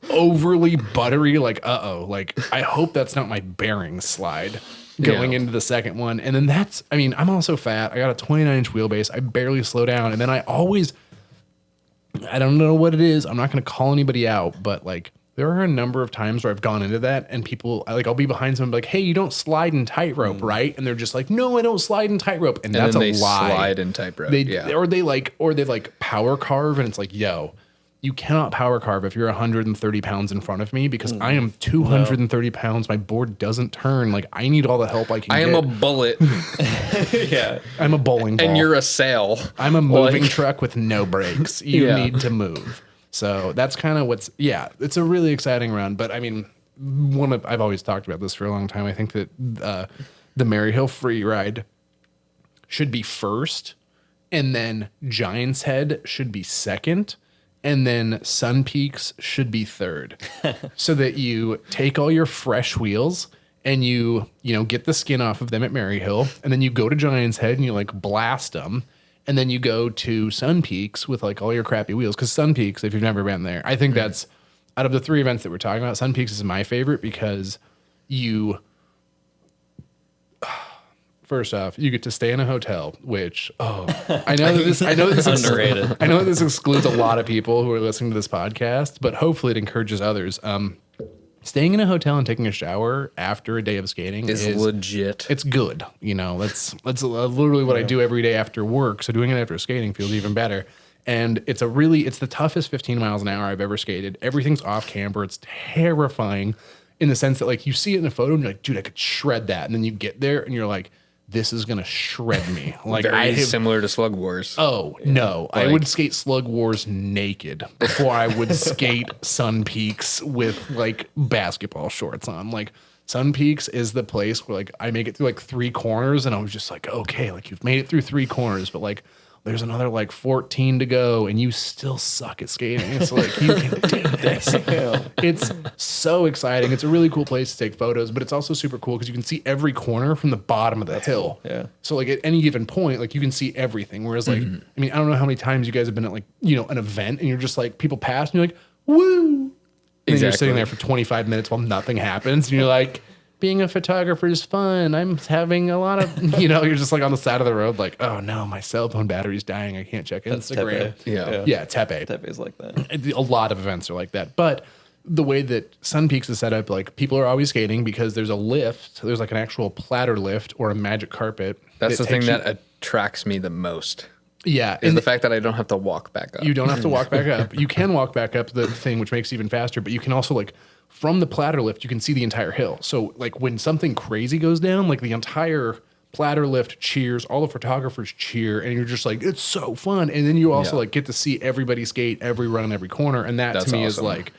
overly buttery, like, like I hope that's not my bearing slide going into the second one. And then I'm also fat. I got a 29-inch wheelbase. I barely slow down. And then I don't know what it is. I'm not going to call anybody out, but like, there are a number of times where I've gone into that and people I'll be behind someone like, hey, you don't slide in tightrope, right? And they're just like, no, I don't slide in tightrope. And that's then a they lie. slide in tightrope. Or they power carve and it's like, yo, you cannot power carve if you're 130 pounds in front of me because I am 230 pounds. My board doesn't turn. Like I need all the help I can I get. am a bullet Yeah, I'm a bowling ball. and you're a sail. I'm a moving Like- truck with no brakes. You Yeah. need to move. So that's kind of it's a really exciting run. But I mean, I've always talked about this for a long time. I think that the Maryhill free ride should be first and then Giants Head should be second. And then Sun Peaks should be third so that you take all your fresh wheels and you get the skin off of them at Maryhill. And then you go to Giants Head and you like blast them. And then you go to Sun Peaks with like all your crappy wheels. Because Sun Peaks, if you've never been there, I think that's out of the three events that we're talking about, Sun Peaks is my favorite because first off, you get to stay in a hotel, which I know this Underrated. I know that this excludes a lot of people who are listening to this podcast, but hopefully it encourages others. Staying in a hotel and taking a shower after a day of skating is legit. It's good. That's literally what I do every day after work. So doing it after skating feels even better. And it's the toughest 15 miles an hour I've ever skated. Everything's off camber. It's terrifying in the sense that like you see it in a photo and you're like, dude, I could shred that. And then you get there and you're like, this is gonna shred me. Like Very similar to Slug Wars. Oh no, I would skate Slug Wars naked before I would skate Sun Peaks with like basketball shorts on. Like Sun Peaks is the place where like I make it through like 3 corners and I was just like, okay, like you've made it through 3 corners, but like there's another like 14 to go and you still suck at skating. It's like, you can do this. It's so exciting. It's a really cool place to take photos, but it's also super cool because you can see every corner from the bottom of the hill. cool. Yeah. So like at any given point, like you can see everything. Whereas like, I mean, I don't know how many times you guys have been at like, an event and you're just like, people pass and you're like, woo. And then you're Exactly. sitting there for 25 minutes while nothing happens. And you're like, being a photographer is fun. I'm having a lot of, you're just like on the side of the road, like, oh no, my cell phone battery's dying. I can't check Instagram. Yeah. Yeah, Tepe. Tepe's like that. A lot of events are like that. But the way that Sun Peaks is set up, like people are always skating because there's a lift. There's like an actual platter lift or a magic carpet. That's the thing that attracts me the most. Yeah. Is the fact that I don't have to walk back up. You don't have to walk back up. You can walk back up the thing, which makes it even faster, but you can also like from the platter lift, you can see the entire hill. So like when something crazy goes down, like the entire platter lift cheers, all the photographers cheer, and you're just like, it's so fun. And then you also like get to see everybody skate every run, every corner. And that's to me is like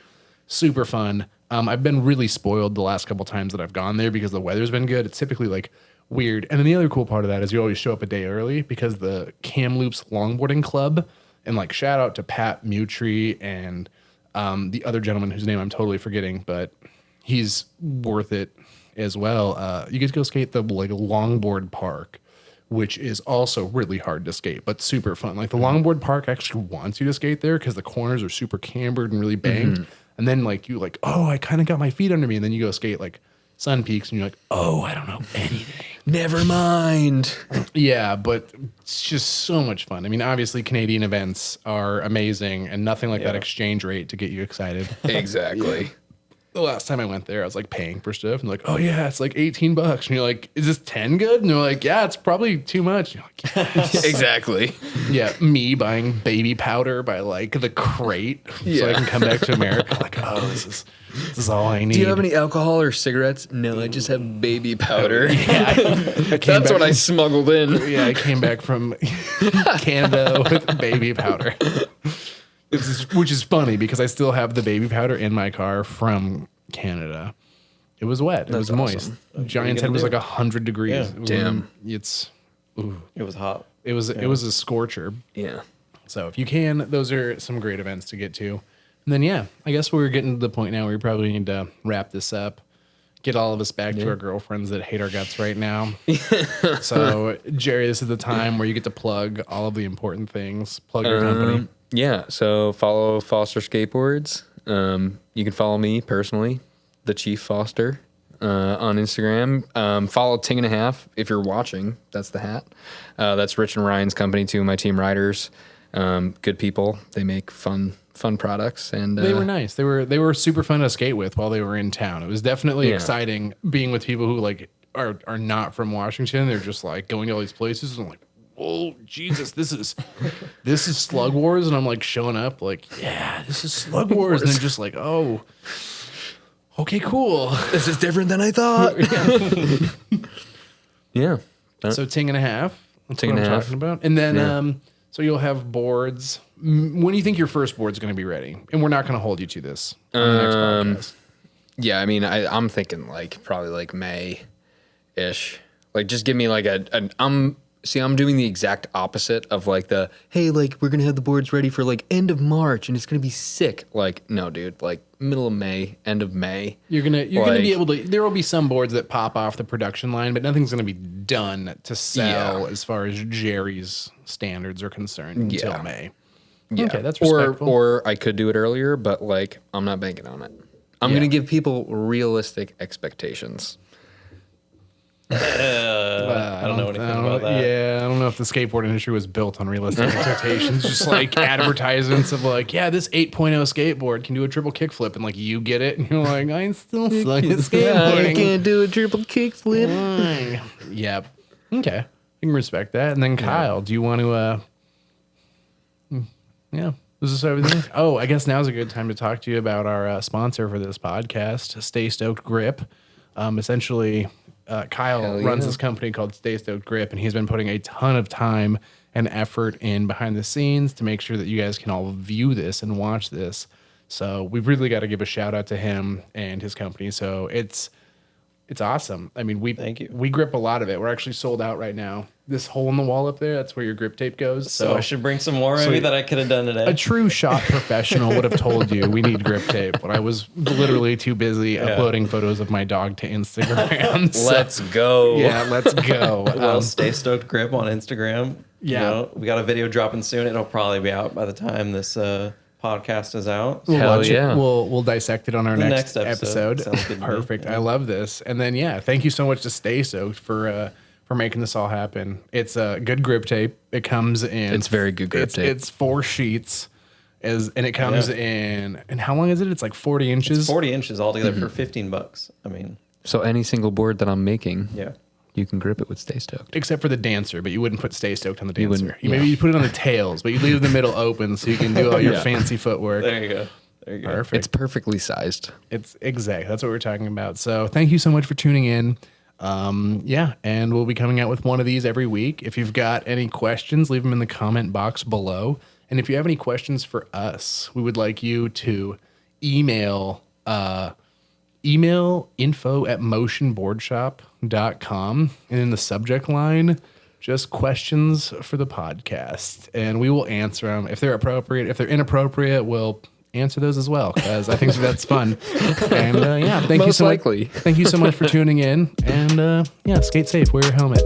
super fun. I've been really spoiled the last couple times that I've gone there because the weather's been good. It's typically like weird. And then the other cool part of that is you always show up a day early because the Kamloops Longboarding Club, and like shout out to Pat Mutry and the other gentleman whose name I'm totally forgetting, but he's worth it as well. You get to go skate the like longboard park, which is also really hard to skate, but super fun. Like the longboard park actually wants you to skate there because the corners are super cambered and really banked. And then like you like, oh, I kind of got my feet under me. And then you go skate like Sun Peaks and you're like, oh, I don't know anything. Never mind. Yeah, but it's just so much fun. I mean, obviously Canadian events are amazing and nothing like that exchange rate to get you excited. Exactly. The last time I went there, I was like paying for stuff and like, oh yeah, it's like $18. And you're like, is this 10 good? And they're like, yeah, it's probably too much. And you're like, yes. Exactly. Yeah, me buying baby powder by like the crate so I can come back to America. Like, oh, this is all I need. Do you have any alcohol or cigarettes? No, I just have baby powder. Yeah, That's what I smuggled in. Yeah, I came back from Canada with baby powder. Which is funny because I still have the baby powder in my car from Canada. It was wet. It was moist. Giant's Head was like 100 degrees. Yeah. Damn. It was hot. It was a scorcher. Yeah. So if you can, those are some great events to get to. And then I guess we're getting to the point now where we probably need to wrap this up. Get all of us back to our girlfriends that hate our guts right now. So Gerry, this is the time where you get to plug all of the important things. Plug your company. Yeah, so follow Foster Skateboards. You can follow me personally, the Chief Foster, on Instagram. Follow Ting and a Half if you're watching. That's the hat. That's Rich and Ryan's company, two of my team riders. Good people. They make fun products, and they were nice. They were super fun to skate with while they were in town. It was definitely exciting being with people who like are not from Washington. They're just like going to all these places and like, oh Jesus, this is Slug Wars, and I'm like showing up like, yeah, this is Slug Wars, and they're just like, oh, okay, cool. This is different than I thought. Yeah. So Ting and a Half. That's Ting what and I'm a Half. talking about, and then so you'll have boards. When do you think your first board's going to be ready? And we're not going to hold you to this on the next podcast. Yeah, I mean, I'm thinking like probably like May-ish. Like just give me like I'm doing the exact opposite of like hey, like we're gonna have the boards ready for like end of March and it's gonna be sick. Like, no, dude, like middle of May, end of May. You're gonna be able to. There will be some boards that pop off the production line, but nothing's gonna be done to sell as far as Gerry's standards are concerned until May. Yeah. Okay, that's respectful. Or I could do it earlier, but like I'm not banking on it. I'm gonna give people realistic expectations. I don't know anything about that. Yeah, I don't know if the skateboard industry was built on realistic expectations. Just like advertisements of like, yeah, this 8.0 skateboard can do a triple kickflip, and like you get it, and you're like, I still suck at skateboarding. I can't do a triple kickflip. Yep. Okay, I can respect that. And then Kyle, do you want to? Is this everything? Oh, I guess now's a good time to talk to you about our sponsor for this podcast, Stay Stoked Grip. Essentially, Kyle runs this company called Stay Stoked Grip, and he's been putting a ton of time and effort in behind the scenes to make sure that you guys can all view this and watch this. So we've really got to give a shout out to him and his company. So it's awesome. I mean, Thank you. We grip a lot of it. We're actually sold out right now. This hole in the wall up there, that's where your grip tape goes. So I should bring some more maybe that I could have done today. A true shop professional would have told you we need grip tape, but I was literally too busy uploading photos of my dog to Instagram. So, Let's go. Yeah, let's go. Well, Stay Stoked Grip on Instagram. Yeah. You know, we got a video dropping soon. It'll probably be out by the time this podcast is out. We'll Hell watch yeah. it. We'll dissect it on our next episode. Sounds good to me. Perfect. Yeah. I love this. And then thank you so much to Stay Soaked for making this all happen. It's a good grip tape. It comes in. It's very good grip tape. It's 4 sheets, and it comes in. And how long is it? It's like 40 inches. It's 40 inches altogether for $15. I mean, So any single board that I'm making, yeah. you can grip it with Stay Stoked. Except for the dancer, but you wouldn't put Stay Stoked on the dancer. wouldn't, Maybe you put it on the tails, but you leave the middle open so you can do all your fancy footwork. There you go. There you go. Perfect. It's perfectly sized. It's exact. That's what we're talking about. So thank you so much for tuning in. And we'll be coming out with one of these every week. If you've got any questions, leave them in the comment box below. And if you have any questions for us, we would like you to email info@motionboardshop.com, and in the subject line, just questions for the podcast, and we will answer them if they're appropriate. If they're inappropriate, we'll answer those as well, because I think that's fun. And thank you Most so likely. much. Thank you so much for tuning in, and skate safe, wear your helmet.